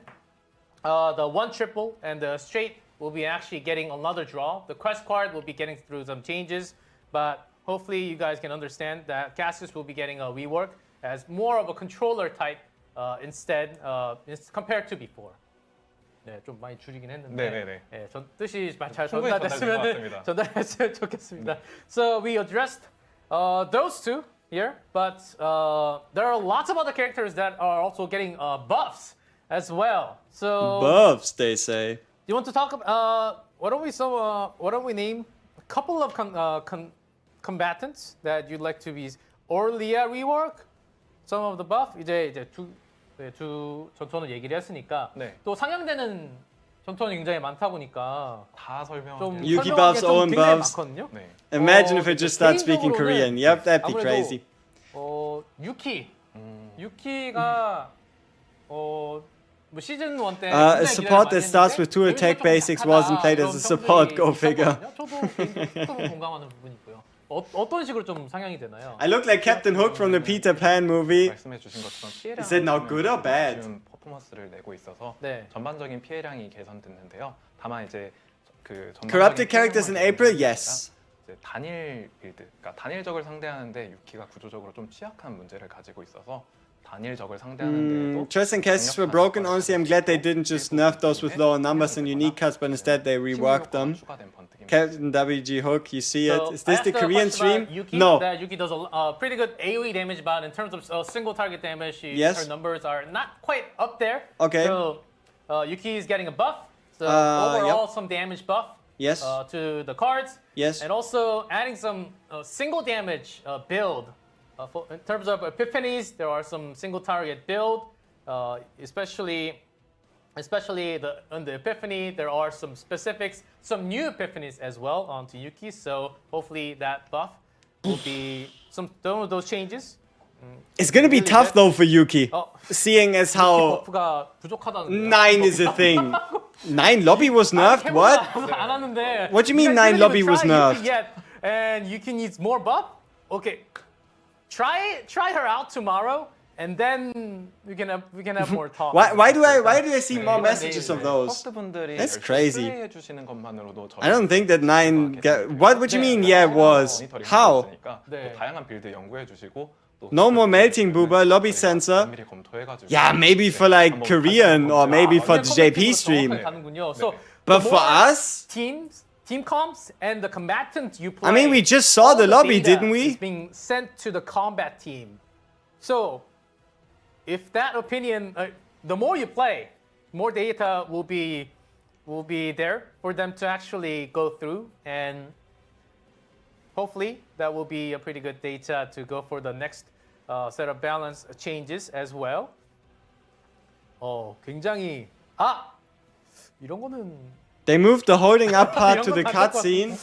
the 1 triple and the straight will be actually getting another draw. The quest card will be getting through some changes, but hopefully you guys can understand that Cassius will be getting a rework as more of a controller type instead compared to before. 네, 좀 많이 줄이긴 했는데 네네네. 네, 전 뜻이 잘 충분히 전달됐으면 전달했으면 좋겠습니다. So we addressed those two here, but there are lots of other characters that are also getting buffs as well. So Buffs, they say. you want to talk about why don't we name a couple of combatants that you'd like to be or Leah rework some of the buff 이제 두 전투원을 얘기를 했으니까 네. 또 상향되는 전투원이 굉장히 많다 보니까 다 설명하기 좀 Yuki 설명하기가 buffs, 좀 Owen 굉장히 buffs. 많거든요. 네. Imagine if it just starts speaking 개인적으로는 Korean. Yep, that'd be 아무래도, crazy. 유키가 뭐 시즌 1 때 A support that starts with 2 attack basics wasn't played as a support, go figure. 저도 개인적으로 공감하는 부분이 있고요. 어떤 식으로 좀 상향이 되나요? I look like Captain Hook from the Peter Pan movie. 말씀해 주신 것처럼 피해량 Is it now good or bad? 지금 퍼포먼스를 내고 있어서 네. 전반적인 피해량이 개선됐는데요. 다만 이제 그 Corrupted characters in 피해량만 April? 개선이 Yes. 아니라 이제 단일 빌드, 그러니까 단일적을 상대하는데 유키가 구조적으로 좀 취약한 문제를 가지고 있어서 단일적을 상대하는데도 Tressa and Cassius were broken. Honestly, I'm glad they didn't just nerf those with lower numbers and unique cuts, but instead they reworked them. Captain WG Hook, you see it. So Is this I the asked a Korean question about stream? Yuki, No. That Yuki does a pretty good AoE damage, but in terms of single target damage, Yes. her numbers are not quite up there. Okay. So Yuki is getting a buff. So Yep. overall, some damage buff Yes. to the cards. Yes. And also adding some single damage build. In terms of Epiphanies, there are some single target build, especially on the Epiphany, there are some specifics, some new Epiphanies as well onto Yuki. So hopefully that buff will be some of those changes. It's gonna be tough though for Yuki, seeing as how 버프가 부족하다는 9 is a thing. 9 lobby was nerfed? What? 안 하는데. What do you mean You guys 9 didn't lobby even was try Yuki nerfed? Yet, and Yuki needs more buff. Okay, try her out tomorrow, and then we can have more talk. Why do I see more messages of those? 호스트분들이 That's 열심히 crazy. 플레이해 주시는 것만으로도 I don't think that 9 what do you mean yeah was? How? 네. 또 다양한 빌드 연구해 주시고 또 No more melting boober, lobby sensor. 면밀히 검토해가지고 Yeah, maybe for like Korean or maybe for the JP stream. So But the for more us, team comps and the combatants you play. I mean, we just saw all the lobby, data didn't we? is being sent to the combat team. So if that opinion, the more you play, more data will be there for them to actually go through, and hopefully that will be a pretty good data to go for the next set of balance changes as well. 굉장히 이런 거는 they moved the holding up part to the cutscene.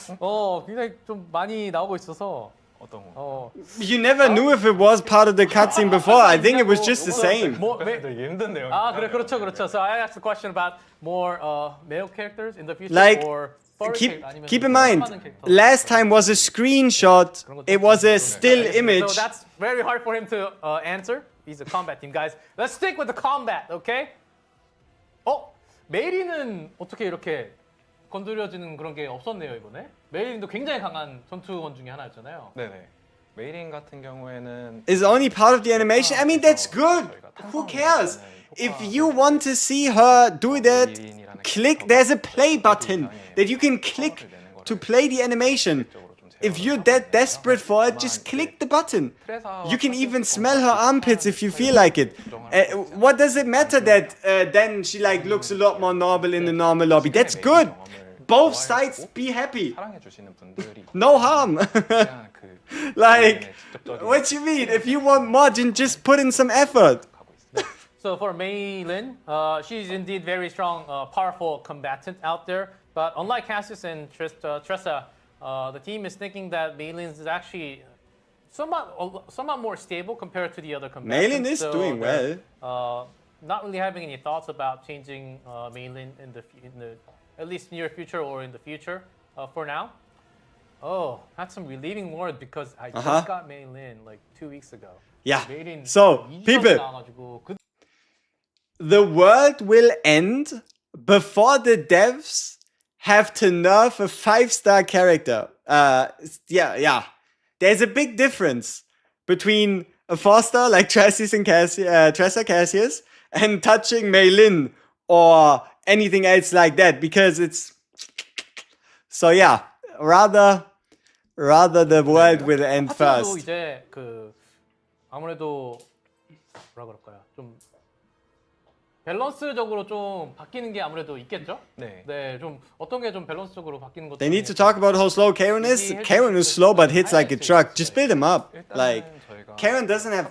굉장히 좀 많이 나오고 있어서 어떤 거? You never knew if it was part of the cutscene before. I think it was just the same. 되게 힘든 내용. 그렇죠. So I asked a question about more male characters in the future, Like, or furry Keep character, 아니면 in mind, 하는 캐릭터. last time was a screenshot. It was a still image. So that's very hard for him to answer. He's a combat team, guys. Let's stick with the combat, okay? 메리는 어떻게 이렇게 건드려지는 그런 게 없었네요 이번에. 메리도 굉장히 강한 전투원 중에 하나였잖아요. 네네. 메이린 같은 경우에는 Is only part of the animation. I mean, that's good. Who cares? If you want to see her do that, click. There's a play button that you can click to play the animation. If you're that desperate for it, just click the button. You can even smell her armpits if you feel like it. What does it matter that then she like looks a lot more normal in the normal lobby? That's good. Both sides be happy. 사랑해 주시는 분들이 No harm. 그냥 그 Like, what you mean? If you want more, then just put in some effort. So for Mei Lin, she's indeed very strong, powerful combatant out there. But unlike Cassius and Tressa, the team is thinking that Malin's is actually somewhat more stable compared to the other combatants. Malin is doing they're, well. Not really having any thoughts about changing Malin in the at least near future or in the future for now. Oh, had some relieving word because I just got Malin like 2 weeks ago. Yeah. Malin So, 이주전에 people, 나와가지고 the world will end before the devs have to nerf a 5-star character. Yeah. There's a big difference between a 4-star like Tressa and Cassius and touching Malin or anything else like that, because it's... So yeah, rather the world will end 파트너도 first. 이제 그 아무래도 뭐라 그럴까요? 좀 밸런스적으로 좀 바뀌는 게 아무래도 있겠죠? 네. 네, 좀 어떤 게 좀 밸런스적으로 바뀌는 것도 They need to talk about how slow Karen is. Karen is slow but hits like a truck. Just build him up. Like, Karen doesn't have...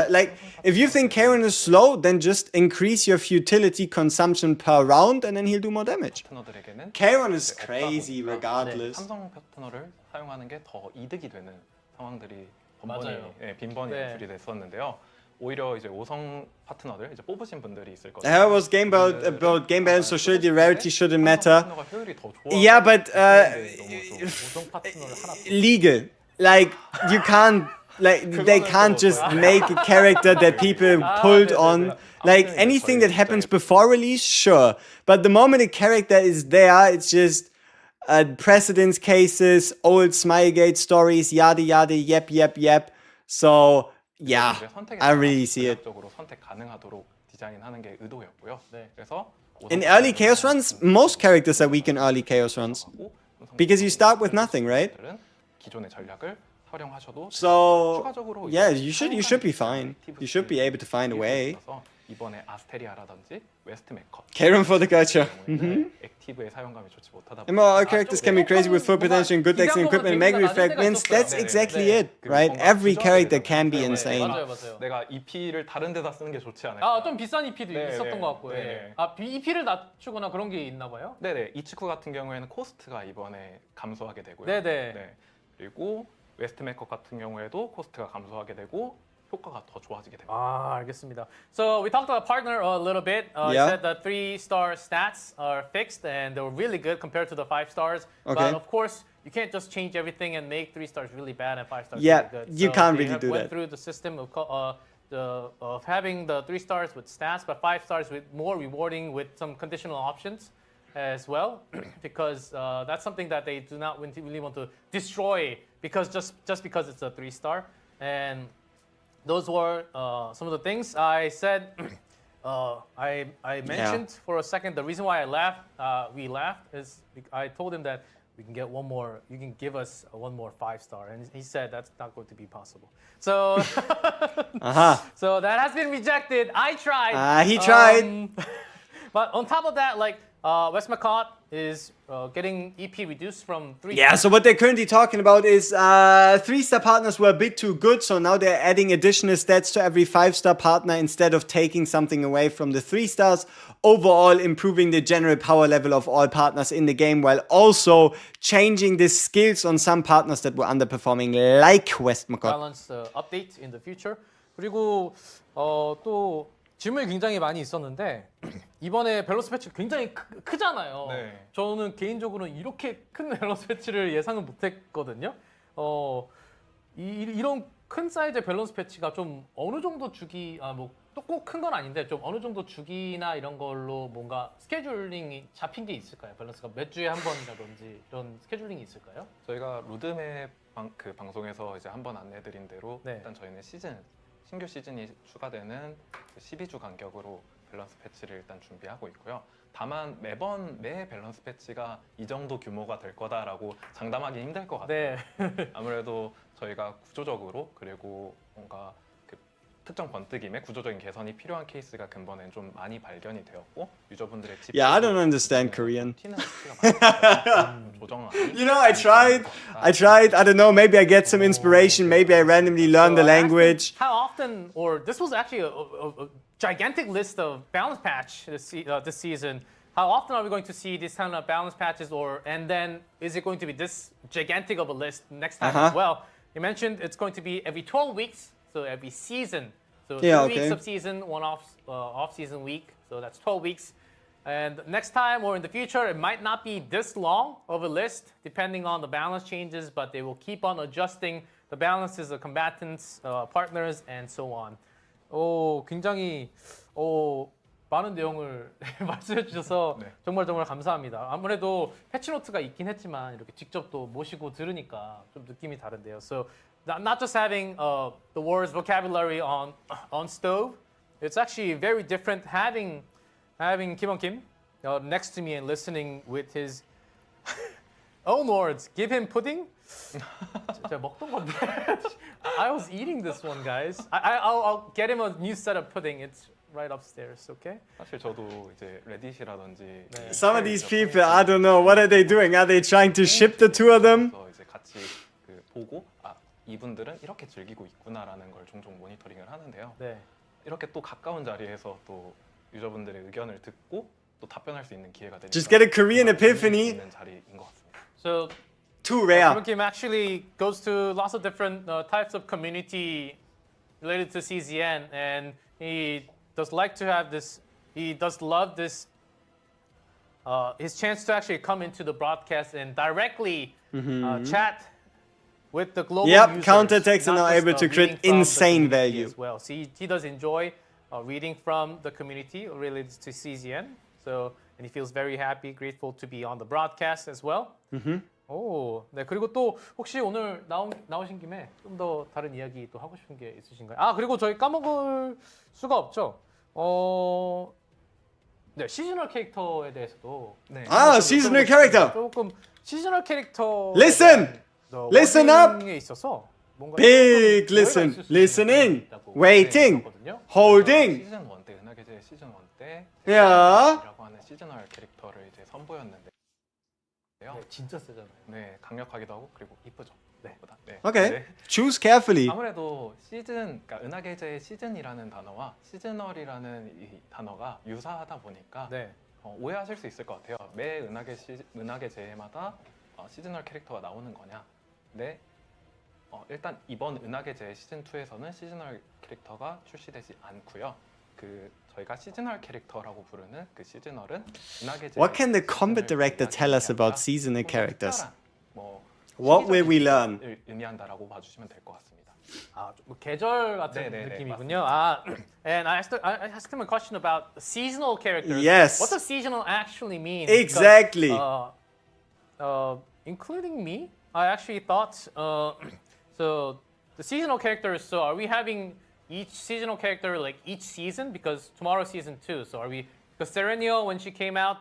like, if you think Karen is slow, then just increase your futility consumption per round and then he'll do more damage. 파트너들에게는 Karen is crazy regardless. 삼성 파트너를 사용하는 게 더 이득이 되는 상황들이 맞아요. 빈번히 네. 연출이 됐었는데요. 오히려 이제 5성 파트너를 이제 뽑으신 분들이 있을 거예요. That was game about game balance, so surely the rarity shouldn't matter. 파트너가 효율이 더 좋아. Yeah, but 5성 파트너를 하나 legal. Like, you can't... Like, they can't just make a character that people pulled on. Like, anything that happens before release, sure. But the moment a character is there, it's just precedence cases, old Smilegate stories, yada yada, yep. So, yeah, I really see it. 적으로 선택 가능하도록 디자인하는 게 의도였고요. 그래서 In early chaos runs, most characters are weak in early chaos runs. Because you start with nothing, right? 기존의 전략을 활용하셔도 So, 추가적으로 yeah, you should be fine. You should be able to find a way. 이번에 아스테리아라든지 웨스트 메커 Karen for the gacha. 액티브의 사용감이 좋지 못하다 MMOR characters can be crazy with full potential and good decks and equipment and memory fragments. That's exactly it, right? Every character can be insane. 맞아요. 내가 EP를 다른 데다 쓰는 게 좋지 않을까? 아, 좀 비싼 EP도 네, 있었던 네. 것 같고요. 네. 아, EP를 낮추거나 그런 게 있나 봐요? 네네, 이츠쿠 같은 경우에는 코스트가 이번에 감소하게 되고요. 네네. 네. 그리고 웨스트 메커 같은 경우에도 코스트가 감소하게 되고 효과가 더 좋아지게 됩니다. 아, 알겠습니다. So we talked about partner a little bit. You Yeah. said the 3-star stats are fixed and they were really good compared to the 5 stars. Okay. But of course, you can't just change everything and make 3 stars really bad and 5 stars Yeah, really good. you can't they really do went that. through the system of having the 3 stars with stats, but 5 stars with more rewarding with some conditional options as well, because that's something that they do not really want to destroy because just because it's a 3-star. And those were some of the things I said. I mentioned for a second the reason why we laughed is I told him that we can get one more. You can give us one more 5-star, and he said that's not going to be possible. So, so that has been rejected. I tried. He tried. But on top of that, like West McCott is getting EP reduced from 3. Yeah, so what they're currently talking about is 3-star partners were a bit too good, so now they're adding additional stats to every 5-star partner instead of taking something away from the 3 stars, overall improving the general power level of all partners in the game, while also changing the skills on some partners that were underperforming, like West McCott. Balance update in the future. 그리고 또 질문이 굉장히 많이 있었는데 이번에 밸런스 패치 굉장히 크잖아요. 네. 저는 개인적으로 이렇게 큰 밸런스 패치를 예상은 못했거든요. 이런 큰 사이즈의 밸런스 패치가 좀 어느 정도 주기 또 꼭 큰 건 아닌데 좀 어느 정도 주기나 이런 걸로 뭔가 스케줄링이 잡힌 게 있을까요? 밸런스가 몇 주에 한 번이라든지 이런 스케줄링이 있을까요? 저희가 루드맵 방송에서 이제 한번 안내드린 대로 네. 일단 저희는 신규 시즌이 추가되는 12주 간격으로 밸런스 패치를 일단 준비하고 있고요. 다만 매 밸런스 패치가 이 정도 규모가 될 거다라고 장담하기 힘들 것 같아요. 네. 아무래도 저희가 구조적으로 그리고 뭔가 그 특정 번뜩임에 구조적인 개선이 필요한 케이스가 근본엔 좀 많이 발견이 되었고 유저분들의 Yeah, I don't understand Korean. 튀는 패치가 많이 조정하는 You know, I tried. I don't know, maybe I get some inspiration, maybe I randomly learn the So I asked him language. How often, or this was actually a gigantic list of balance patch this season. how often are we going to see these kind of balance patches, and then is it going to be this gigantic of a list next time as well? You mentioned it's going to be every 12 weeks, so every season. So 2 weeks of season, one off-season week. So that's 12 weeks. And next time or in the future, it might not be this long of a list, depending on the balance changes, but they will keep on adjusting the balances of combatants, partners, and so on. 굉장히 많은 내용을 말씀해 주셔서 정말 감사합니다. 아무래도 패치노트가 있긴 했지만 이렇게 직접 또 모시고 들으니까 좀 느낌이 다른데요. So not just having the words vocabulary on stove, it's actually very different having Kim Kim next to me and listening with his own words. Give him pudding. 제가 먹던 건데. I was eating this one, guys. I'll get him a new set of pudding. It's right upstairs, okay? 사실 저도 이제 레딧이라든지 Some of these people, I don't know, what are they doing? Are they trying to ship the two of them? 이제 같이 그 보고 이분들은 이렇게 즐기고 있구나라는 걸 종종 모니터링을 하는데요. 네. 이렇게 또 가까운 자리에서 또 유저분들의 의견을 듣고 또 답변할 수 있는 기회가 되니까 Just get a Korean Epiphany. 있는 자리인 것 같습니다. So Too rare. Kim actually goes to lots of different types of community related to CZN, and he does like to have this. He does love this. His chance to actually come into the broadcast and directly chat with the global users. counterattacks are not now just, able to reading create from the insane community value. as well. So he does enjoy reading from the community related to CZN. So and he feels very happy, grateful to be on the broadcast as well. 네, 그리고 또 혹시 오늘 나오신 김에 좀 더 다른 이야기 또 하고 싶은 게 있으신가요? 그리고 저희 까먹을 수가 없죠. 네, 시즈널 캐릭터에 대해서도. 네. Seasonal character. 조금 시즈널 캐릭터. Listen up. 에 있어서 뭔가 Big 조금 listen. 오해가 있을 수 Listening. 있다고 Waiting. 들었거든요. Holding. 시즌 1때 은하계제 시즌 1때 Yeah. 라고 하는 시즈널 캐릭터를 이제 선보였는데요. 네, 진짜 세잖아요. 네, 강력하기도 하고 그리고 이쁘죠. 네. 네. Okay. 네. Choose carefully. 아무래도 그러니까 은하계제의 시즌이라는 단어와 시즈널이라는 이 단어가 유사하다 보니까 네. 오해하실 수 있을 것 같아요. 매 은하계제마다 시즈널 캐릭터가 나오는 거냐? 네. 일단 이번 은하계제 시즌 2에서는 시즈널 캐릭터가 출시되지 않고요. 저희가 시즈널 캐릭터라고 부르는 그 시즈널은 은하계제. What can the combat director tell us about seasonal characters? What will we learn? 의미한다라고 봐주시면 될 것 같습니다. 좀 계절 같은 느낌이군요. And I asked him a question about seasonal characters. Yes. What does seasonal actually mean? Exactly. Because, including me, I actually thought so the seasonal characters. So are we having each seasonal character like each season? Because tomorrow's season 2. So are we? Because Serenio, when she came out,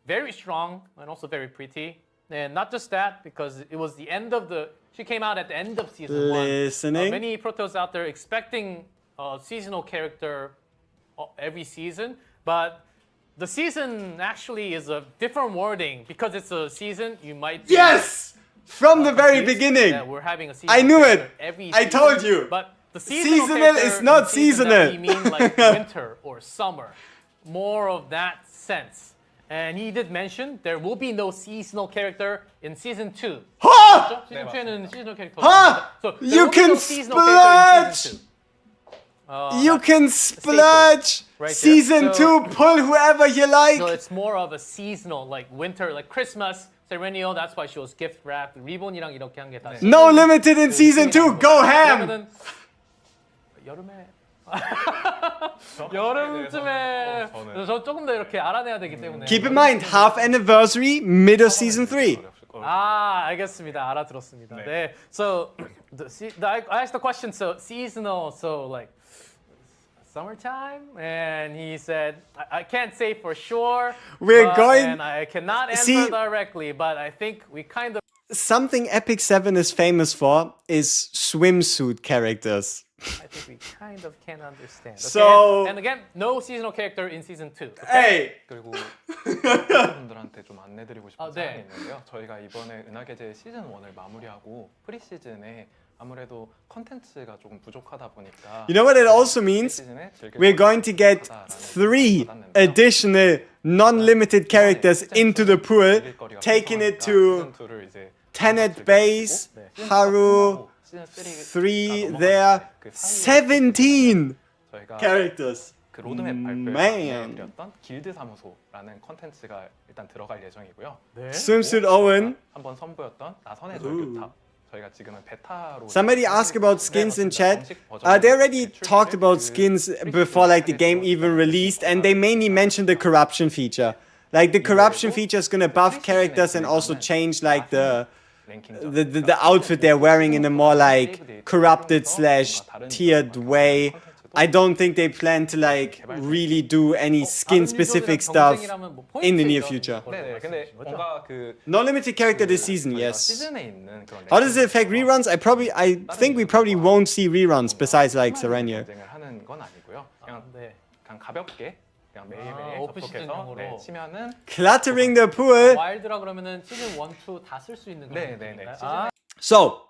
very strong and also very pretty. And not just that, because it was the end of she came out at the end of season 1. Listening. Many protos out there expecting a seasonal character every season, but the season actually is a different wording. Because it's a season, you might be, Yes! From the very beginning. Yeah, we're having a season. I knew it. Every I season, told you. But the seasonal Seasonal is not season seasonal. We mean like winter or summer, more of that sense. And he did mention there will be no seasonal character in season 2. Ha! 시즌 2에는 시즈널 캐릭터. Ha! So there You will be can no seasonal character in season 2. You can splurge. Right there. Season So- 2, pull whoever you like. So it's more of a seasonal, like winter, like Christmas. Serenio, that's why she was gift wrapped. 리본이랑 이렇게 한 게 다. No limited in season 2. Go ham. 여름에. 여름쯤에 저 조금 더 이렇게 알아내야 되기 때문에. Keep in mind, half anniversary, mid of season 3. 알겠습니다. 알아들었습니다. 네. So I asked the question. So seasonal. So like summertime, and he said I can't say for sure. We're going- and I cannot answer See- directly, but I think we kind of. Something Epic 7 is famous for is swimsuit characters. I think we kind of can understand. Okay? So- and again, no seasonal character in season 2. Hey! 그리고 분들한테 좀 안내드리고 싶은 네. 사항이 있는데요. 저희가 이번에 은하계제 시즌 1을 마무리하고 프리시즌에 아무래도 컨텐츠가 조금 부족하다 보니까 You know what it also means? 시즌에 즐길 We're 수 going to get 있다라는 3 받았는데요. additional non-limited characters 시즌 into the 2는 pool, 즐길 거리가 taking it 풍성하니까 to 시즌 2를 이제 Tenet 즐길 수 Base, 있고, 시즌 2가 Haru, 끝나고 시즌 3 3가 there, 넘어갈 때 그 사이에 17 저희가 characters. 그 로드맵 Man. 발표에 안내해드렸던 길드 사무소라는 컨텐츠가 일단 들어갈 예정이고요. 네. Swimsuit Owen. 한번 선보였던 나선의 절규탑. 저희가 지금은 베타로 Somebody asked about skins in chat. They already talked about skins before like the game even released, and they mainly mentioned the corruption feature. Like the corruption feature is gonna buff characters and also change like the outfit they're wearing in a more like corrupted slash tiered way. I don't think they plan to like really do any skin specific stuff in the near future. 네, 근데 뭔가 그 No limited character this season, 저희가 yes. 시즌에 있는 그런 How does it affect reruns? I think we probably won't see reruns besides like Serenia. 경쟁을 하는 건 아니고요. 그냥 네. 그냥 가볍게 그냥 매일매일 오프 접속해서 시즌용으로. 치면은 Cluttering the pool. 와일드라 그러면은 시즌 1, 2 다 쓸 수 있는 네, 그런 네, 네. 느낌인가요? 시즌에 So,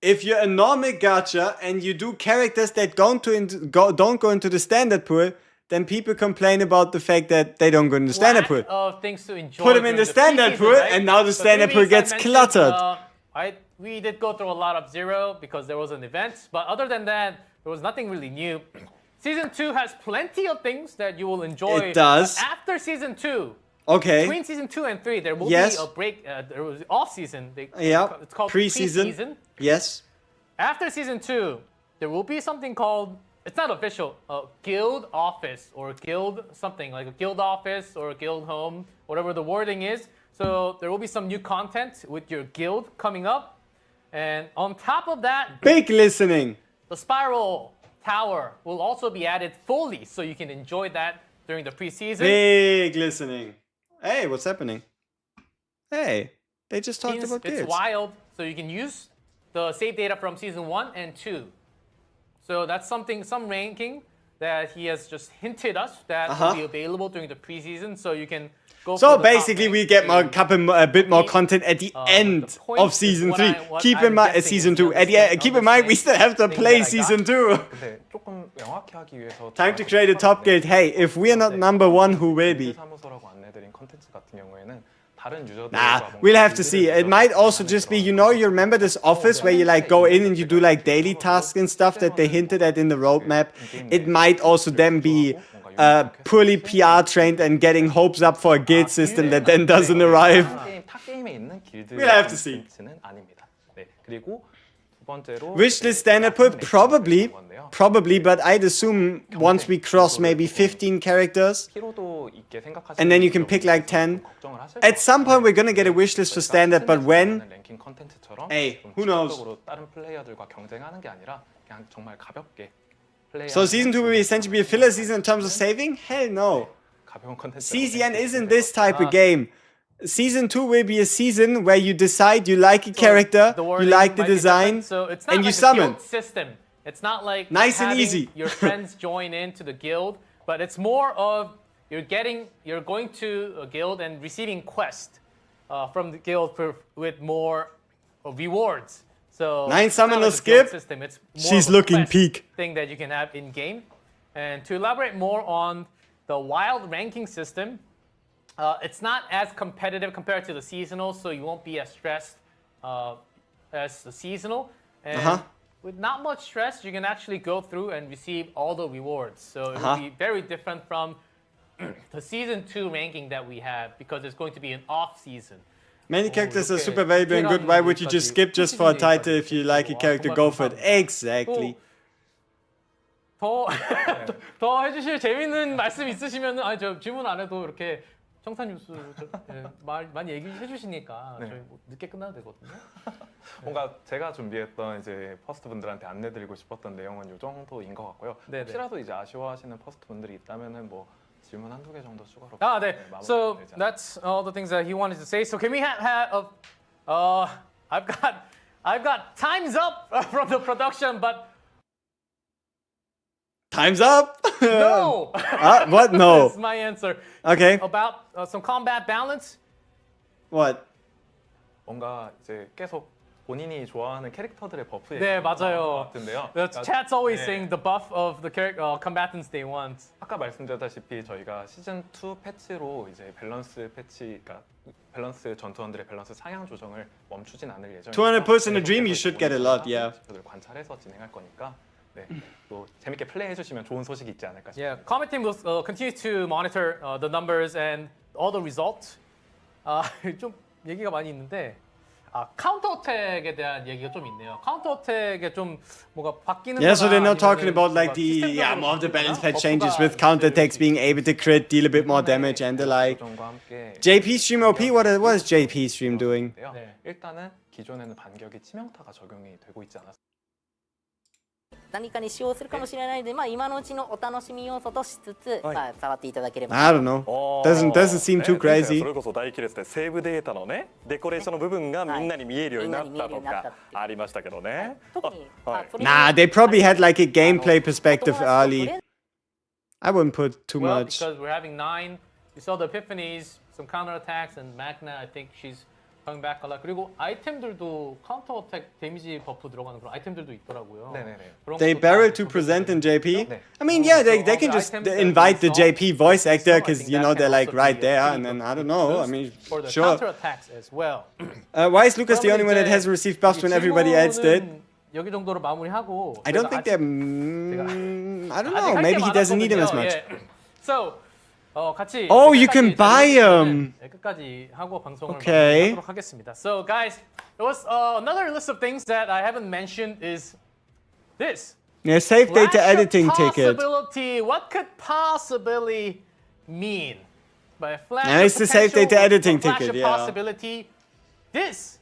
if you're a normal gacha and you do characters that don't go into the standard pool, then people complain about the fact that they don't go in the standard pool. Lack of things to enjoy Put 'em in during the standard preseason, pool, right? and now the So standard pool previously I gets mentioned, cluttered. We did go through a lot of Zero because there was an event, but other than that, there was nothing really new. Season 2 has plenty of things that you will enjoy. It does. But after Season 2, Okay. between Season 2 and 3, there will Yes. be a break. There was off season. Yeah. It's called Pre-season. pre-season. Yes. After Season 2, there will be something called, it's not official, a guild office or guild something, like a guild office or a guild home, whatever the wording is. So there will be some new content with your guild coming up. And on top of that, Big listening. the Spiral Tower will also be added fully, so you can enjoy that during the preseason. Big listening. Hey, what's happening? Hey, they just talked It's about kids. wild, so you can use the save data from season 1 and 2. So that's something, some ranking that he has just hinted us that will be available during the preseason, so you can go. So for the top basically, we rank get to a bit more meet, content at the end the point of is season what 3. what Keep I'm in mind, guessing season is 2. At the end, keep in mind, we still have to thing play that I got. season 2. 근데 조금 명확히 하기 위해서 Time to create a top guild. Hey, if we're not number 1, who will be? 사무소라고 안내드린 컨텐츠 같은 경우에는 다른 유저들과 Nah, 뭔가 we'll have to see. 길드를 It might also just be, you remember this office where you like go in and you do like daily tasks and stuff that they hinted at in the roadmap? It might also then be poorly PR trained and getting hopes up for a guild system that then doesn't arrive. 탑 게임에 있는 길드 We'll have to see. 컨텐츠는 아닙니다. 네, 그리고 두 번째로 Wishlist standard pool? Probably, but I'd assume once we cross maybe 15 characters, 피로도 있게 생각하시는 and then you can pick like 10. 걱정을 하실 At some point we're gonna get a wishlist for standard, but when? 랭킹 컨텐츠처럼 Hey, 좀 who knows? 직접적으로 다른 플레이어들과 경쟁하는 게 아니라 그냥 정말 가볍게 So season 2 will essentially be a filler season in terms of saving? Hell no. 가벼운 컨텐츠 CZN isn't this type of game. Season 2 will be a season where you decide you like a character, The you wording like the might be design, different, so it's not and you like summon. a guild system. It's not like Nice and having easy. your friends join into the guild, but it's more of you're going to a guild and receiving quests from the guild with more rewards. So 9 it's not summon like or a guild skip? system. It's more She's of a looking quest peak. thing that you can have in game. And to elaborate more on the wild ranking system, it's not as competitive compared to the seasonal, so you won't be as stressed as the seasonal. And with not much stress, you can actually go through and receive all the rewards. So it will be very different from the season 2 ranking that we have because it's going to be an off season. Many characters are super valuable and good. Why would you just skip just for a title if you like a character? Go for it. Exactly. 더 더 해주실 재밌는 말씀 있으시면 아니 저 질문 안 해도 이렇게 청산 뉴스 많이 얘기해 주시니까 저희 뭐 늦게 끝나도 되거든요. 뭔가 제가 준비했던 이제 퍼스트 분들한테 안내드리고 싶었던 내용은 이 정도인 것 같고요. 네네. 혹시라도 이제 아쉬워하시는 퍼스트 분들이 있다면은 뭐 질문 한두 개 정도 추가로. 아, 네. 마무리가 So 되지 않을까. that's all the things that he wanted to say. So can we have I've got times up from the production, but Time's up? no. What? No. That's my answer. Okay. About some combat balance. What? 뭔가 이제 계속 본인이 좋아하는 캐릭터들의 버프 네, 맞아요. 같은데요. The chat's always 네. saying the buff of the combatants they want. 아까 말씀드렸다시피 저희가 시즌 2 패치로 이제 밸런스 전투원들의 밸런스 상향 조정을 멈추진 않을 예정이고 200% a dream, you should get a lot, yeah. 지표들 관찰해서 진행할 거니까 네, 또 재밌게 플레이해 주시면 좋은 소식이 있지 않을까 싶습니다. Yeah, Comet team will continue to monitor the numbers and all the results. 좀 얘기가 많이 있는데 카운터 어택에 대한 얘기가 좀 있네요. 카운터 어택에 좀 뭐가 바뀌는 Yeah, so they're not talking 아니면은 about like 뭔가 the 시스템적으로 more of the balance 바뀌거나 patch changes 버프가 with counterattacks 있을 being able to crit, deal a bit more damage and the like. 조정과 함께 JP stream OP, what is JP stream doing? 네. 일단은 기존에는 반격이 치명타가 적용이 되고 있지 않았습니다. 何かに使用するかもしれないので、まあ今のうちのお楽しみ要素としつつ、まあ触っていただければ。 I don't know. Doesn't seem too ね crazy. それこそ大亀裂でセーブデータのねデコレーションの部分がみんなに見えるようになったとかありましたけどね。特に、はいそれに Nah, they probably had like a gameplay perspective early. I wouldn't put too Well, much. because we're having 9, you saw the Epiphanies, some counterattacks, and Magna, I think she's coming back a lot. 그리고 아이템들도 카운터 어택 데미지 버프 들어가는 그런 아이템들도 있더라고요. 네네네. 그런 They 것도 barrel 다 to 좀 present in JP. 네. I mean, yeah, they So can all the just items that invite the we saw, JP voice actor I because, think you that know, can they're like also right be a there. pretty And then, good I don't know, I boost mean, for the sure. counterattacks as well. Why is Lucas the only one that 그러면 hasn't received buffs when everybody else did? 여기 정도로 마무리하고 I don't think they're... I don't know, maybe he doesn't need him as much. So, 같이 Oh, you 끝까지 can buy 자료를 'em. 네, 끝까지 하고 방송을 Okay. 마무리하도록 하겠습니다. So, guys, there was another list of things that I haven't mentioned is this. Yeah, save data Flash of editing ticket. possibility. What could possibly mean? By flash Yeah, of it's the save potential, data editing flash ticket, of yeah. possibility. This,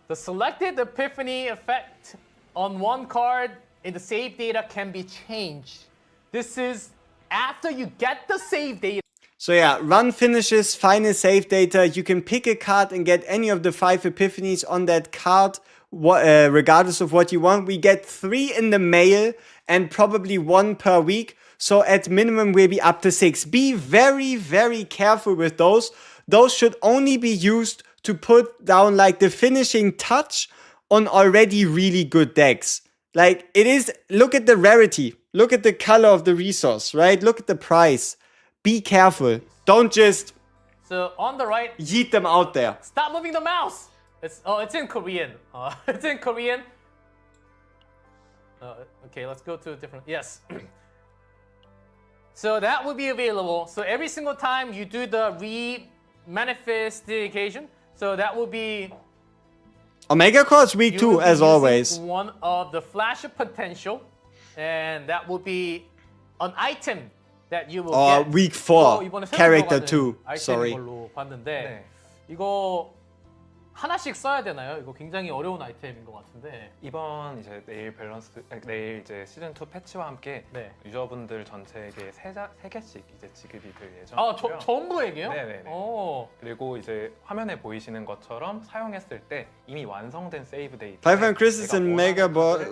the selected Epiphany effect on one card in the save data can be changed. This is after you get the save data. So yeah, run finishes, final save data. You can pick a card and get any of the 5 epiphanies on that card, regardless of what you want. We get 3 in the mail and probably 1 per week. So at minimum, we'll be up to 6. Be very, very careful with those. Those should only be used to put down like the finishing touch on already really good decks. Like it is, look at the rarity. Look at the color of the resource, right? Look at the price. Be careful. Don't just So on the right, yeet them out there. stop moving the mouse. It's in Korean. It's in Korean. Okay, let's go to a different. Yes. So that will be available. So every single time you do the re-manifestation, so that will be Omega Core's week you will 2, be as using always. one of the flash of potential, and that will be an item that you will Or get. week 4, 이거 이번에 새로 character 들어가는 2. 아이템인 Sorry. 걸로 봤는데 네. 이거 하나씩 써야 되나요? 이거 굉장히 어려운 아이템인 것 같은데. 이번 이제 내일 이제 시즌 2 패치와 함께 네. 유저분들 전체에게 3개씩 이제 지급이 될 예정이고요. 전부에게요? 네네네. 오. 그리고 이제 화면에 보이시는 것처럼 사용했을 때 이미 완성된 세이브 데이터. 500 Chris and Mega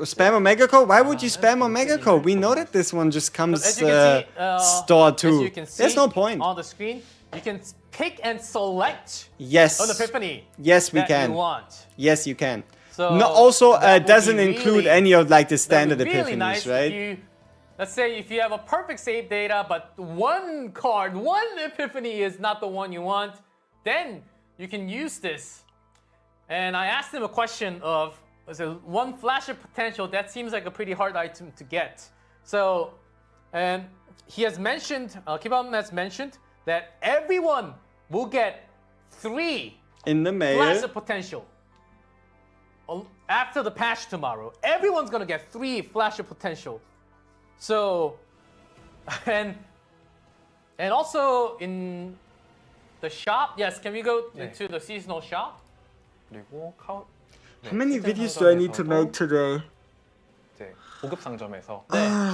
spam Omega Code? Why would you spam Omega Code? We know that this one just comes As you can see, store as too. you can see There's no point. on the screen. You can pick and select Yes. an Epiphany Yes, we that can. you want. Yes, you can. So No, also that would doesn't be include really- any of like the That'd standard be really epiphanies, nice right? if you, let's say if you have a perfect save data, but one card, one epiphany is not the one you want, then you can use this. And I asked him a question of, was it one flash of potential? That seems like a pretty hard item to get. So, and he has mentioned, Kibam has mentioned that everyone will get 3 In the flash mail. of potential. After the patch tomorrow, everyone's gonna get 3 flash of potential. So, and also in the shop, yes, can we go to the seasonal shop? 그리고 How many videos do I need to make today? 이제 고급 상점에서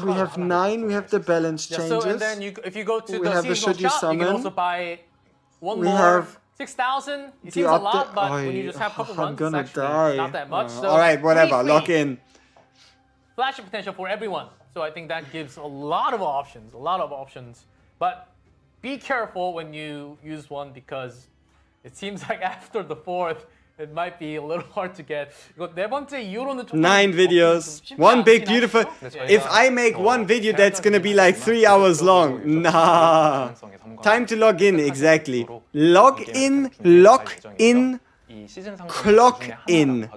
We have 9, we have the balance Yeah, so and changes. then if you go to We the have the seasonal Should You shop, you can Summon? also buy one We more. have 6,000. It the seems a lot, update- but when you just have a couple I'm runs, gonna it's actually die. not that much. So Alright, whatever, free lock in. flash of potential for everyone. So I think that gives a lot of options, But be careful when you use one because it seems like after the 4th, it might be a little hard to get. 이거 네 번째 이후로는 좀 9 videos, one big beautiful. If I make one video that's gonna be like 3 hours long, nah. Time to log in, exactly. Log in, lock in, clock in.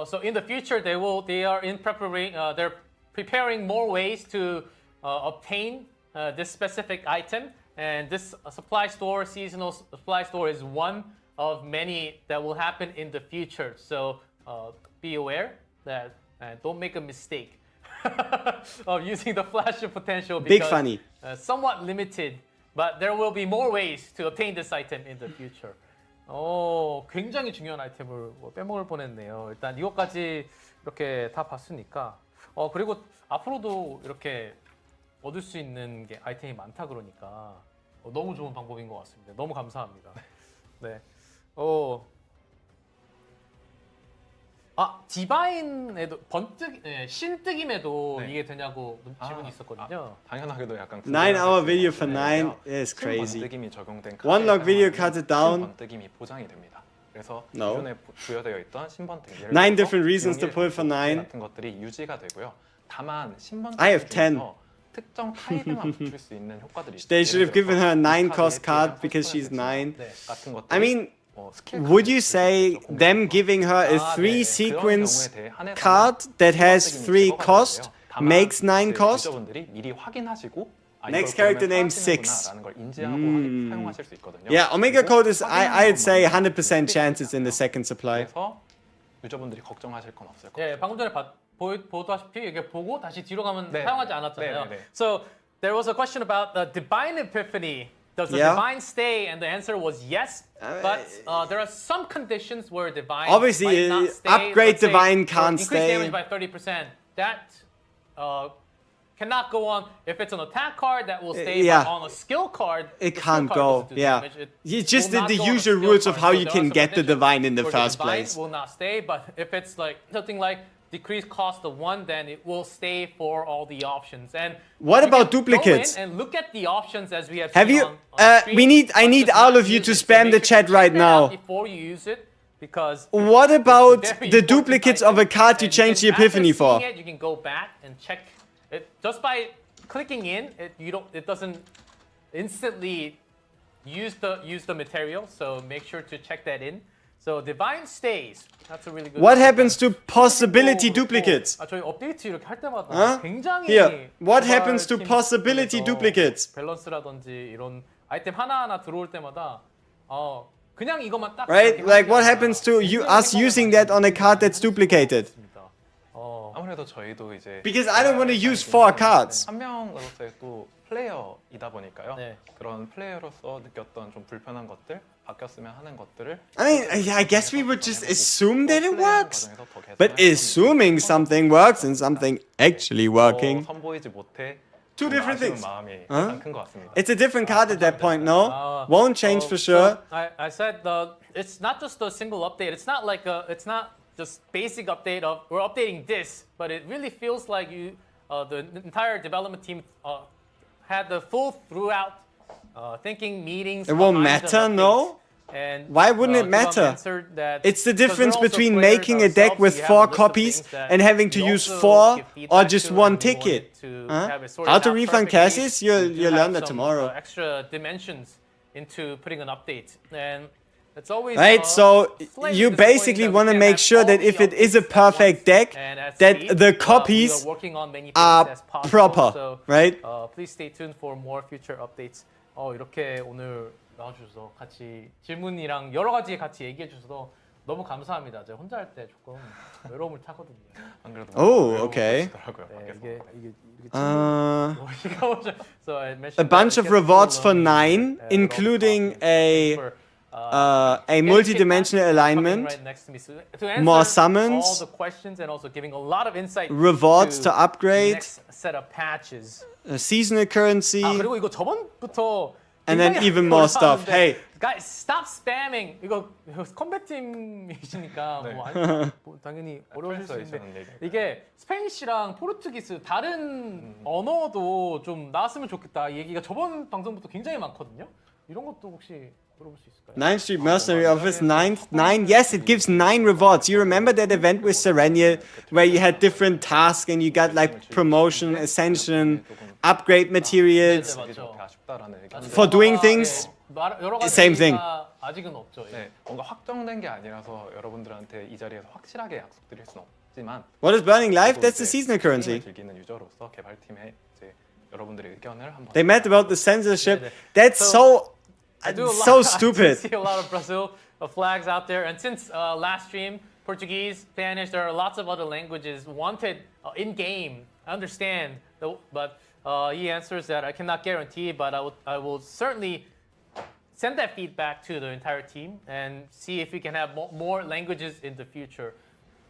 So in the future, they are in preparing. They're preparing more ways to obtain this specific item, and this supply store, seasonal supply store, is one of many that will happen in the future. So be aware that and don't make a mistake of using the flash of potential because Big funny. Somewhat limited, but there will be more ways to obtain this item in the future. 굉장히 중요한 아이템을 빼먹을 뻔했네요. 일단 이것까지 이렇게 다 봤으니까 그리고 앞으로도 이렇게 얻을 수 있는 게 아이템이 많다 그러니까 너무 좋은 방법인 것 같습니다. 너무 감사합니다. 네. 디바인에도 신뜨김에도 이게 되냐고 질문이 있었거든요. 당연하게도 약간 9-hour video for 9 is crazy. 번뜨김이 적용된 One log video cut it down. 번뜨김이 보장이 됩니다. 그래서 No. 기존에 부여되어 있던 신번뜨기 9 different reasons to pull for 9. 같은 것들이 유지가 되고요. 다만 신번뜨기 I have 10. 특정 타입에만 붙일 수 있는 효과들이 있어요. They should have given her a 9 cost card because she's 9. I mean, would you say them giving her a 3 sequence card that has 3 cost makes 9 cost? Next character name 6. Yeah, Omega Code is, I'd say 100% chances in the second supply. 유저분들이 걱정하실 건 없을 거예요. 예, 방금 전에 보다시피 이게 보고 다시 뒤로 가면 사용하지 않았잖아요. So there was a question about the divine epiphany. Does the divine stay? And the answer was yes. But there are some conditions where divine obviously might not stay. upgrade Let's say, divine can't increase stay. damage by 30%. That cannot go on. If it's an attack card, that will stay. Yeah. But on a skill card, It the skill can't card go. doesn't do Yeah. damage. You just will did the not go on a usual skill rules of card. how So you there can are some get the conditions divine in the where first divine place. will not stay, but if it's like something like decreased cost of 1, then it will stay for all the options. And What you about can duplicates? Go in and look at the options as we have Have seen you? on screen, I but need just all not of you use to it. So spam the make sure chat to right check that out now. before you use it, because What about very the important duplicates of a item. card you And change the after Epiphany for? seeing it, you can go back and check it just by clicking in. It doesn't instantly use the material. So make sure to check that in. So divine stays. That's a really good. What happens to possibility duplicates? 저희 업데이트 이렇게 할 때마다 Huh? 굉장히 Here, what 개발 happens to 팀 possibility 쪽에서 duplicates? 밸런스라든지 이런 아이템 하나하나 들어올 때마다 그냥 이것만 딱 Right? 이렇게 Like 하는 what 게 happens to 아니라 us using that on a card that's duplicated? 아무래도 저희도 이제 Because I don't want to use 4 cards. 한 명으로서의 또 플레이어이다 보니까요. 네. 그런 플레이어로서 느꼈던 좀 불편한 것들, 바뀌었으면 하는 것들을 I mean, I guess we would just assume that it works. But assuming something works and something actually working. 선보이지 못해 Two different 아쉬운 things. 마음이 가장 큰것 같습니다. It's a different card at that point, no? Won't change for sure. I said it's not just a single update. It's not like it's not just basic update of we're updating this, but it really feels like the entire development team had the full throughout thinking meetings. It won't behind the matter, updates. no? And Why wouldn't it Kivam matter? answered that It's the because difference we're also between players making a deck ourselves, with we have 4 a list of copies things that and having to we use also 4 give or feedback just to, 1 and we ticket. wanted to Huh? have it sorted How to out refund perfectly. Cassius? You'll We do learn have that some, tomorrow. Extra dimensions into putting an update, and it's always Right, so slightly you disappointing basically that we want to can't make have sure all that the if it is a updates at perfect once deck, and at that speed, the we copies are working on many are things as possible, proper, so, right? Please stay tuned for more future updates. 이렇게 오늘 나와주셔서 같이 질문이랑 여러 가지 같이 얘기해 주셔서 너무 감사합니다. 제가 혼자 할 때 조금 외로움을 타거든요. 안 그래도 Oh, okay. 이게 So I mentioned A bunch that of it gets rewards so for lonely, 9, with all the including talking. a Getting multi-dimensional feedback, coming alignment, right next to me. So to answer more summons, all the questions, and also giving a lot of insight rewards to upgrade, next set of patches. seasonal currency, 그리고 이거 저번부터 and then 굉장히 even more stuff. 올라왔는데, Hey, guys, stop spamming. 이거 컴뱃 팀이시니까 네. 뭐 아니, 뭐 당연히 어려우실 수 있는데 얘기할까요? 이게 스페니쉬랑 포르투기스 다른 언어도 좀 나왔으면 좋겠다 이 얘기가 저번 방송부터 굉장히 많거든요. 이런 것도 혹시 물어볼 수 있을까요? 9th Street Mercenary Office, 9. Yes, it gives 9 rewards. You remember that event with Serenial where you had different tasks and you got like promotion, ascension, upgrade materials 그렇게 아쉽다라는 의견. for doing things? 여러 가지 Same thing. 얘기가 아직은 없죠. 예. 네, 뭔가 확정된 게 아니라서 여러분들한테 이 자리에서 확실하게 약속드릴 수는 없지만 What is Burning Life? 저도 That's the 이제 seasonal currency. 게임을 즐기는 유저로서 개발팀에 이제 여러분들의 의견을 한번 They met about the censorship. Yeah, That's so I do a lot, so I stupid. see a lot of Brazil flags out there, and since last stream, Portuguese, Spanish, there are lots of other languages wanted in game. I understand, but he answers that I cannot guarantee, but I will certainly send that feedback to the entire team and see if we can have more languages in the future.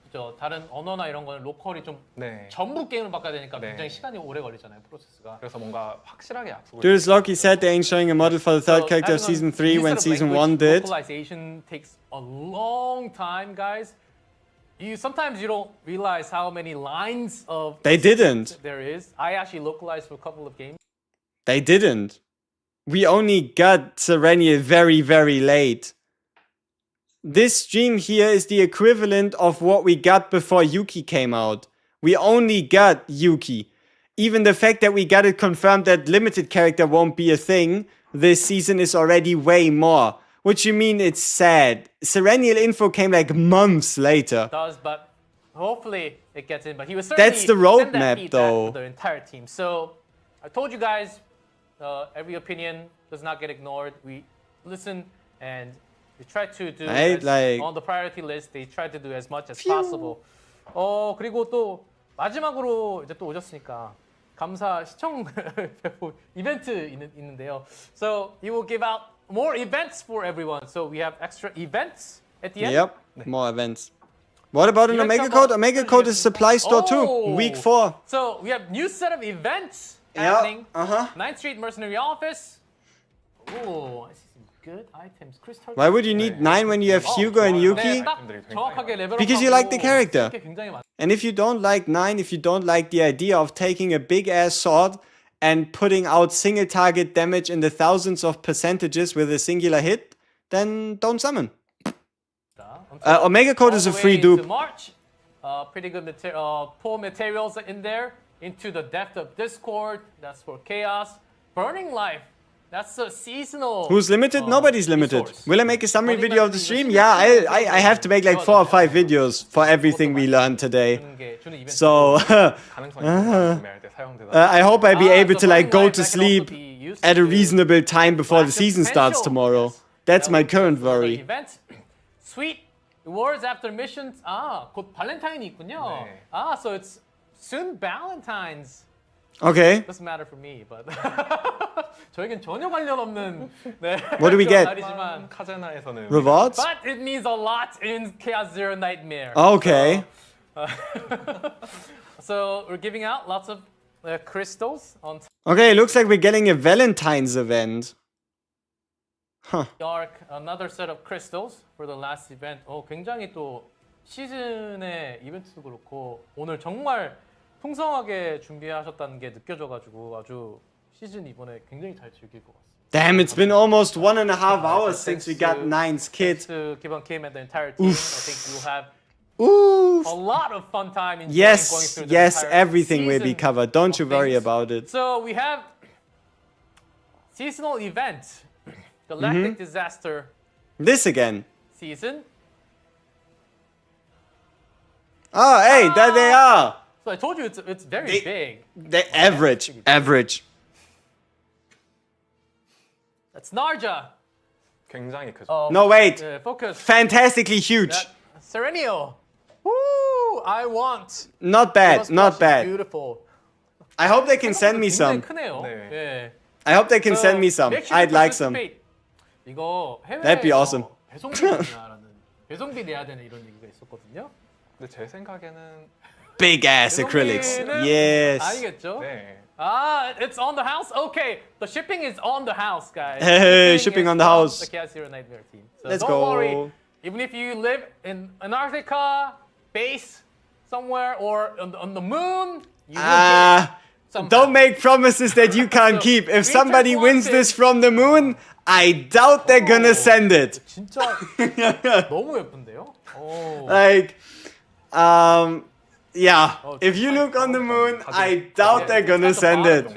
그죠? 다른 언어나 이런 거는 로컬이 좀 네. 전부 게임을 바꿔야 되니까 네. 굉장히 시간이 오래 걸리잖아요, 프로세스가. 그래서 뭔가 확실하게 약속을 Julius Loki said they ain't showing a model for the third character of having season a 3 new when set of season language 1 did. Localization takes a long time, guys. Sometimes you don't realize how many lines of They didn't. there is. I actually localized for a couple of games. They didn't. We only got Serenial very, very late. This stream here is the equivalent of what we got before Yuki came out. We only got Yuki. Even the fact that we got it confirmed that limited character won't be a thing this season is already way more. Which you mean it's sad. Serenial info came like months later. Does, but hopefully it gets in. But he was certainly That's the send that roadmap, feedback though. to the entire team. So I told you guys, every opinion does not get ignored. We listen and we try to do Right, like- on the priority list. They try to do as much as possible. 그리고 또 마지막으로 이제 또 오셨으니까 감사 시청 이벤트 있는데요. So he will give out more events for everyone. So we have extra events at the end. Yep, more events. What about an Even Omega some Code? of- Omega Code is supply store too. Oh. Week 4. So we have new set of events Yeah, happening. uh-huh. 9th Street Mercenary Office. Oh, I see some good items. Crystal. Why would you need 9 when you have Hugo and Yuki? 네, 딱 정확하게 레벨업 Because you like the character. 굉장히 많. And if you don't like 9, if you don't like the idea of taking a big ass sword and putting out single target damage in the thousands of percentages with a singular hit, then don't summon. Omega Code is a free dupe. March, pretty good pull materials in there into the depth of Discord. That's for Chaos. Burning Life. That's a seasonal. Who's limited? Nobody's limited. resource. Will I make a summary Burning video of Life the is stream? a Yeah, seasonal I have to make like 4 or 5 videos for everything we learned today. So 가능성이 구매할 때 사용되다. I hope I'll be able so to like Burning go Life, to that can also sleep be used at a to reasonable time before the Black season starts Potential. tomorrow. Yes. That's That my would be current for the worry. event. Sweet rewards after missions. 곧 발렌타인이 있군요. 네. So it's soon Valentine's. Okay. Doesn't matter for me, but 저에겐 전혀 관련 없는 네, What do we 그런 get? 날이지만, 네. 카제나에서는 Rewards? but it means a lot in Chaos Zero Nightmare. Okay. So we're giving out lots of crystals on Okay, looks like we're getting a Valentine's event. Dark. Another set of crystals for the last event. 굉장히 또 시즌의 이벤트도 그렇고 오늘 정말 풍성하게 준비하셨다는 게 느껴져가지고 아주 시즌 이번에 굉장히 잘 즐길 것 같습니다. Damn, it's been almost 1.5 hours since we got to- 9's kit. To give on Kim and the entire team, I think you'll have Ooh. a lot of fun time enjoying going Yes, through the yes, entire everything will be season covered. Don't of you worry things. about it. So we have seasonal event, Galactic Mm-hmm. Disaster This again. season. Oh, hey, there they are. So I told you it's very They- big. The average. That's Narja. 굉장히 크죠. No, wait. Focus. Fantastically huge. Serenio. Woo! I want. Not bad, not bad. Beautiful. I hope they can send me some. 굉장히 크네요. 네. 예. I hope they can send me some. Make sure I'd to like some. participate. 이거 해외에서 That'd be awesome. 배송비 내냐라는 배송비 내야 되는 이런 얘기가 있었거든요. 근데 제 생각에는 Big ass acrylics. 배송비는 Yes. 아니겠죠? 네. It's on the house. Okay, the shipping is on the house, guys. Hey, The shipping is on the from house. The Chaos Zero Nightmare team. So Let's don't go. worry. Even if you live in Antarctica base somewhere or on the moon, you will get some. Don't make promises that you can't keep. If somebody wins this from the moon, I doubt they're gonna send it. 진짜 너무 예쁜데요? 오. Like, yeah. If you look on the moon, I doubt they're gonna send it.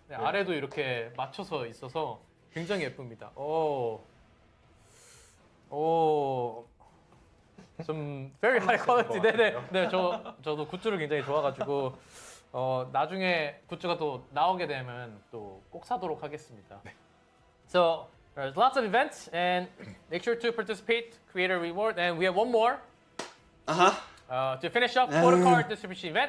네, 아래도 이렇게 맞춰서 있어서 굉장히 예쁩니다. 오. 오. 좀 very high quality. 네네. 네, 저도 굿즈를 굉장히 좋아가지고 나중에 굿즈가 또 나오게 되면 또 꼭 사도록 하겠습니다. So there's lots of events and make sure to participate, create a reward, and we have one more. To finish up photo card distribution event.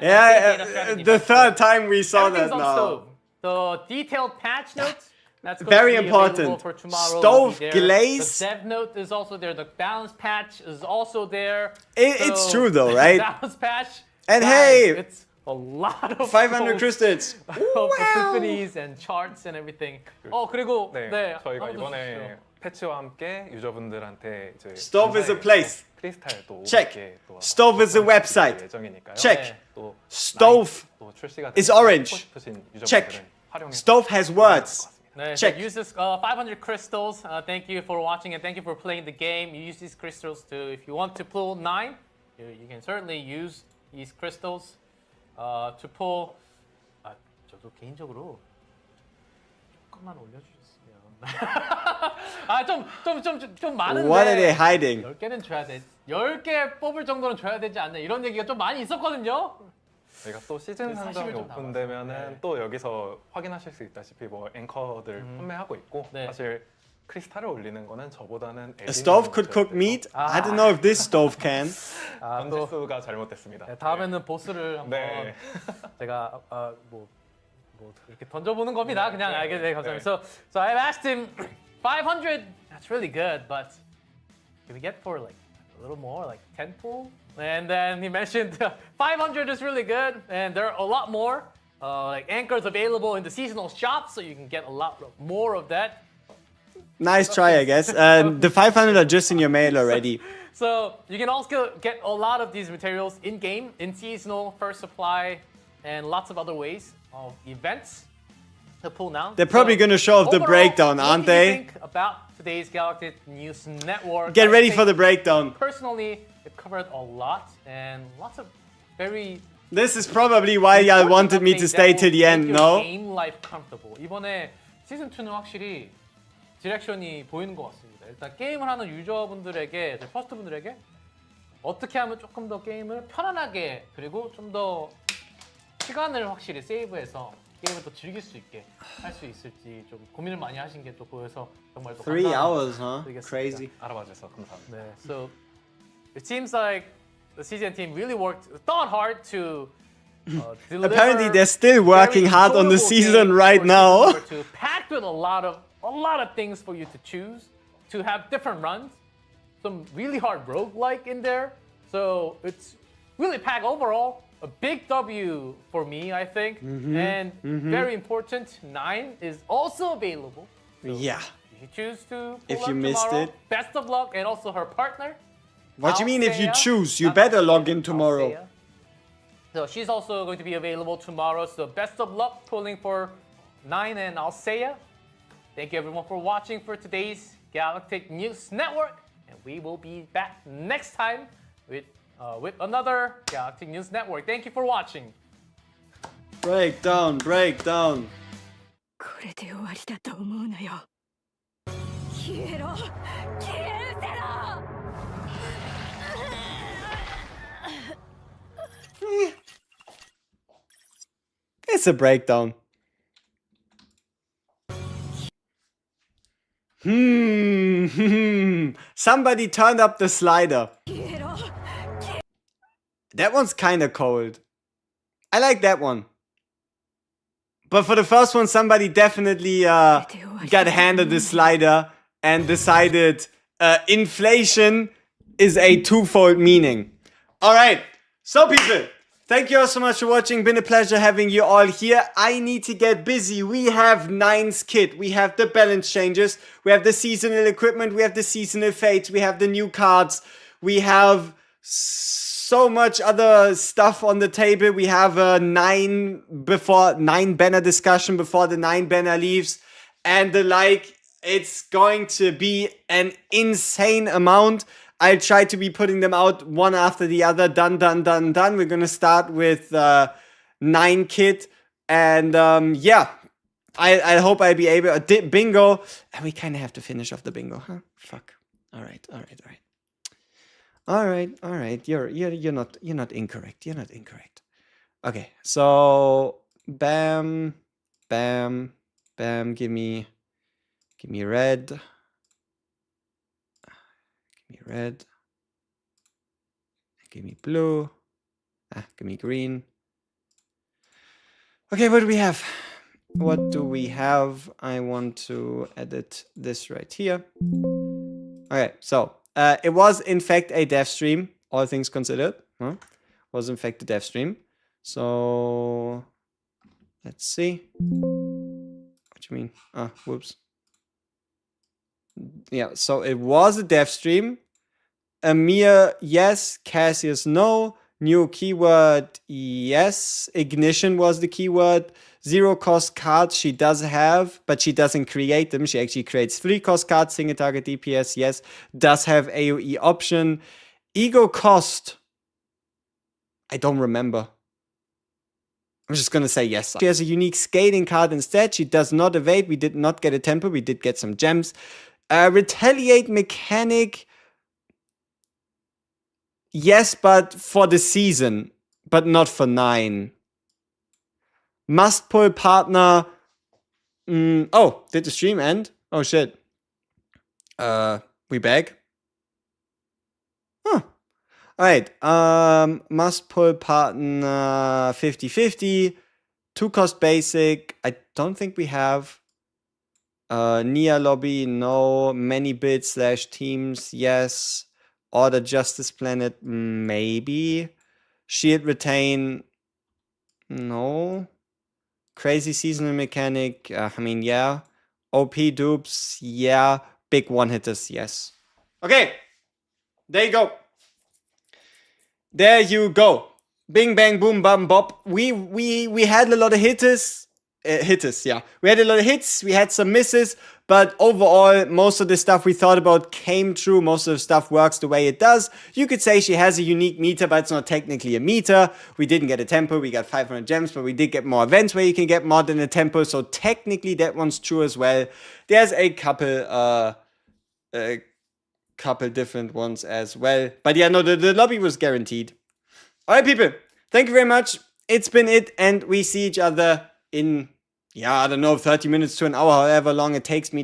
The third time we saw that Everything's on now. stove. So detailed patch notes. That's going Very to be important. available for tomorrow. Stove Will be there. glaze. The dev note is also there. The balance patch is also there. It's true though, right? Balance patch. And guys, hey, it's a lot of 500 posts crystals. of epiphanies and charts and everything. 그리고 네, 저희가 한번 더 이번에 주시죠. 패치와 함께 유저분들한테 이제 Stove is a place. 크리스탈도 Check. Stove is a website. 예정이니까요. Check. 또 Stove 또 출시가 is 되면 orange. 하고 싶으신 Check. 유저분들은 활용해서 Stove has words. 네, Check. Use this 500 crystals. Thank you for watching and thank you for playing the game. You use these crystals to, if you want to pull 9, you can certainly use these crystals to pull. 저도 개인적으로 조금만 올려주셨으면. 좀 많은데. What are they hiding? 10개는 줘야 돼. 10개 뽑을 정도는 줘야 되지 않나 이런 얘기가 좀 많이 있었거든요. 저희가 또 시즌 상점이 좀 오픈되면은 남았어요. 또 여기서 확인하실 수 있다시피 뭐 앵커들 판매하고 있고 네. 사실 크리스탈을 올리는 거는 저보다는 A stove could cook meat? I don't know if this stove can. 던질 수가 잘못됐습니다. 네, 다음에는 보스를 한번 네. 제가 뭐 이렇게 던져보는 겁니다. 그냥 알게 돼 감사합니다. So I've asked him 500. That's really good, but can we get for like a little more, like 10 pull? And then he mentioned 500 is really good, and there are a lot more like anchors available in the seasonal shop, so you can get a lot more of that. Nice try, I guess. The 500 are just in your mail already. So you can also get a lot of these materials in game, in seasonal, first supply, and lots of other ways of events to pull now. They're probably gonna show off the overall, breakdown, aren't what do you they? think about today's Galactic News Network? Get I ready think for the breakdown. Personally, it covered a lot and lots of very. This is probably why y'all wanted me to stay till the end, no? Game life comfortable. 이번에 시즌 2는 확실히 디렉션이 보이는 것 같습니다. 일단 게임을 하는 유저분들에게, 퍼스트 분들에게 어떻게 하면 조금 더 게임을 편안하게 그리고 좀 더 시간을 확실히 세이브해서 게임을 더 즐길 수 있게 할 수 있을지 좀 고민을 많이 하신 게 또 보여서 정말 또 3 hours, huh? 드리겠습니다. Crazy. 알아봐 주셔서 감사합니다. 네, so it seems like the CGN team really thought hard to deliver. Apparently they're still working very hard on the enjoyable season games right for now. season number 2, packed with a lot of things for you to choose, to have different runs, some really hard roguelike in there. So it's really packed overall. A big W for me, I think, and very important. 9 is also available. Yeah. If you choose to pull If up you missed tomorrow, it. best of luck, and also her partner. What do you mean if you Althea, choose? You not better Althea, log in tomorrow. Althea. So she's also going to be available tomorrow. So best of luck pulling for 9 and Althea. Thank you everyone for watching for today's Galactic News Network, and we will be back next time with another Galactic News Network. Thank you for watching. Breakdown, breakdown. これで終わりだと思うなよ消えろ消え失せろ It's a breakdown. Somebody turned up the slider. 消えろ That one's kinda cold. I like that one. But for the first one, somebody definitely got handed the slider and decided inflation is a twofold meaning. Alright, so people, thank you all so much for watching. Been a pleasure having you all here. I need to get busy. We have 9's kit. We have the balance changes. We have the seasonal equipment. We have the seasonal fates. We have the new cards. We have so much other stuff on the table. We have a 9 banner discussion before the 9 banner leaves and the like. It's going to be an insane amount. I'll try to be putting them out one after the other. Done. We're gonna start with 9 kit. And yeah, I hope I'll be able. Bingo. We kind of have to finish off the bingo, huh? Fuck. All right. You're not incorrect. You're not incorrect. Okay, so bam. Give me red. Give me red. Give me blue. Give me green. Okay, what do we have? I want to edit this right here. Okay, so it was in fact a dev stream, all things considered. Was in fact a dev stream. So let's see. What do you mean? Whoops. Yeah, so it was a dev stream. Amir, yes. Cassius, no. New keyword, yes. Ignition was the keyword. 0 cost cards she does have, but she doesn't create them. She actually creates 3 cost cards, single target DPS, yes. Does have AoE option. Ego cost, I don't remember. I'm just gonna say yes. She has a unique scaling card instead. She does not evade. We did not get a tempo. We did get some gems. Retaliate mechanic, yes, but for the season, but not for 9. Must pull partner. Oh, did the stream end? Oh shit. We back? Huh. Alright. Must pull partner 50-50. 2 cost basic. I don't think we have. Nia lobby, no. Many bids / teams, yes. Order Justice Planet, maybe. Shield retain, no. Crazy seasonal mechanic, I mean, yeah. OP dupes, yeah. Big one-hitters, yes. Okay, there you go. There you go. Bing, bang, boom, bam, bop. We had a lot of hitters. Yeah. We had a lot of hits, we had some misses, but overall, most of the stuff we thought about came true. Most of the stuff works the way it does. You could say she has a unique meter, but it's not technically a meter. We didn't get a tempo, we got 500 gems, but we did get more events where you can get more than a tempo, so technically that one's true as well. There's a couple different ones as well. But yeah, no, the lobby was guaranteed. Alright, people, thank you very much. It's been it, and we see each other in, yeah, I don't know, 30 minutes to an hour, however long it takes me